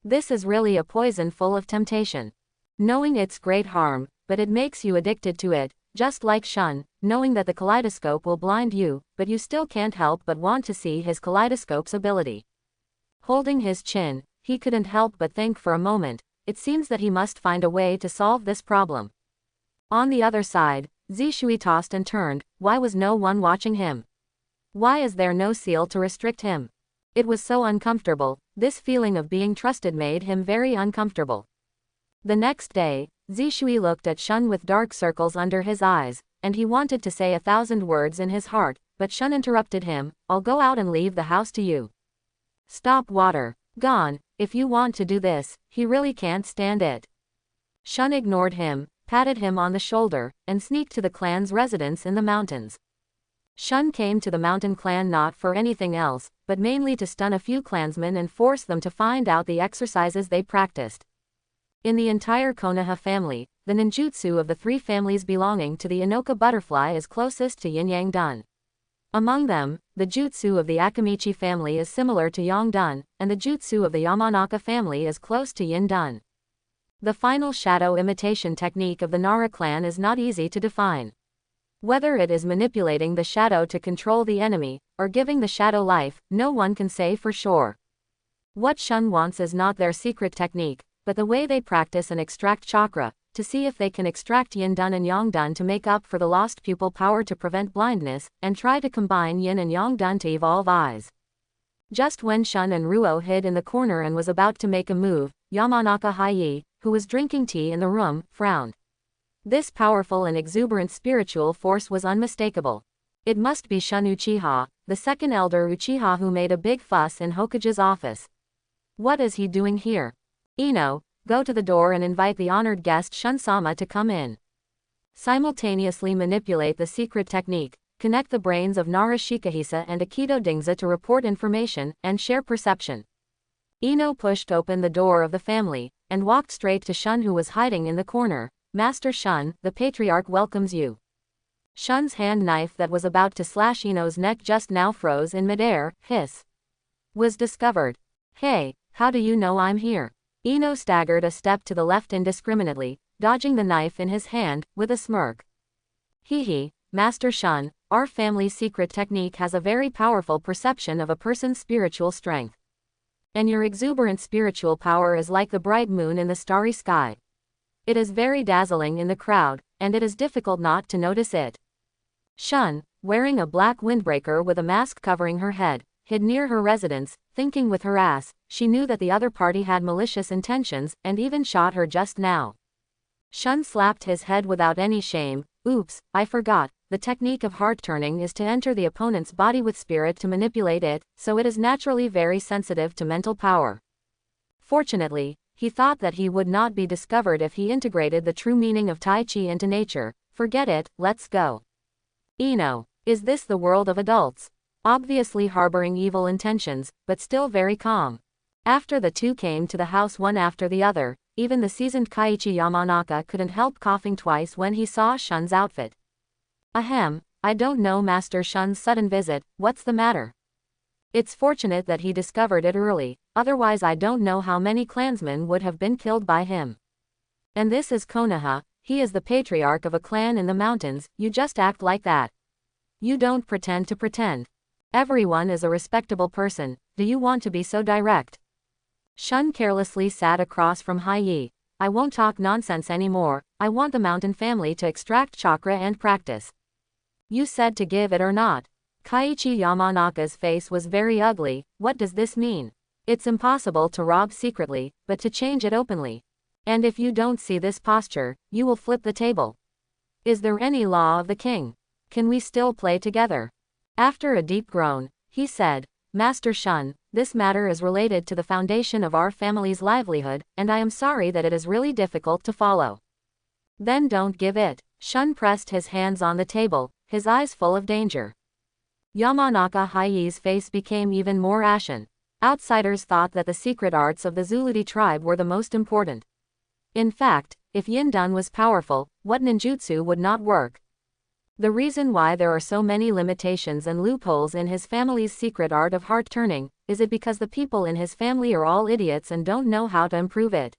A: This is really a poison full of temptation. Knowing it's great harm, but it makes you addicted to it, just like Shun, knowing that the kaleidoscope will blind you, but you still can't help but want to see his kaleidoscope's ability. Holding his chin, he couldn't help but think for a moment, it seems that he must find a way to solve this problem. On the other side, Zishui tossed and turned. Why was no one watching him? Why is there no seal to restrict him? It was so uncomfortable. This feeling of being trusted made him very uncomfortable. The next day, Zishui looked at Shun with dark circles under his eyes, and he wanted to say 1,000 words in his heart, but Shun interrupted him. I'll go out and leave the house to you. Stop water. Gone. If you want to do this, he really can't stand it. Shun ignored him, patted him on the shoulder, and sneaked to the clan's residence in the mountains. Shun came to the mountain clan not for anything else, but mainly to stun a few clansmen and force them to find out the exercises they practiced. In the entire Konoha family, the ninjutsu of the 3 families belonging to the Inoka butterfly is closest to Yin-Yang Dan. Among them, the jutsu of the Akamichi family is similar to Yang Dan, and the jutsu of the Yamanaka family is close to Yin Dan. The final shadow imitation technique of the Nara clan is not easy to define. Whether it is manipulating the shadow to control the enemy, or giving the shadow life, no one can say for sure. What Shun wants is not their secret technique, but the way they practice and extract chakra, to see if they can extract Yin Dan and Yang Dan to make up for the lost pupil power to prevent blindness, and try to combine Yin and Yang Dan to evolve eyes. Just when Shun and Ruo hid in the corner and was about to make a move, Yamanaka Hayi, who was drinking tea in the room, frowned. This powerful and exuberant spiritual force was unmistakable. It must be Shun Uchiha, the second elder Uchiha who made a big fuss in Hokage's office. What is he doing here? Ino, go to the door and invite the honored guest Shun-sama to come in. Simultaneously manipulate the secret technique, connect the brains of Nara Shikahisa and Akito Dingza to report information and share perception. Ino pushed open the door of the family, and walked straight to Shun who was hiding in the corner. Master Shun, the patriarch welcomes you. Shun's hand knife that was about to slash Ino's neck just now froze in midair. Hiss. Was discovered. Hey, how do you know I'm here? Ino staggered a step to the left indiscriminately, dodging the knife in his hand, with a smirk. Hee, Master Shun, our family's secret technique has a very powerful perception of a person's spiritual strength. And your exuberant spiritual power is like the bright moon in the starry sky. It is very dazzling in the crowd, and it is difficult not to notice it. Shun, wearing a black windbreaker with a mask covering her head, hid near her residence, thinking with her ass. She knew that the other party had malicious intentions, and even shot her just now. Shun slapped his head without any shame. Oops, I forgot. The technique of heart turning is to enter the opponent's body with spirit to manipulate it, so it is naturally very sensitive to mental power. Fortunately, he thought that he would not be discovered if he integrated the true meaning of Tai Chi into nature. Forget it, let's go. Ino, is this the world of adults? Obviously harboring evil intentions, but still very calm. After the two came to the house one after the other, even the seasoned Kaiichi Yamanaka couldn't help coughing twice when he saw Shun's outfit. Ahem, I don't know Master Shun's sudden visit, what's the matter? It's fortunate that he discovered it early, otherwise I don't know how many clansmen would have been killed by him. And this is Konoha, he is the patriarch of a clan in the mountains, you just act like that. You don't pretend to pretend. Everyone is a respectable person, do you want to be so direct? Shun carelessly sat across from Hai. I won't talk nonsense anymore, I want the mountain family to extract chakra and practice. You said to give it or not. Kaiichi Yamanaka's face was very ugly. What does this mean? It's impossible to rob secretly, but to change it openly. And if you don't see this posture, you will flip the table. Is there any law of the king? Can we still play together? After a deep groan, he said, Master Shun, this matter is related to the foundation of our family's livelihood, and I am sorry that it is really difficult to follow. Then don't give it. Shun pressed his hands on the table, his eyes full of danger. Yamanaka Hai's face became even more ashen. Outsiders thought that the secret arts of the Zuludi tribe were the most important. In fact, if Yin-Dan was powerful, what ninjutsu would not work? The reason why there are so many limitations and loopholes in his family's secret art of heart turning, is it because the people in his family are all idiots and don't know how to improve it?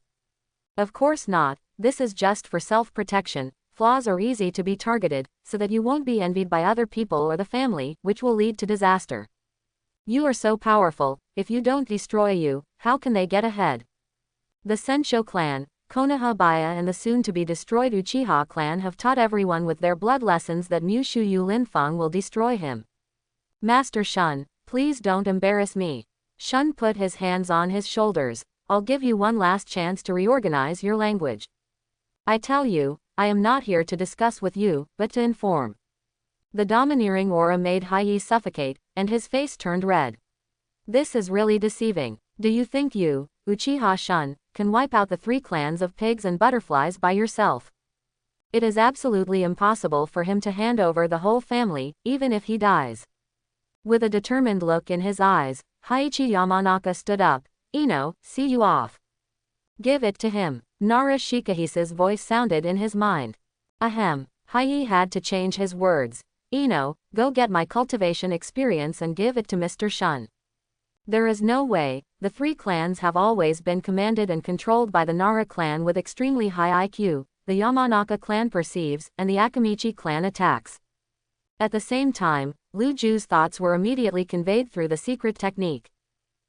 A: Of course not, this is just for self-protection. Flaws are easy to be targeted, so that you won't be envied by other people or the family, which will lead to disaster. You are so powerful, if you don't destroy you, how can they get ahead? The Sensho clan, Konoha Baya and the soon-to-be-destroyed Uchiha clan have taught everyone with their blood lessons that Mushu Yu Linfeng will destroy him. Master Shun, please don't embarrass me. Shun put his hands on his shoulders. I'll give you one last chance to reorganize your language. I tell you, I am not here to discuss with you, but to inform. The domineering aura made Hai suffocate, and his face turned red. This is really deceiving. Do you think you, Uchiha Shun, can wipe out the 3 clans of pigs and butterflies by yourself? It is absolutely impossible for him to hand over the whole family, even if he dies. With a determined look in his eyes, Haiichi Yamanaka stood up. Ino, see you off. Give it to him. Nara Shikahisa's voice sounded in his mind. Ahem. Hai had to change his words. Ino, go get my cultivation experience and give it to Mr. Shun. There is no way. The 3 clans have always been commanded and controlled by the Nara clan with extremely high IQ, the Yamanaka clan perceives, and the Akamichi clan attacks. At the same time, Lu Ju's thoughts were immediately conveyed through the secret technique.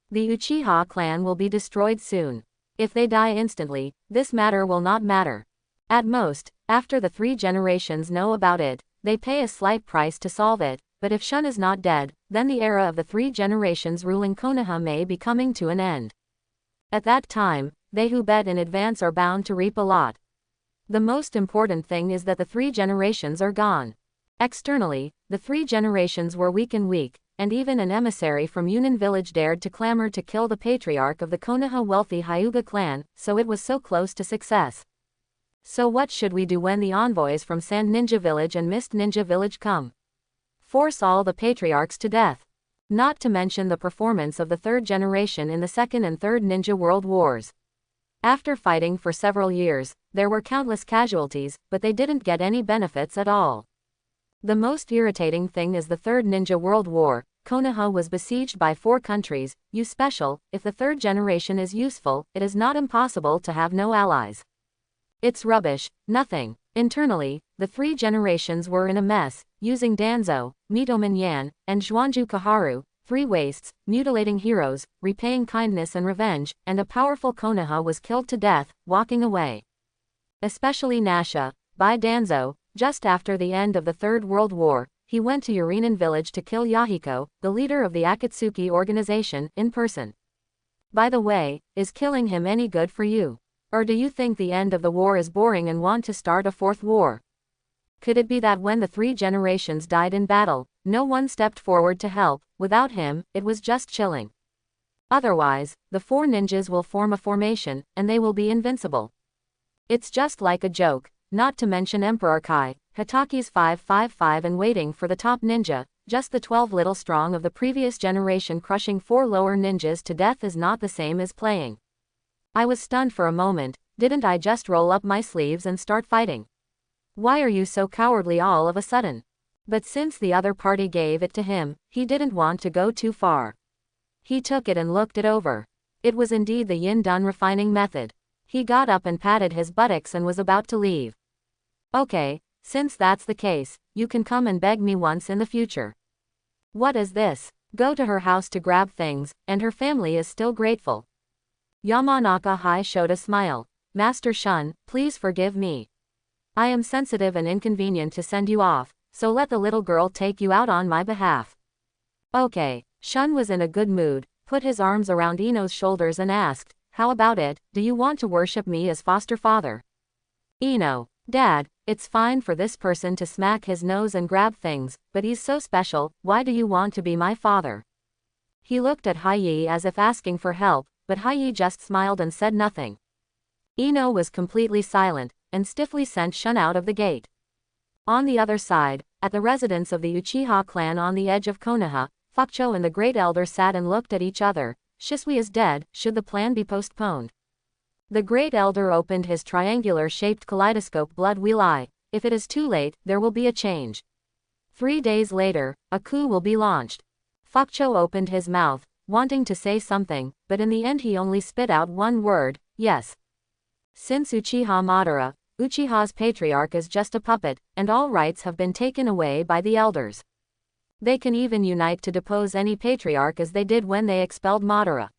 A: The Uchiha clan will be destroyed soon. If they die instantly, this matter will not matter. At most, after the 3 generations know about it, they pay a slight price to solve it, but if Shun is not dead, then the era of the 3 generations ruling Konoha may be coming to an end. At that time, they who bet in advance are bound to reap a lot. The most important thing is that the 3 generations are gone. Externally, the 3 generations were weak, and even an emissary from Yunin village dared to clamor to kill the patriarch of the Konoha wealthy Hyuga clan, so it was so close to success. So what should we do when the envoys from Sand Ninja Village and Mist Ninja Village come? Force all the patriarchs to death. Not to mention the performance of the 3rd generation in the 2nd and 3rd Ninja World Wars. After fighting for several years, there were countless casualties, but they didn't get any benefits at all. The most irritating thing is the 3rd Ninja World War. Konoha was besieged by 4 countries. If the 3rd generation is useful, it is not impossible to have no allies. It's rubbish, nothing. Internally, the 3 generations were in a mess, using Danzo, Mitoman Yan, and Zhuanju Kaharu, 3 wastes, mutilating heroes, repaying kindness and revenge, and a powerful Konoha was killed to death, walking away. Especially Nasha, by Danzo, just after the end of the 3rd World War, he went to Urinen village to kill Yahiko, the leader of the Akatsuki organization, in person. By the way, is killing him any good for you? Or do you think the end of the war is boring and want to start a 4th war? Could it be that when the 3 generations died in battle, no one stepped forward to help? Without him, it was just chilling. Otherwise, the 4 ninjas will form a formation, and they will be invincible. It's just like a joke, not to mention Emperor Kai, Hitaki's 555 and waiting for the top ninja, just the 12 little strong of the previous generation crushing 4 lower ninjas to death is not the same as playing. I was stunned for a moment. Didn't I just roll up my sleeves and start fighting? Why are you so cowardly all of a sudden? But since the other party gave it to him, he didn't want to go too far. He took it and looked it over. It was indeed the Yin Dan refining method. He got up and patted his buttocks and was about to leave. Okay, since that's the case, you can come and beg me once in the future. What is this? Go to her house to grab things, and her family is still grateful. Yamanaka Hai showed a smile. Master Shun, please forgive me. I am sensitive and inconvenient to send you off, so let the little girl take you out on my behalf. Okay. Shun was in a good mood, put his arms around Ino's shoulders and asked, how about it, do you want to worship me as foster father? Ino, Dad, it's fine for this person to smack his nose and grab things, but he's so special, why do you want to be my father? He looked at Haiyi as if asking for help, but Haiyi just smiled and said nothing. Ino was completely silent, and stiffly sent Shun out of the gate. On the other side, at the residence of the Uchiha clan on the edge of Konoha, Fukucho and the Great Elder sat and looked at each other. Shisui is dead, should the plan be postponed? The Great Elder opened his triangular-shaped kaleidoscope blood wheel eye. If it is too late, there will be a change. 3 days later, a coup will be launched. Fukucho opened his mouth, wanting to say something, but in the end he only spit out one word, yes. Since Uchiha Madara, Uchiha's patriarch is just a puppet, and all rights have been taken away by the elders. They can even unite to depose any patriarch as they did when they expelled Madara.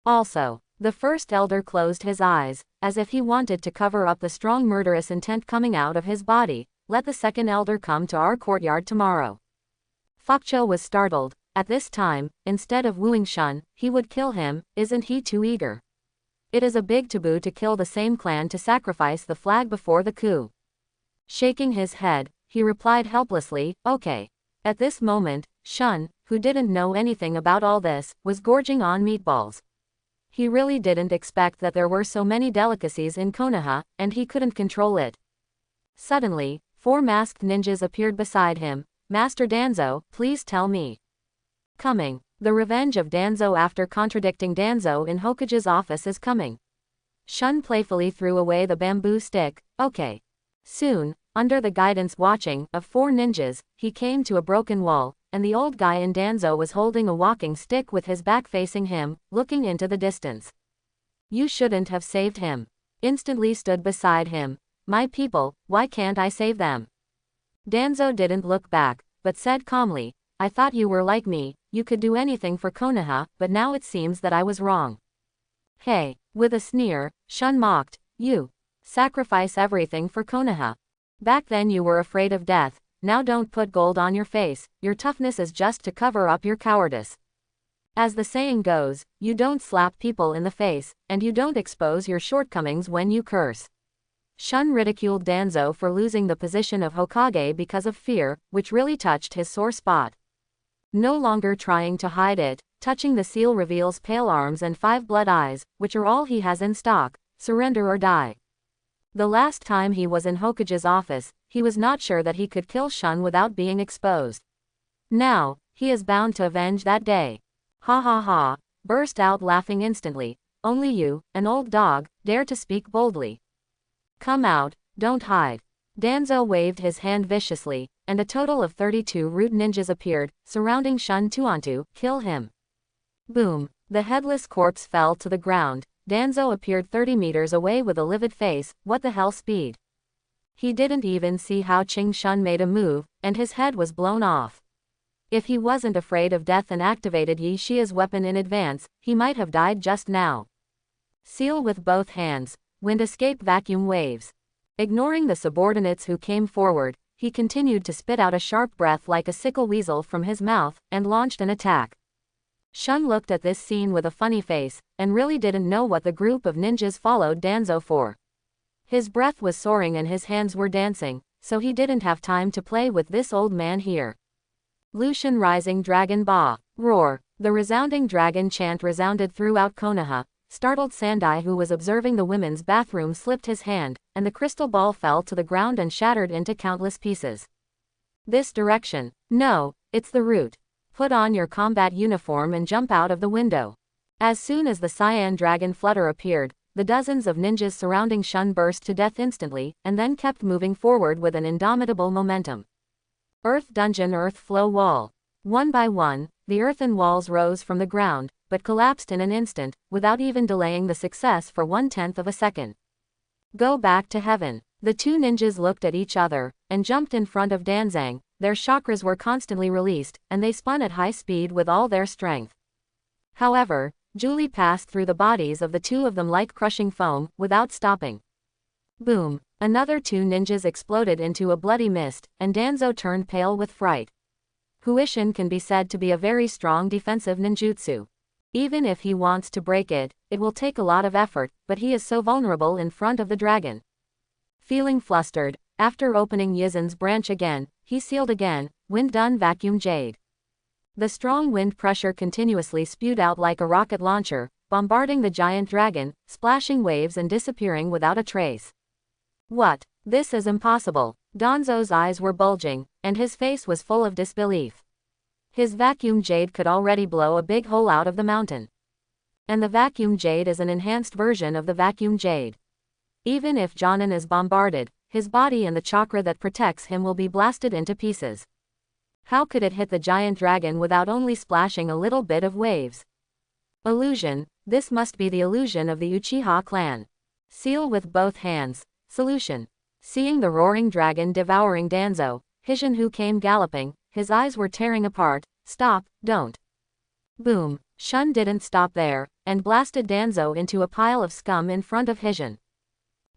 A: Also, the first elder closed his eyes, as if he wanted to cover up the strong murderous intent coming out of his body. Let the second elder come to our courtyard tomorrow. Fukucho was startled. At this time, instead of wooing Shun, he would kill him. Isn't he too eager? It is a big taboo to kill the same clan to sacrifice the flag before the coup. Shaking his head, he replied helplessly, okay. At this moment, Shun, who didn't know anything about all this, was gorging on meatballs. He really didn't expect that there were so many delicacies in Konoha, and he couldn't control it. Suddenly, 4 masked ninjas appeared beside him. Master Danzo, please tell me. Coming. The revenge of Danzo after contradicting Danzo in Hokage's office is coming. Shun playfully threw away the bamboo stick. Okay. Soon, under the guidance watching of 4 ninjas, he came to a broken wall, and the old guy in Danzo was holding a walking stick with his back facing him, looking into the distance. You shouldn't have saved him. Instantly stood beside him. My people, why can't I save them? Danzo didn't look back, but said calmly, I thought you were like me, you could do anything for Konoha, but now it seems that I was wrong. Hey, with a sneer, Shun mocked, you sacrifice everything for Konoha. Back then you were afraid of death, now don't put gold on your face, your toughness is just to cover up your cowardice. As the saying goes, you don't slap people in the face, and you don't expose your shortcomings when you curse. Shun ridiculed Danzo for losing the position of Hokage because of fear, which really touched his sore spot. No longer trying to hide it, touching the seal reveals pale arms and 5 blood eyes, which are all he has in stock, surrender or die. The last time he was in Hokage's office, he was not sure that he could kill Shun without being exposed. Now, he is bound to avenge that day. Ha ha ha, burst out laughing instantly. Only you, an old dog, dare to speak boldly. Come out, don't hide. Danzo waved his hand viciously, and a total of 32 root ninjas appeared, surrounding Shun Tuantu. Kill him. Boom, the headless corpse fell to the ground. Danzo appeared 30 meters away with a livid face. What the hell speed? He didn't even see how Ching Shun made a move, and his head was blown off. If he wasn't afraid of death and activated Yi Xia's weapon in advance, he might have died just now. Seal with both hands. Wind escape vacuum waves. Ignoring the subordinates who came forward, he continued to spit out a sharp breath like a sickle weasel from his mouth, and launched an attack. Shun looked at this scene with a funny face, and really didn't know what the group of ninjas followed Danzo for. His breath was soaring and his hands were dancing, so he didn't have time to play with this old man here. Lucian Rising Dragon Ba. Roar. The resounding dragon chant resounded throughout Konoha. Startled Sandai, who was observing the women's bathroom, slipped his hand, and the crystal ball fell to the ground and shattered into countless pieces. This direction. No, it's the route. Put on your combat uniform and jump out of the window. As soon as the cyan dragon flutter appeared, the dozens of ninjas surrounding Shun burst to death instantly, and then kept moving forward with an indomitable momentum. Earth Dungeon Earth Flow Wall. One by one, the earthen walls rose from the ground, but collapsed in an instant, without even delaying the success for 1/10 of a second. Go back to heaven. The two ninjas looked at each other, and jumped in front of Danzang. Their chakras were constantly released, and they spun at high speed with all their strength. However, Julie passed through the bodies of the two of them like crushing foam, without stopping. Boom. Another 2 ninjas exploded into a bloody mist, and Danzo turned pale with fright. Huishin can be said to be a very strong defensive ninjutsu. Even if he wants to break it, it will take a lot of effort, but he is so vulnerable in front of the dragon. Feeling flustered, after opening Yizen's branch again, he sealed again, Wind Done Vacuum Jade. The strong wind pressure continuously spewed out like a rocket launcher, bombarding the giant dragon, splashing waves and disappearing without a trace. What? This is impossible. Danzo's eyes were bulging, and his face was full of disbelief. His vacuum jade could already blow a big hole out of the mountain. And the vacuum jade is an enhanced version of the vacuum jade. Even if Jonin is bombarded, his body and the chakra that protects him will be blasted into pieces. How could it hit the giant dragon without only splashing a little bit of waves? Illusion. This must be the illusion of the Uchiha clan. Seal with both hands. Solution. Seeing the roaring dragon devouring Danzo, Hishin, who came galloping, his eyes were tearing apart. Stop, don't. Boom. Shun didn't stop there, and blasted Danzo into a pile of scum in front of Hishin.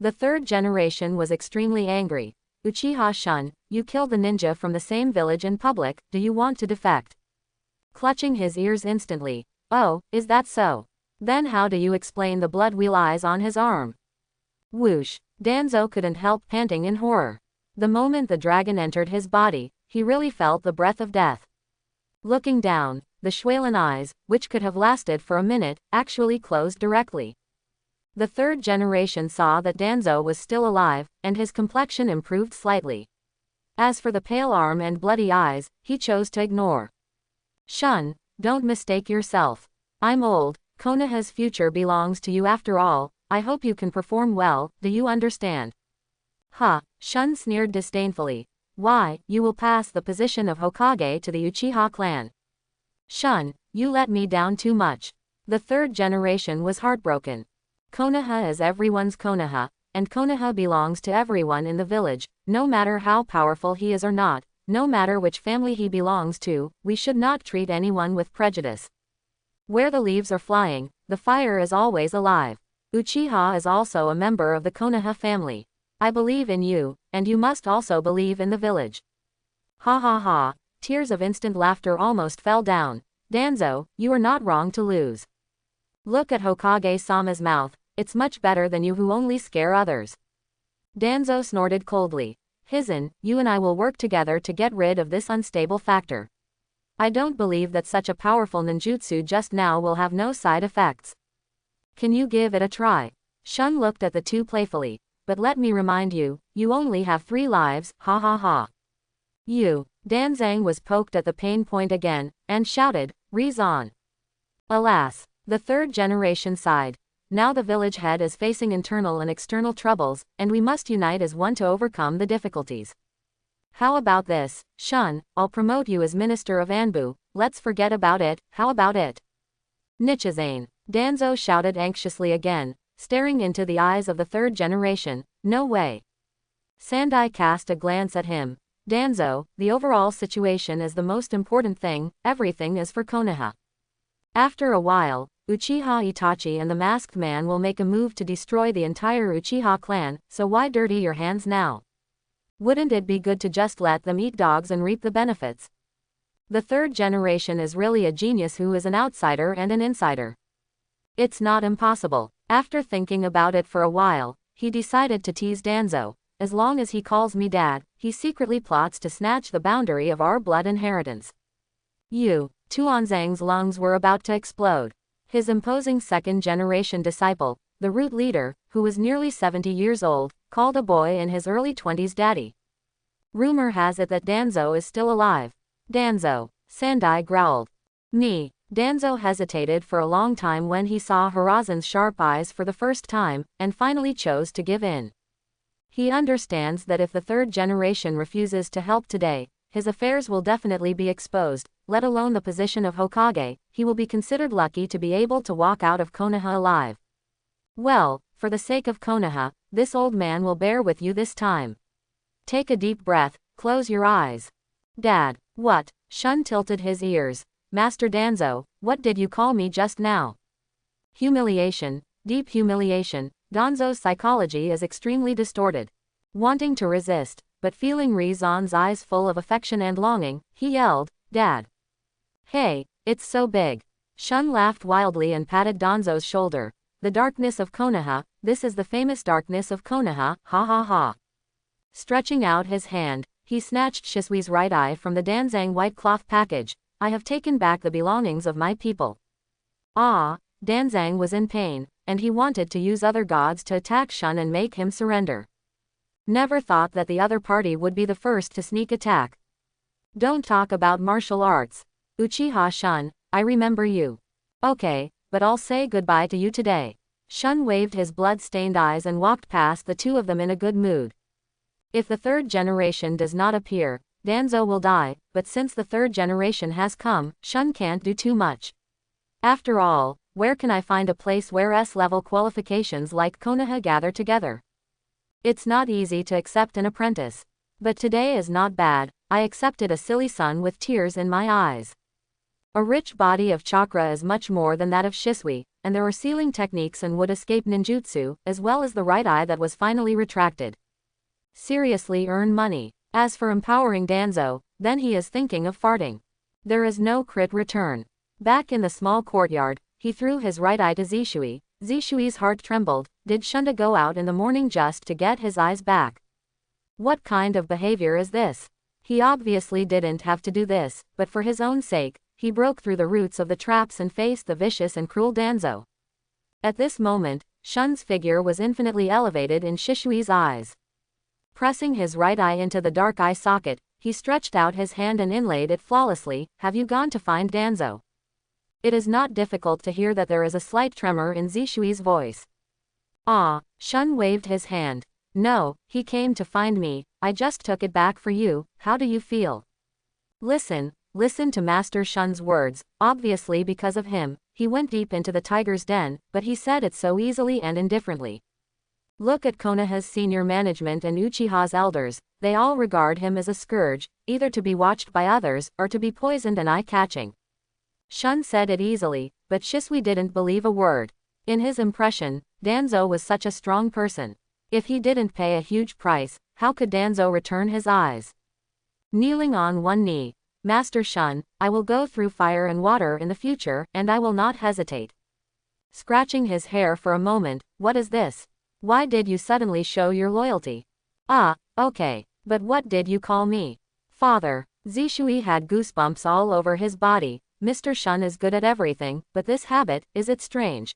A: The third generation was extremely angry. Uchiha Shun, you killed the ninja from the same village in public, do you want to defect? Clutching his ears instantly. Oh, is that so? Then how do you explain the blood wheel eyes on his arm? Whoosh. Danzo couldn't help panting in horror. The moment the dragon entered his body, he really felt the breath of death. Looking down, the Schwalen eyes, which could have lasted for a minute, actually closed directly. The third generation saw that Danzo was still alive, and his complexion improved slightly. As for the pale arm and bloody eyes, he chose to ignore. Shun, don't mistake yourself. I'm old, Konoha's future belongs to you after all. I hope you can perform well, do you understand? Ha, Shun sneered disdainfully. Why, you will pass the position of Hokage to the Uchiha clan. Shun, you let me down too much. The third generation was heartbroken. Konoha is everyone's Konoha, and Konoha belongs to everyone in the village, no matter how powerful he is or not, no matter which family he belongs to, we should not treat anyone with prejudice. Where the leaves are flying, the fire is always alive. Uchiha is also a member of the Konoha family. I believe in you, and you must also believe in the village. Ha ha ha. Tears of instant laughter almost fell down. Danzo, you are not wrong to lose. Look at Hokage-sama's mouth, it's much better than you who only scare others. Danzo snorted coldly. Hizen, you and I will work together to get rid of this unstable factor. I don't believe that such a powerful ninjutsu just now will have no side effects. Can you give it a try? Shun looked at the two playfully. But let me remind you, you only have 3 lives, ha ha ha. You. Danzang was poked at the pain point again, and shouted, Reason. Alas. The third generation sighed. Now the village head is facing internal and external troubles, and we must unite as one to overcome the difficulties. How about this, Shun, I'll promote you as Minister of Anbu, let's forget about it, how about it? Nichizane. Danzo shouted anxiously again, staring into the eyes of the third generation, no way. Sandai cast a glance at him. Danzo, the overall situation is the most important thing, everything is for Konoha. After a while, Uchiha Itachi and the masked man will make a move to destroy the entire Uchiha clan, so why dirty your hands now? Wouldn't it be good to just let them eat dogs and reap the benefits? The third generation is really a genius who is an outsider and an insider. It's not impossible. After thinking about it for a while, he decided to tease Danzo. As long as he calls me dad, he secretly plots to snatch the boundary of our blood inheritance. Tuanzang's lungs were about to explode. His imposing second-generation disciple, the root leader, who was nearly 70 years old, called a boy in his early 20s daddy. Rumor has it that Danzo is still alive. Danzo, Sandai growled. Me. Danzo hesitated for a long time when he saw Hirazen's sharp eyes for the first time, and finally chose to give in. He understands that if the third generation refuses to help today, his affairs will definitely be exposed, let alone the position of Hokage. He will be considered lucky to be able to walk out of Konoha alive. Well, for the sake of Konoha, this old man will bear with you this time. Take a deep breath, close your eyes. Dad, what? Shun tilted his ears. Master Danzo, what did you call me just now? Humiliation, deep humiliation. Danzo's psychology is extremely distorted. Wanting to resist, but feeling Rizan's eyes full of affection and longing, he yelled, Dad. Hey, it's so big. Shun laughed wildly and patted Danzo's shoulder. The darkness of Konoha, this is the famous darkness of Konoha, ha ha ha. Stretching out his hand, he snatched Shisui's right eye from the Danzang white cloth package. I have taken back the belongings of my people. Ah, Danzang was in pain, and he wanted to use other gods to attack Shun and make him surrender. Never thought that the other party would be the first to sneak attack. Don't talk about martial arts. Uchiha Shun, I remember you. Okay, but I'll say goodbye to you today. Shun waved his blood-stained eyes and walked past the two of them in a good mood. If the third generation does not appear, Danzo will die, but since the third generation has come, Shun can't do too much. After all, where can I find a place where S-level qualifications like Konoha gather together? It's not easy to accept an apprentice. But today is not bad, I accepted a silly son with tears in my eyes. A rich body of chakra is much more than that of Shisui, and there are sealing techniques and would escape ninjutsu, as well as the right eye that was finally retracted. Seriously earn money. As for empowering Danzo, then he is thinking of farting. There is no crit return. Back in the small courtyard, he threw his right eye to Zishui. Zishui's heart trembled. Did Shunda go out in the morning just to get his eyes back? What kind of behavior is this? He obviously didn't have to do this, but for his own sake, he broke through the roots of the traps and faced the vicious and cruel Danzo. At this moment, Shun's figure was infinitely elevated in Shishui's eyes. Pressing his right eye into the dark eye socket, he stretched out his hand and inlaid it flawlessly. Have you gone to find Danzo? It is not difficult to hear that there is a slight tremor in Zishui's voice. Ah, Shun waved his hand. No, he came to find me, I just took it back for you, how do you feel? Listen to Master Shun's words, obviously because of him, he went deep into the tiger's den, but he said it so easily and indifferently. Look at Konoha's senior management and Uchiha's elders, they all regard him as a scourge, either to be watched by others, or to be poisoned and eye-catching. Shun said it easily, but Shisui didn't believe a word. In his impression, Danzo was such a strong person. If he didn't pay a huge price, how could Danzo return his eyes? Kneeling on one knee. Master Shun, I will go through fire and water in the future, and I will not hesitate. Scratching his hair for a moment, what is this? Why did you suddenly show your loyalty? Ah, okay. But what did you call me? Father. Zishui had goosebumps all over his body. Mr. Shun is good at everything, but this habit, is it strange?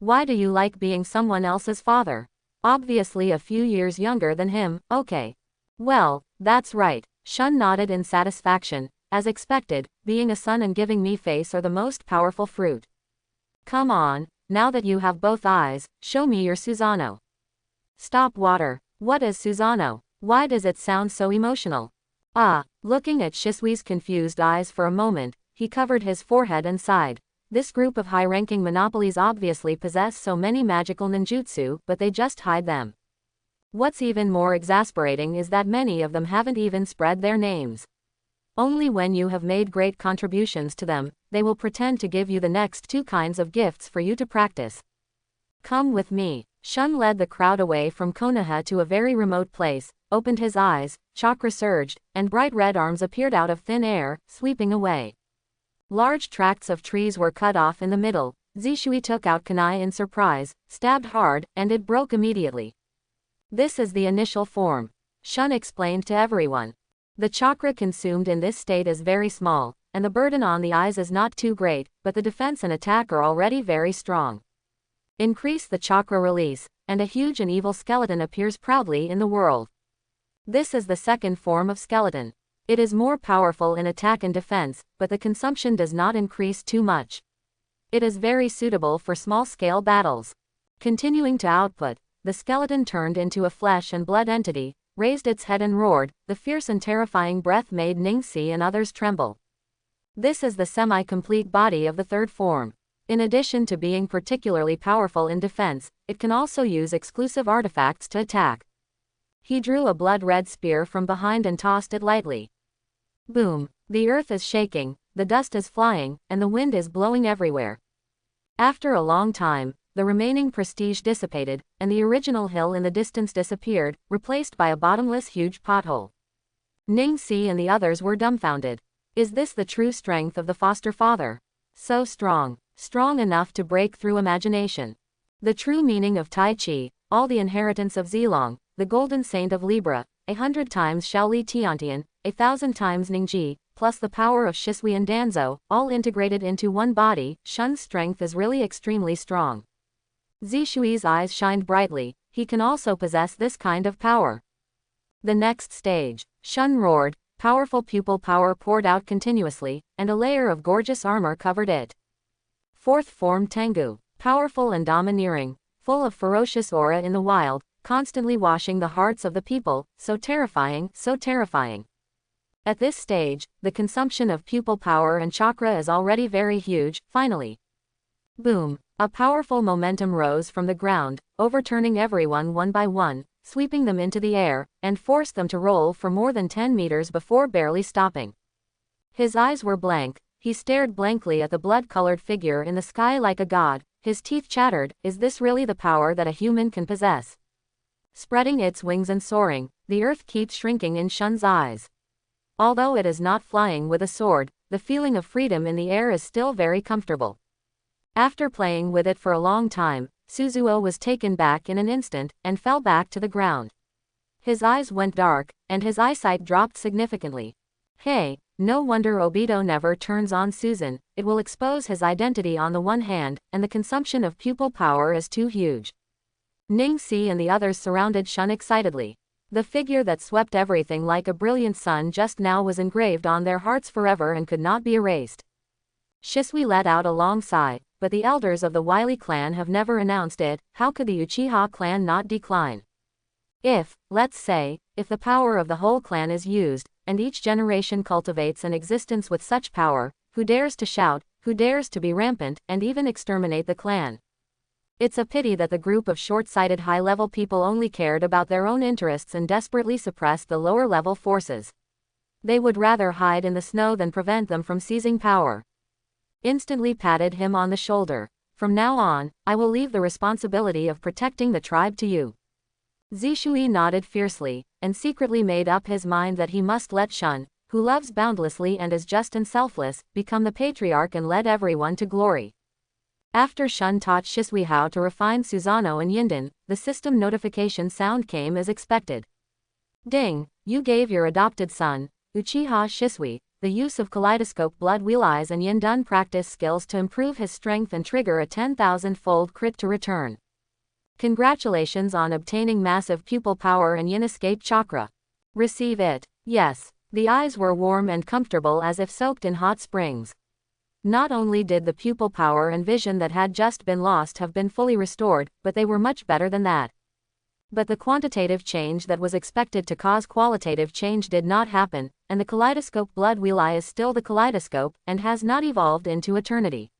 A: Why do you like being someone else's father? Obviously a few years younger than him, okay. Well, that's right. Shun nodded in satisfaction. As expected, being a son and giving me face are the most powerful fruit. Come on, now that you have both eyes, show me your Susanoo. Stop water. What is Susanoo? Why does it sound so emotional? Ah, looking at Shisui's confused eyes for a moment, he covered his forehead and sighed. This group of high-ranking monopolies obviously possess so many magical ninjutsu, but they just hide them. What's even more exasperating is that many of them haven't even spread their names. Only when you have made great contributions to them, they will pretend to give you the next two kinds of gifts for you to practice. Come with me. Shun led the crowd away from Konoha to a very remote place, opened his eyes, chakra surged, and bright red arms appeared out of thin air, sweeping away. Large tracts of trees were cut off in the middle. Zishui took out kunai in surprise, stabbed hard, and it broke immediately. This is the initial form. Shun explained to everyone. The chakra consumed in this state is very small, and the burden on the eyes is not too great, but the defense and attack are already very strong. Increase the chakra release, and a huge and evil skeleton appears proudly in the world. This is the second form of skeleton. It is more powerful in attack and defense, but the consumption does not increase too much. It is very suitable for small-scale battles. Continuing to output, the skeleton turned into a flesh and blood entity, raised its head and roared. The fierce and terrifying breath made Ningxi and others tremble. This is the semi-complete body of the third form. In addition to being particularly powerful in defense, it can also use exclusive artifacts to attack. He drew a blood-red spear from behind and tossed it lightly. Boom! The earth is shaking, the dust is flying, and the wind is blowing everywhere. After a long time, the remaining prestige dissipated, and the original hill in the distance disappeared, replaced by a bottomless huge pothole. Ningxi and the others were dumbfounded. Is this the true strength of the foster father? So strong. Strong enough to break through imagination. The true meaning of Tai Chi, all the inheritance of Zilong, the golden saint of Libra, 100 times Shaoli Tiantian, 1,000 times Ningji, plus the power of Shisui and Danzo, all integrated into one body. Shun's strength is really extremely strong. Zishui's eyes shined brightly. He can also possess this kind of power. The next stage. Shun roared, powerful pupil power poured out continuously, and a layer of gorgeous armor covered it. Fourth form Tengu, powerful and domineering, full of ferocious aura in the wild, constantly washing the hearts of the people, so terrifying, so terrifying. At this stage, the consumption of pupil power and chakra is already very huge. Finally. Boom! A powerful momentum rose from the ground, overturning everyone one by one, sweeping them into the air, and forced them to roll for more than 10 meters before barely stopping. His eyes were blank. He stared blankly at the blood-colored figure in the sky like a god. His teeth chattered. Is this really the power that a human can possess? Spreading its wings and soaring, the earth keeps shrinking in Shun's eyes. Although it is not flying with a sword, the feeling of freedom in the air is still very comfortable. After playing with it for a long time, Suzuo was taken back in an instant, and fell back to the ground. His eyes went dark, and his eyesight dropped significantly. Hey! No wonder Obito never turns on Susan. It will expose his identity on the one hand, and the consumption of pupil power is too huge. Ningxi and the others surrounded Shun excitedly. The figure that swept everything like a brilliant sun just now was engraved on their hearts forever and could not be erased. Shisui let out a long sigh, but the elders of the Wily clan have never announced it. How could the Uchiha clan not decline? If, let's say, if the power of the whole clan is used, and each generation cultivates an existence with such power, who dares to shout, who dares to be rampant, and even exterminate the clan? It's a pity that the group of short-sighted high-level people only cared about their own interests and desperately suppressed the lower-level forces. They would rather hide in the snow than prevent them from seizing power. Instantly patted him on the shoulder. From now on, I will leave the responsibility of protecting the tribe to you. Zishui nodded fiercely, and secretly made up his mind that he must let Shun, who loves boundlessly and is just and selfless, become the patriarch and lead everyone to glory. After Shun taught Shisui how to refine Susanoo and Yinden, the system notification sound came as expected. Ding, you gave your adopted son, Uchiha Shisui, the use of kaleidoscope blood wheel eyes and Yinden practice skills to improve his strength and trigger a 10,000-fold crit to return. Congratulations on obtaining massive pupil power and Yin escape chakra. Receive it. Yes. The eyes were warm and comfortable as if soaked in hot springs. Not only did the pupil power and vision that had just been lost have been fully restored, but they were much better than that. But the quantitative change that was expected to cause qualitative change did not happen, and the kaleidoscope blood wheel eye is still the kaleidoscope, and has not evolved into eternity.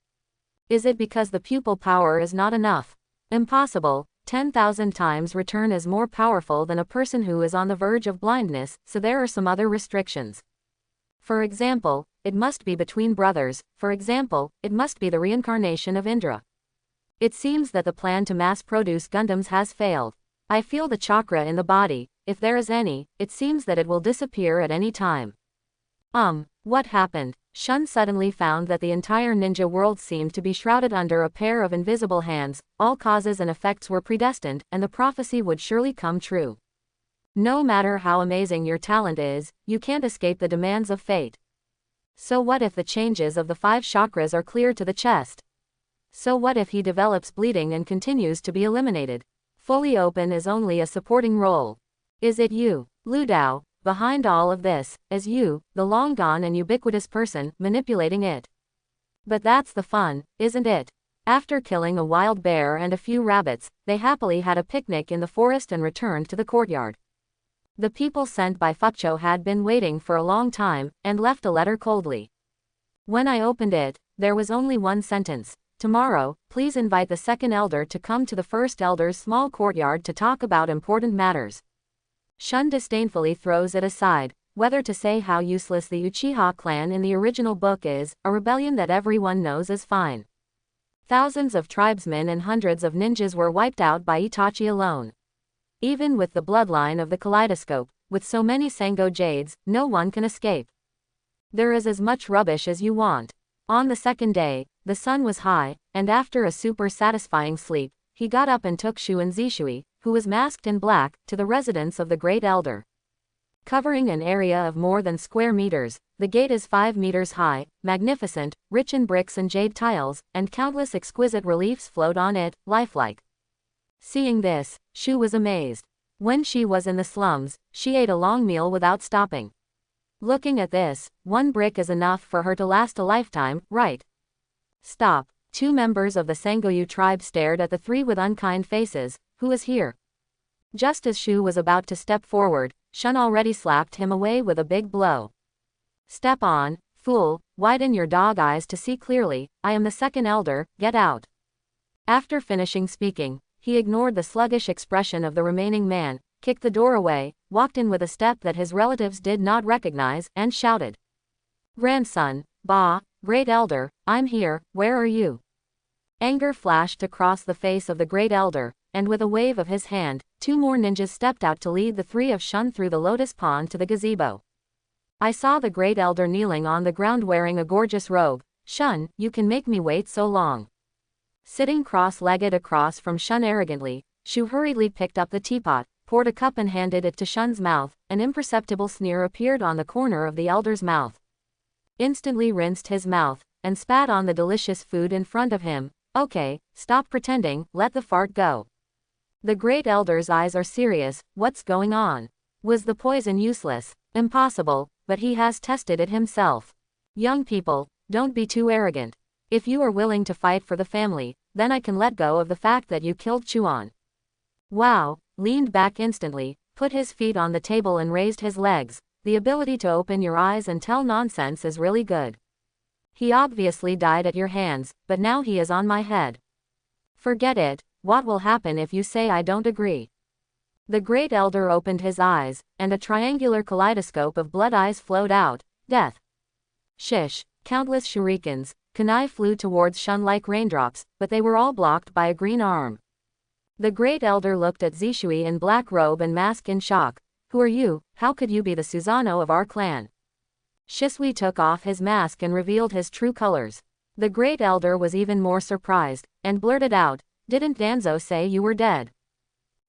A: Is it because the pupil power is not enough? Impossible. 10,000 times return is more powerful than a person who is on the verge of blindness, so there are some other restrictions. For example, it must be between brothers, for example, it must be the reincarnation of Indra. It seems that the plan to mass-produce Gundams has failed. I feel the chakra in the body, if there is any, it seems that it will disappear at any time. What happened? Shun suddenly found that the entire ninja world seemed to be shrouded under a pair of invisible hands, all causes and effects were predestined, and the prophecy would surely come true. No matter how amazing your talent is, you can't escape the demands of fate. So what if the changes of the 5 chakras are clear to the chest? So what if he develops bleeding and continues to be eliminated? Fully open is only a supporting role. Is it you, Lu Dao, behind all of this, as you, the long gone and ubiquitous person, manipulating it? But that's the fun, isn't it? After killing a wild bear and a few rabbits, they happily had a picnic in the forest and returned to the courtyard. The people sent by Fucho had been waiting for a long time, and left a letter coldly. When I opened it, there was only one sentence. Tomorrow, please invite the second elder to come to the first elder's small courtyard to talk about important matters. Shun disdainfully throws it aside, whether to say how useless the Uchiha clan in the original book is, a rebellion that everyone knows is fine. Thousands of tribesmen and hundreds of ninjas were wiped out by Itachi alone. Even with the bloodline of the kaleidoscope, with so many Sango Jades, no one can escape. There is as much rubbish as you want. On the second day, the sun was high, and after a super satisfying sleep, he got up and took Shu and Zishui, who was masked in black, to the residence of the Great Elder. Covering an area of more than square meters, the gate is 5 meters high, magnificent, rich in bricks and jade tiles, and countless exquisite reliefs float on it, lifelike. Seeing this, Shu was amazed. When she was in the slums, she ate a long meal without stopping. Looking at this, 1 brick is enough for her to last a lifetime, right? Stop. 2 members of the Sangoyu tribe stared at the 3 with unkind faces. Who is here? Just as Shu was about to step forward, Shun already slapped him away with a big blow. Step on, fool, widen your dog eyes to see clearly, I am the second elder, get out. After finishing speaking, he ignored the sluggish expression of the remaining man, kicked the door away, walked in with a step that his relatives did not recognize, and shouted. Grandson, Ba, Great Elder, I'm here, where are you? Anger flashed across the face of the Great Elder, and with a wave of his hand, 2 more ninjas stepped out to lead the 3 of Shun through the lotus pond to the gazebo. I saw the Great Elder kneeling on the ground wearing a gorgeous robe. Shun, you can make me wait so long. Sitting cross-legged across from Shun arrogantly, Shu hurriedly picked up the teapot, poured a cup and handed it to Shun's mouth. An imperceptible sneer appeared on the corner of the elder's mouth. Instantly rinsed his mouth, and spat on the delicious food in front of him. Okay, stop pretending, let the fart go. The Great Elder's eyes are serious. What's going on? Was the poison useless? Impossible, but he has tested it himself. Young people, don't be too arrogant. If you are willing to fight for the family, then I can let go of the fact that you killed Chuan. Wow, leaned back instantly, put his feet on the table and raised his legs. The ability to open your eyes and tell nonsense is really good. He obviously died at your hands, but now he is on my head. Forget it, what will happen if you say I don't agree? The Great Elder opened his eyes, and a triangular kaleidoscope of blood eyes flowed out. Death. Shish, countless shurikens, kunai flew towards Shun like raindrops, but they were all blocked by a green arm. The Great Elder looked at Zishui in black robe and mask in shock. Who are you? How could you be the Susanoo of our clan? Shisui took off his mask and revealed his true colors. The Great Elder was even more surprised, and blurted out, "Didn't Danzo say you were dead?"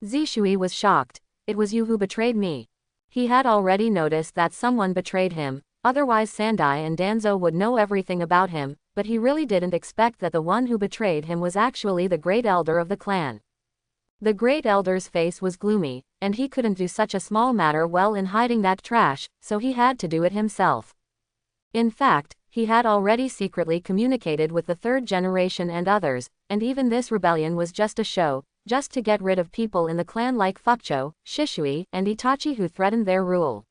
A: Zishui was shocked. "It was you who betrayed me." He had already noticed that someone betrayed him, otherwise Sandai and Danzo would know everything about him, but he really didn't expect that the one who betrayed him was actually the Great Elder of the clan. The Great Elder's face was gloomy, and he couldn't do such a small matter well in hiding that trash, so he had to do it himself. In fact, he had already secretly communicated with the third generation and others, and even this rebellion was just a show, just to get rid of people in the clan like Fukucho, Shisui, and Itachi who threatened their rule.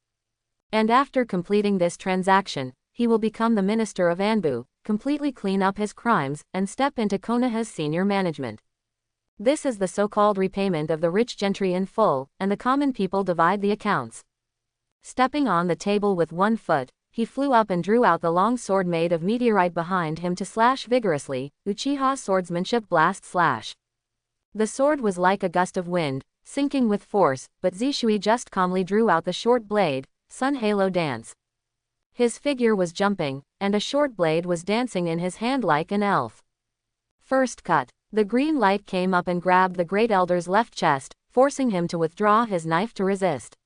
A: And after completing this transaction, he will become the minister of Anbu, completely clean up his crimes, and step into Konoha's senior management. This is the so-called repayment of the rich gentry in full, and the common people divide the accounts. Stepping on the table with one foot, he flew up and drew out the long sword made of meteorite behind him to slash vigorously, Uchiha swordsmanship blast slash. The sword was like a gust of wind, sinking with force, but Zishui just calmly drew out the short blade, Sun Halo Dance. His figure was jumping, and a short blade was dancing in his hand like an elf. First cut. The green light came up and grabbed the Great Elder's left chest, forcing him to withdraw his knife to resist.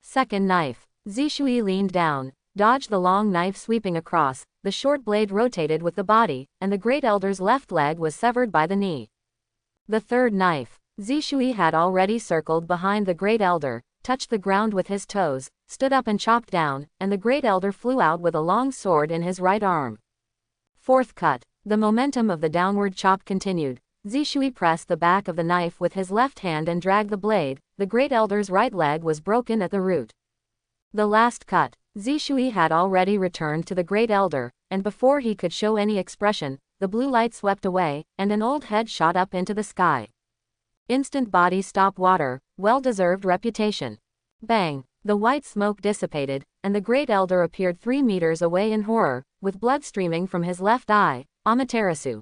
A: Second knife. Zishui leaned down, dodged the long knife sweeping across, the short blade rotated with the body, and the Great Elder's left leg was severed by the knee. The third knife. Zishui had already circled behind the Great Elder, touched the ground with his toes, stood up and chopped down, and the Great Elder flew out with a long sword in his right arm. Fourth cut. The momentum of the downward chop continued. Zishui pressed the back of the knife with his left hand and dragged the blade. The Great Elder's right leg was broken at the root. The last cut. Zishui had already returned to the Great Elder, and before he could show any expression, the blue light swept away, and an old head shot up into the sky. Instant body stop water, well-deserved reputation. Bang! The white smoke dissipated, and the Great Elder appeared 3 meters away in horror, with blood streaming from his left eye. Amaterasu.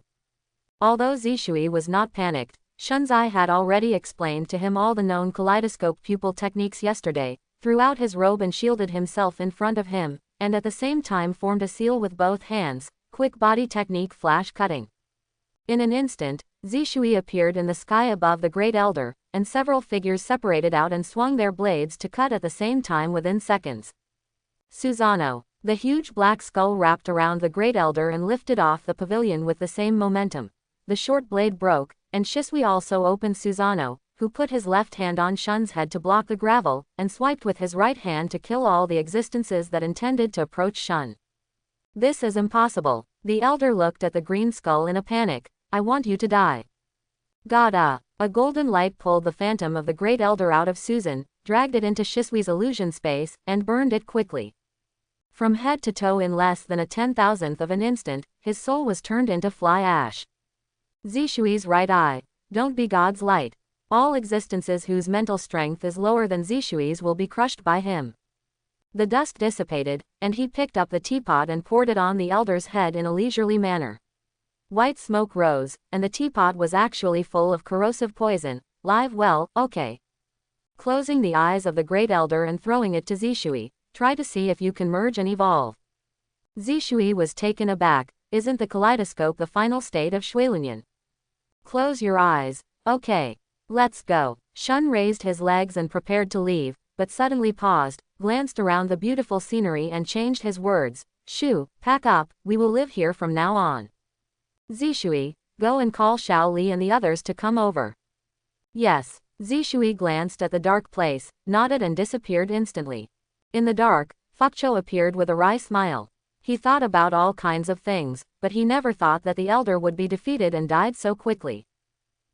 A: Although Zishui was not panicked, Shunzai had already explained to him all the known kaleidoscope pupil techniques yesterday, threw out his robe and shielded himself in front of him, and at the same time formed a seal with both hands, quick body technique flash cutting. In an instant, Zishui appeared in the sky above the Great Elder, and several figures separated out and swung their blades to cut at the same time within seconds. Susanoo. The huge black skull wrapped around the Great Elder and lifted off the pavilion with the same momentum. The short blade broke, and Shisui also opened Susanoo, who put his left hand on Shun's head to block the gravel, and swiped with his right hand to kill all the existences that intended to approach Shun. This is impossible. The Elder looked at the green skull in a panic. I want you to die. God. A golden light pulled the phantom of the Great Elder out of Susan, dragged it into Shisui's illusion space, and burned it quickly. From head to toe in less than a 10,000th of an instant, his soul was turned into fly ash. Zishui's right eye. Don't be God's light. All existences whose mental strength is lower than Zishui's will be crushed by him. The dust dissipated, and he picked up the teapot and poured it on the Elder's head in a leisurely manner. White smoke rose, and the teapot was actually full of corrosive poison. Live well, okay. Closing the eyes of the Great Elder and throwing it to Zishui. Try to see if you can merge and evolve. Zishui was taken aback. Isn't the kaleidoscope the final state of Shuilunyan? Close your eyes. Okay. Let's go. Shun raised his legs and prepared to leave, but suddenly paused, glanced around the beautiful scenery and changed his words. Shu, pack up, we will live here from now on. Zishui, go and call Xiao Li and the others to come over. Yes. Zishui glanced at the dark place, nodded and disappeared instantly. In the dark, Fukucho appeared with a wry smile. He thought about all kinds of things, but he never thought that the Elder would be defeated and died so quickly.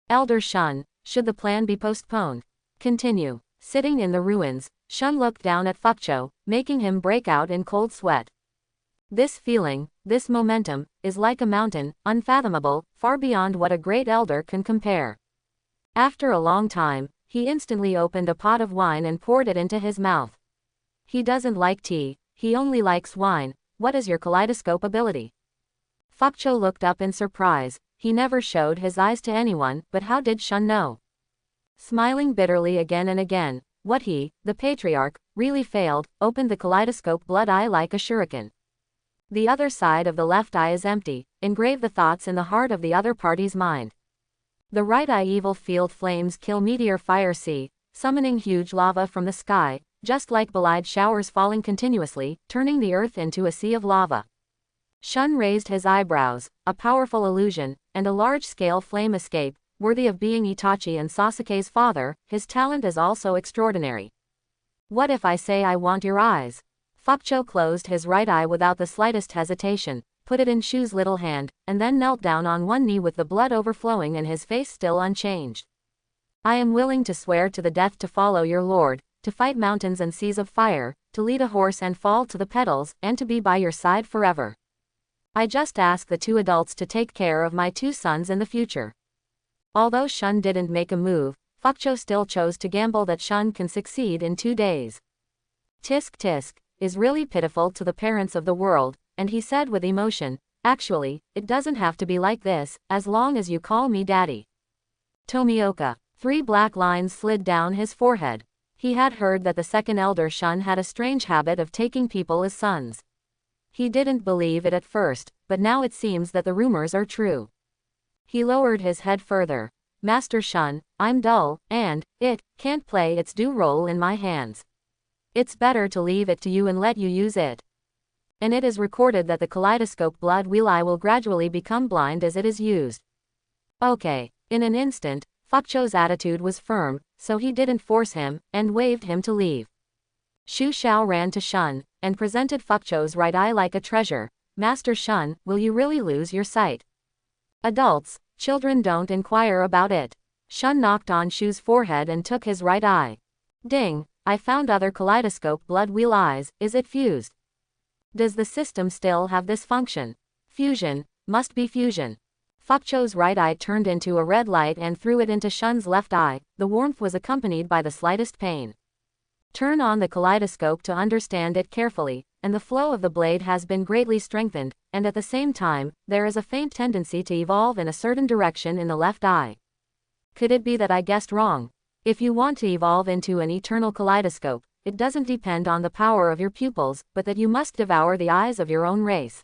A: Elder Shun, should the plan be postponed? Continue. Sitting in the ruins, Shun looked down at Fukucho, making him break out in cold sweat. This feeling, this momentum, is like a mountain, unfathomable, far beyond what a great Elder can compare. After a long time, he instantly opened a pot of wine and poured it into his mouth. He doesn't like tea, he only likes wine. What is your kaleidoscope ability? Fukucho looked up in surprise. He never showed his eyes to anyone, but how did Shun know? Smiling bitterly again and again, What he, the patriarch, really failed, opened the kaleidoscope blood eye like a shuriken. The other side of the left eye is empty, engrave the thoughts in the heart of the other party's mind. The right eye evil field flames kill meteor fire sea, summoning huge lava from the sky, just like belied showers falling continuously, turning the earth into a sea of lava. Shun raised his eyebrows, a powerful illusion, and a large-scale flame escape, worthy of being Itachi and Sasuke's father. His talent is also extraordinary. What if I say I want your eyes? Fukucho closed his right eye without the slightest hesitation, put it in Shu's little hand, and then knelt down on one knee with the blood overflowing and his face still unchanged. I am willing to swear to the death to follow your lord, to fight mountains and seas of fire, to lead a horse and fall to the pedals, and to be by your side forever. I just ask the two adults to take care of my two sons in the future. Although Shun didn't make a move, Fukucho still chose to gamble that Shun can succeed in 2 days. Tisk tisk is really pitiful to the parents of the world, and he said with emotion, actually, it doesn't have to be like this, as long as you call me daddy. Tomioka. 3 black lines slid down his forehead. He had heard that the second elder Shun had a strange habit of taking people as sons. He didn't believe it at first, but now it seems that the rumors are true. He lowered his head further. Master Shun, I'm dull, and it can't play its due role in my hands. It's better to leave it to you and let you use it. And it is recorded that the kaleidoscope blood wheel eye will gradually become blind as it is used. Okay. In an instant, Fukucho's attitude was firm, so he didn't force him, and waved him to leave. Shu Xiao ran to Shun, and presented Fukucho's right eye like a treasure. Master Shun, will you really lose your sight? Adults, children don't inquire about it. Shun knocked on Shu's forehead and took his right eye. Ding, I found other kaleidoscope blood wheel eyes. Is it fused? Does the system still have this function? Fusion, must be fusion. Fukucho's right eye turned into a red light and threw it into Shun's left eye. The warmth was accompanied by the slightest pain. Turn on the kaleidoscope to understand it carefully, and the flow of the blade has been greatly strengthened, and at the same time, there is a faint tendency to evolve in a certain direction in the left eye. Could it be that I guessed wrong? If you want to evolve into an eternal kaleidoscope, it doesn't depend on the power of your pupils, but that you must devour the eyes of your own race.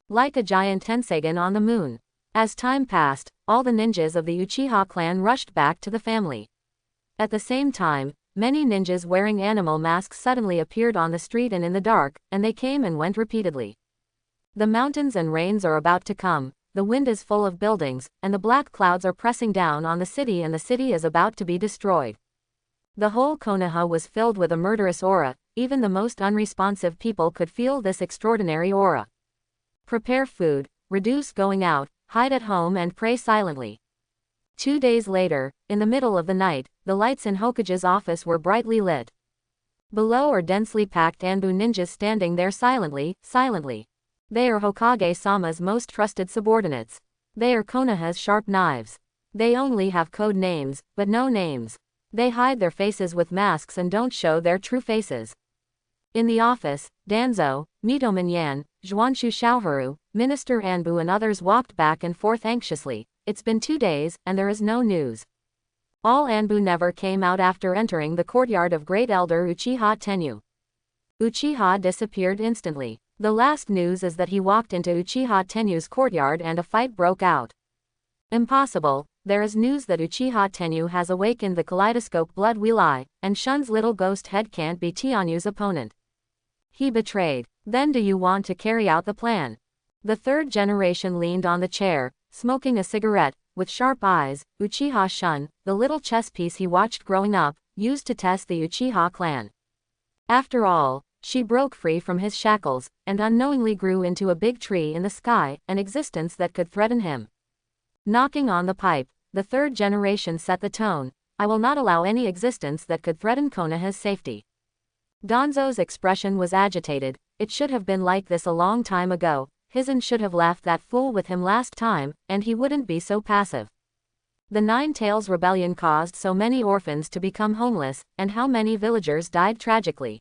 A: Like a giant Tensegan on the moon. As time passed, all the ninjas of the Uchiha clan rushed back to the family. At the same time, many ninjas wearing animal masks suddenly appeared on the street and in the dark, and they came and went repeatedly. The mountains and rains are about to come, the wind is full of buildings, and the black clouds are pressing down on the city and the city is about to be destroyed. The whole Konoha was filled with a murderous aura, even the most unresponsive people could feel this extraordinary aura. Prepare food, reduce going out, hide at home and pray silently. 2 days later, in the middle of the night, the lights in Hokage's office were brightly lit. Below are densely packed Anbu ninjas standing there silently. They are Hokage-sama's most trusted subordinates. They are Konoha's sharp knives. They only have code names, but no names. They hide their faces with masks and don't show their true faces. In the office, Danzo, Mitoman Yan, Zhuanshu Xiaoharu, Minister Anbu and others walked back and forth anxiously. It's been 2 days, and there is no news. All Anbu never came out after entering the courtyard of Great Elder Uchiha Tenyu. Uchiha disappeared instantly. The last news is that he walked into Uchiha Tenyu's courtyard and a fight broke out. Impossible. There is news that Uchiha Tenyu has awakened the kaleidoscope blood wheel eye, and Shun's little ghost head can't be Tianyu's opponent. He betrayed. Then do you want to carry out the plan? The third generation leaned on the chair, smoking a cigarette, with sharp eyes. Uchiha Shun, the little chess piece he watched growing up, used to test the Uchiha clan. After all, she broke free from his shackles, and unknowingly grew into a big tree in the sky, an existence that could threaten him. Knocking on the pipe, the third generation set the tone. I will not allow any existence that could threaten Konoha's safety. Danzo's expression was agitated. It should have been like this a long time ago. Hizen should have left that fool with him last time, and he wouldn't be so passive. The Nine Tails Rebellion caused so many orphans to become homeless, and how many villagers died tragically.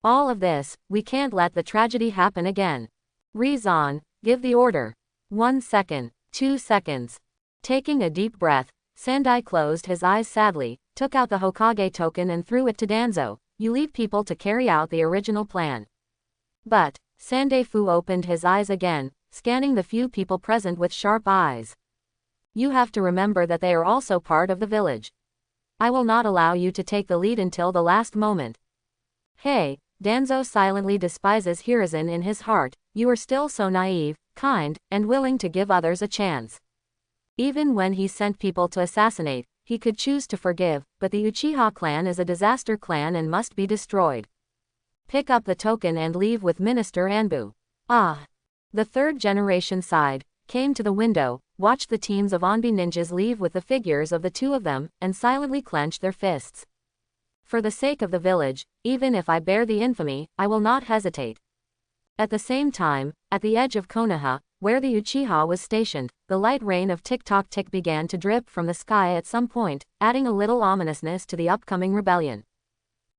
A: All of this, we can't let the tragedy happen again. Rezon, give the order. 1 second, 2 seconds. Taking a deep breath, Sandai closed his eyes sadly. took out the Hokage token and threw it to Danzo. You leave people to carry out the original plan. But, Sandefu opened his eyes again, scanning the few people present with sharp eyes. You have to remember that they are also part of the village. I will not allow you to take the lead until the last moment. Hey, Danzo silently despises Hiruzen in his heart. You are still so naive, kind, and willing to give others a chance. Even when he sent people to assassinate, he could choose to forgive, but the Uchiha clan is a disaster clan and must be destroyed. Pick up the token and leave with Minister Anbu. Ah. The third generation sighed, came to the window, watched the teams of Onbi ninjas leave with the figures of the two of them, and silently clenched their fists. For the sake of the village, even if I bear the infamy, I will not hesitate. At the same time, at the edge of Konoha, where the Uchiha was stationed, the light rain of tick-tock-tick began to drip from the sky at some point, adding a little ominousness to the upcoming rebellion.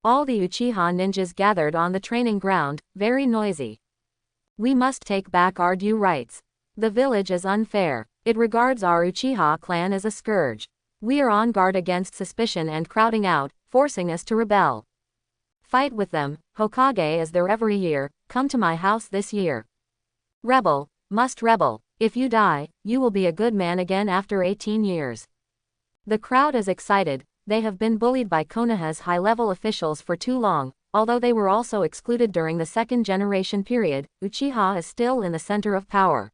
A: All the Uchiha ninjas gathered on the training ground, very noisy. We must take back our due rights. The village is unfair. It regards our Uchiha clan as a scourge. We are on guard against suspicion and crowding out, forcing us to rebel. Fight with them, Hokage is there every year, come to my house this year. Rebel, must rebel. If you die, you will be a good man again after 18 years. The crowd is excited. They have been bullied by Konoha's high-level officials for too long. Although they were also excluded during the second generation period, Uchiha is still in the center of power.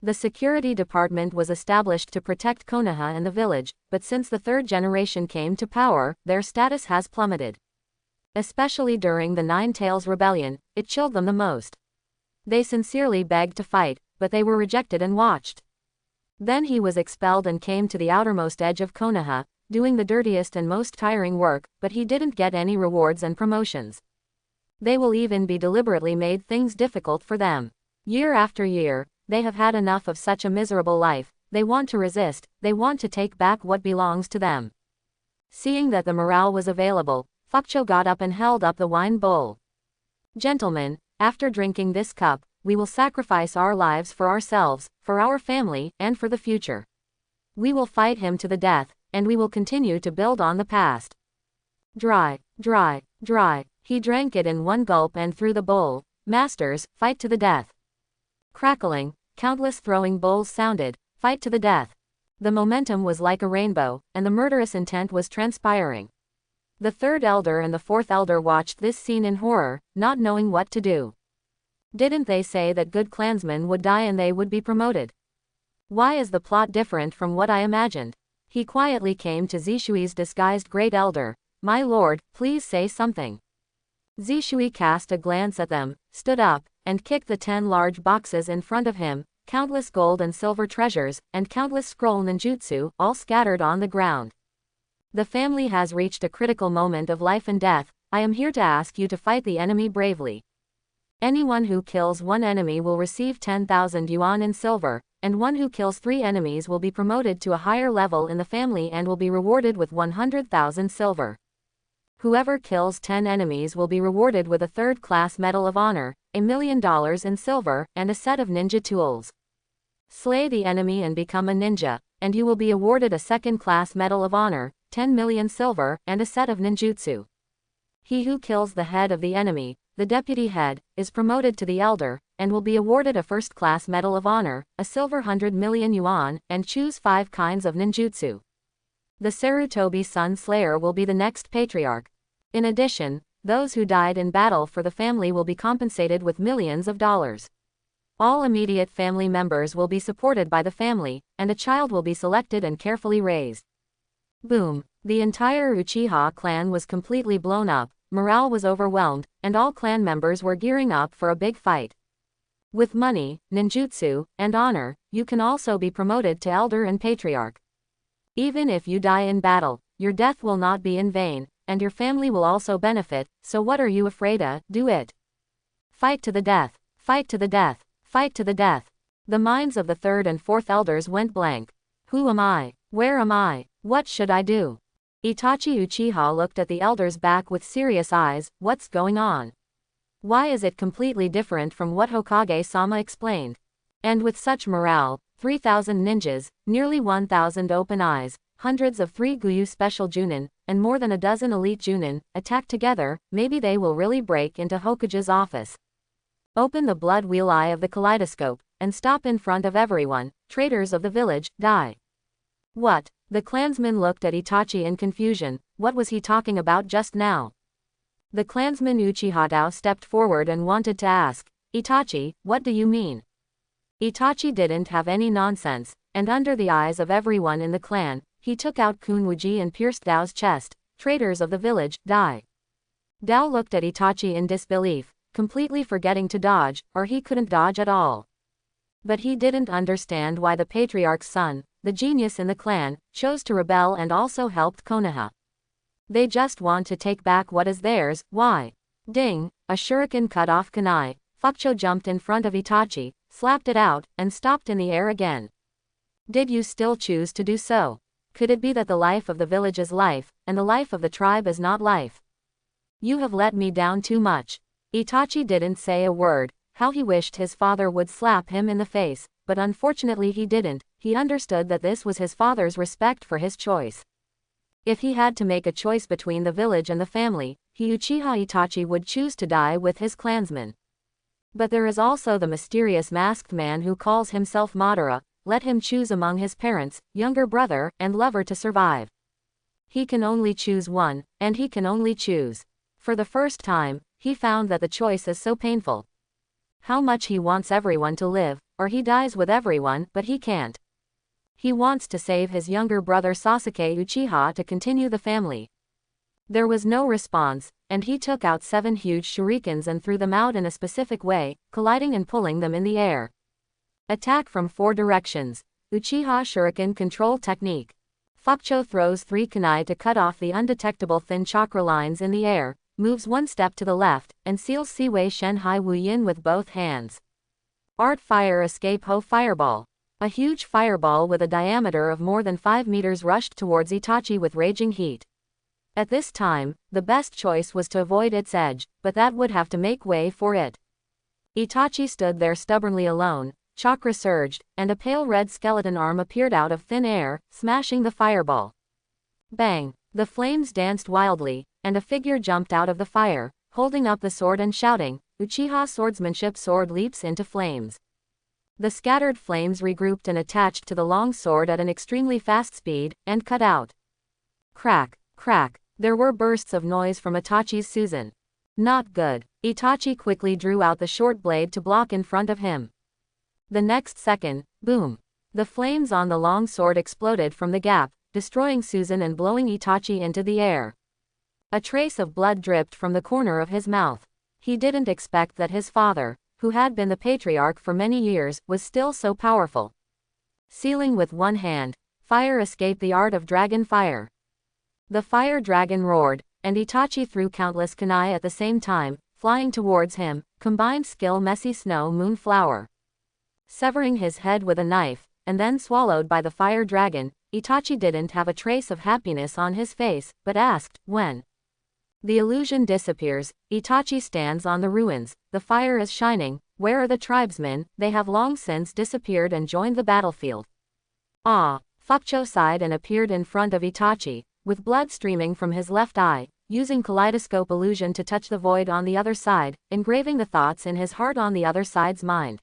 A: The security department was established to protect Konoha and the village, but since the third generation came to power, their status has plummeted. Especially during the Nine Tails Rebellion, it chilled them the most. They sincerely begged to fight, but they were rejected and watched. Then he was expelled and came to the outermost edge of Konoha, doing the dirtiest and most tiring work, but he didn't get any rewards and promotions. They will even be deliberately made things difficult for them. Year after year, they have had enough of such a miserable life. They want to resist, they want to take back what belongs to them. Seeing that the morale was available, Fukcho got up and held up the wine bowl. Gentlemen, after drinking this cup, we will sacrifice our lives for ourselves, for our family, and for the future. We will fight him to the death, and we will continue to build on the past. Dry, dry, dry. He drank it in one gulp and threw the bowl. Masters, fight to the death. Crackling, countless throwing bowls sounded, fight to the death. The momentum was like a rainbow, and the murderous intent was transpiring. The third elder and the fourth elder watched this scene in horror, not knowing what to do. Didn't they say that good clansmen would die and they would be promoted? Why is the plot different from what I imagined? He quietly came to Zishui's disguised great elder. My lord, please say something. Zishui cast a glance at them, stood up, and kicked the 10 large boxes in front of him, countless gold and silver treasures, and countless scroll ninjutsu, all scattered on the ground. The family has reached a critical moment of life and death. I am here to ask you to fight the enemy bravely. Anyone who kills one enemy will receive 10,000 yuan in silver, and one who kills 3 enemies will be promoted to a higher level in the family and will be rewarded with 100,000 silver. Whoever kills 10 enemies will be rewarded with a third-class Medal of Honor, $1 million in silver, and a set of ninja tools. Slay the enemy and become a ninja, and you will be awarded a second-class Medal of Honor, 10 million silver, and a set of ninjutsu. He who kills the head of the enemy, the deputy head, is promoted to the elder, and will be awarded a first-class Medal of Honor, a silver 100 million yuan, and choose 5 kinds of ninjutsu. The Sarutobi Sun Slayer will be the next patriarch. In addition, those who died in battle for the family will be compensated with millions of dollars. All immediate family members will be supported by the family, and a child will be selected and carefully raised. Boom! The entire Uchiha clan was completely blown up, morale was overwhelmed, and all clan members were gearing up for a big fight. With money, ninjutsu, and honor, you can also be promoted to elder and patriarch. Even if you die in battle, your death will not be in vain, and your family will also benefit, so what are you afraid of? Do it. Fight to the death, fight to the death, fight to the death. The minds of the third and fourth elders went blank. Who am I? Where am I? What should I do? Itachi Uchiha looked at the elder's back with serious eyes. What's going on? Why is it completely different from what Hokage-sama explained? And with such morale, 3,000 ninjas, nearly 1,000 open eyes, hundreds of 3 Guyu special Junin, and more than a dozen elite Junin, attack together, maybe they will really break into Hokage's office. Open the blood wheel eye of the kaleidoscope, and stop in front of everyone, traitors of the village, die. What? The clansman looked at Itachi in confusion. What was he talking about just now? The clansman Uchiha Tao stepped forward and wanted to ask, Itachi, what do you mean? Itachi didn't have any nonsense, and under the eyes of everyone in the clan, he took out Kunwuji and pierced Dao's chest. Traitors of the village, die. Dao looked at Itachi in disbelief, completely forgetting to dodge, or he couldn't dodge at all. But he didn't understand why the patriarch's son, the genius in the clan, chose to rebel and also helped Konoha. They just want to take back what is theirs. Why? Ding, a shuriken cut off kunai. Fukucho jumped in front of Itachi, slapped it out, and stopped in the air again. Did you still choose to do so? Could it be that the life of the village is life, and the life of the tribe is not life? You have let me down too much. Itachi didn't say a word. How he wished his father would slap him in the face, but unfortunately he didn't. He understood that this was his father's respect for his choice. If he had to make a choice between the village and the family, he Uchiha Itachi would choose to die with his clansmen. But there is also the mysterious masked man who calls himself Madara. Let him choose among his parents, younger brother, and lover to survive. He can only choose one, and he can only choose. For the first time, he found that the choice is so painful. How much he wants everyone to live, or he dies with everyone, but he can't. He wants to save his younger brother Sasuke Uchiha to continue the family. There was no response, and he took out 7 huge shurikens and threw them out in a specific way, colliding and pulling them in the air. Attack from 4 directions. Uchiha Shuriken Control Technique. Fukucho throws 3 kunai to cut off the undetectable thin chakra lines in the air, moves 1 step to the left, and seals Siwei Shenhai Wuyin with both hands. Art Fire Escape Ho Fireball. A huge fireball with a diameter of more than 5 meters rushed towards Itachi with raging heat. At this time, the best choice was to avoid its edge, but that would have to make way for it. Itachi stood there stubbornly alone, chakra surged, and a pale red skeleton arm appeared out of thin air, smashing the fireball. Bang! The flames danced wildly, and a figure jumped out of the fire, holding up the sword and shouting, Uchiha swordsmanship sword leaps into flames. The scattered flames regrouped and attached to the long sword at an extremely fast speed, and cut out. Crack, crack, there were bursts of noise from Itachi's Susan. Not good. Itachi quickly drew out the short blade to block in front of him. The next second, boom. The flames on the long sword exploded from the gap, destroying Susan and blowing Itachi into the air. A trace of blood dripped from the corner of his mouth. He didn't expect that his father, who had been the patriarch for many years, was still so powerful. Sealing with one hand, fire escaped the art of dragon fire. The fire dragon roared, and Itachi threw countless kunai at the same time, flying towards him, combined skill messy snow moon flower. Severing his head with a knife, and then swallowed by the fire dragon, Itachi didn't have a trace of happiness on his face, but asked, when? The illusion disappears, Itachi stands on the ruins, the fire is shining. Where are the tribesmen? They have long since disappeared and joined the battlefield. Ah! Fukucho sighed and appeared in front of Itachi, with blood streaming from his left eye, using kaleidoscope illusion to touch the void on the other side, engraving the thoughts in his heart on the other side's mind.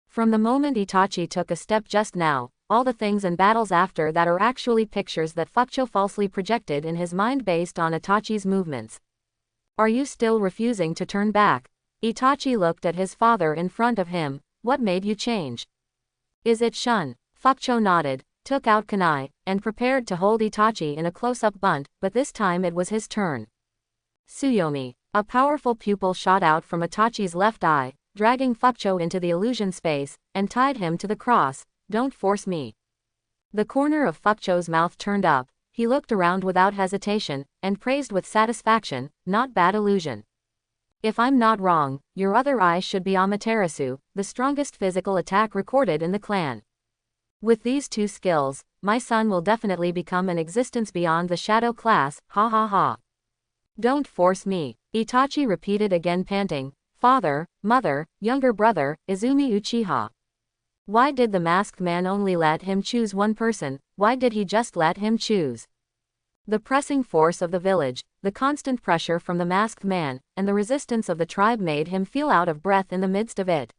A: From the moment Itachi took a step just now, all the things and battles after that are actually pictures that Fukucho falsely projected in his mind based on Itachi's movements. Are you still refusing to turn back? Itachi looked at his father in front of him. What made you change? Is it Shun? Fukucho nodded, took out kunai, and prepared to hold Itachi in a close-up bunt, but this time it was his turn. Tsuyomi. A powerful pupil shot out from Itachi's left eye, dragging Fukucho into the illusion space, and tied him to the cross. Don't force me. The corner of Fukucho's mouth turned up, he looked around without hesitation, and praised with satisfaction, not bad illusion. If I'm not wrong, your other eye should be Amaterasu, the strongest physical attack recorded in the clan. With these 2 skills, my son will definitely become an existence beyond the shadow class, ha ha ha. Don't force me, Itachi repeated again panting, father, mother, younger brother, Izumi Uchiha. Why did the masked man only let him choose one person? Why did he just let him choose? The pressing force of the village, the constant pressure from the masked man, and the resistance of the tribe made him feel out of breath in the midst of it.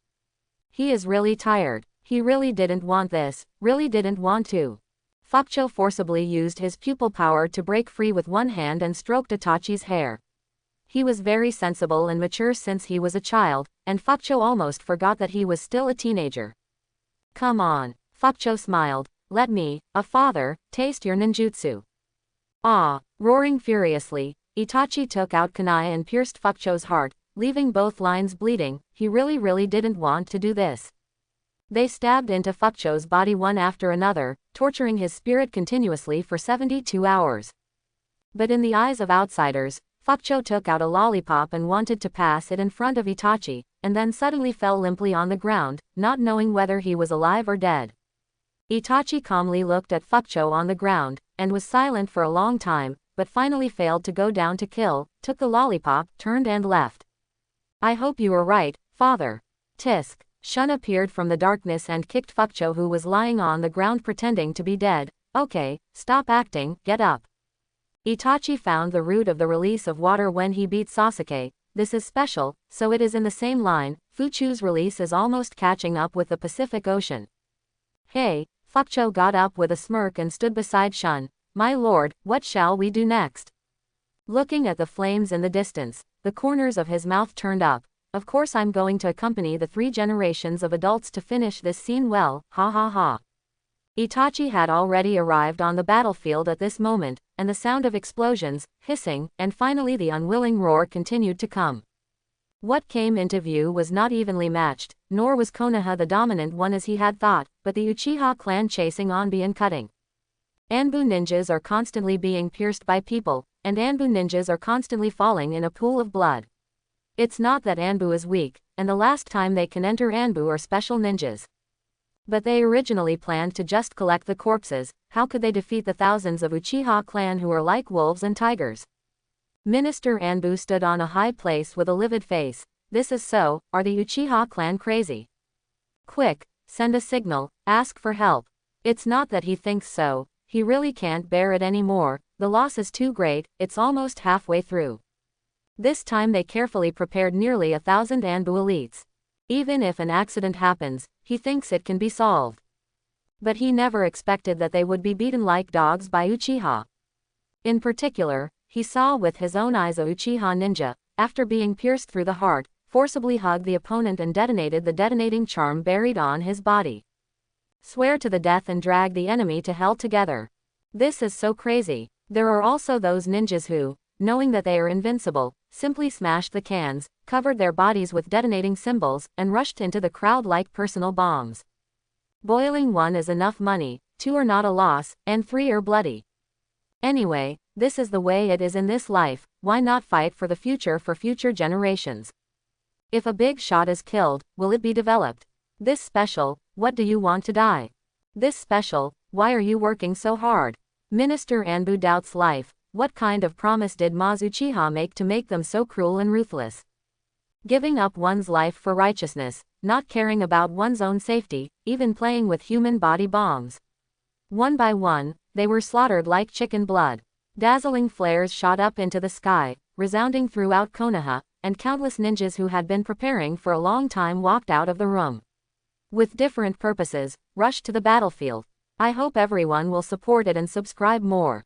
A: He is really tired. He really didn't want this, really didn't want to. Fukcho forcibly used his pupil power to break free with one hand and stroked Itachi's hair. He was very sensible and mature since he was a child, and Fukcho almost forgot that he was still a teenager. Come on, Fukcho smiled, let me, a father, taste your ninjutsu. Ah! Roaring furiously, Itachi took out kunai and pierced Fukcho's heart, leaving both lines bleeding. He really didn't want to do this. They stabbed into Fukcho's body one after another, torturing his spirit continuously for 72 hours. But in the eyes of outsiders, Fukcho took out a lollipop and wanted to pass it in front of Itachi, and then suddenly fell limply on the ground, not knowing whether he was alive or dead. Itachi calmly looked at Fukcho on the ground, and was silent for a long time, but finally failed to go down to kill, took the lollipop, turned and left. I hope you were right, father. Tisk. Shun appeared from the darkness and kicked Fukcho, who was lying on the ground pretending to be dead. Okay, stop acting, get up. Itachi found the root of the release of water when he beat Sasuke. This is special, so it is in the same line. Fuchu's release is almost catching up with the Pacific Ocean. Hey, Fukcho got up with a smirk and stood beside Shun. My lord, what shall we do next? Looking at the flames in the distance, the corners of his mouth turned up. Of course I'm going to accompany the 3 generations of adults to finish this scene well, ha ha ha. Itachi had already arrived on the battlefield at this moment, and the sound of explosions, hissing, and finally the unwilling roar continued to come. What came into view was not evenly matched, nor was Konoha the dominant one as he had thought, but the Uchiha clan chasing Anbu and cutting. Anbu ninjas are constantly being pierced by people, and Anbu ninjas are constantly falling in a pool of blood. It's not that Anbu is weak, and the last time they can enter Anbu are special ninjas. But they originally planned to just collect the corpses. How could they defeat the thousands of Uchiha clan who are like wolves and tigers? Minister Anbu stood on a high place with a livid face. This is so, are the Uchiha clan crazy? Quick, send a signal, ask for help. It's not that he thinks so, he really can't bear it anymore, the loss is too great, it's almost halfway through. This time they carefully prepared nearly 1,000 Anbu elites. Even if an accident happens, he thinks it can be solved. But he never expected that they would be beaten like dogs by Uchiha. In particular, he saw with his own eyes a Uchiha ninja, after being pierced through the heart, forcibly hugged the opponent and detonated the detonating charm buried on his body. Swear to the death and drag the enemy to hell together. This is so crazy. There are also those ninjas who, knowing that they are invincible, simply smashed the cans, covered their bodies with detonating symbols, and rushed into the crowd like personal bombs. Boiling 1 is enough money, 2 are not a loss, and 3 are bloody. Anyway, this is the way it is in this life, why not fight for the future for future generations? If a big shot is killed, will it be developed? This special, what do you want to die? This special, why are you working so hard? Minister Anbu doubts life. What kind of promise did Maz Uchiha make to make them so cruel and ruthless? Giving up one's life for righteousness, not caring about one's own safety, even playing with human body bombs. One by one, they were slaughtered like chicken blood. Dazzling flares shot up into the sky, resounding throughout Konoha, and countless ninjas who had been preparing for a long time walked out of the room. With different purposes, rushed to the battlefield. I hope everyone will support it and subscribe more.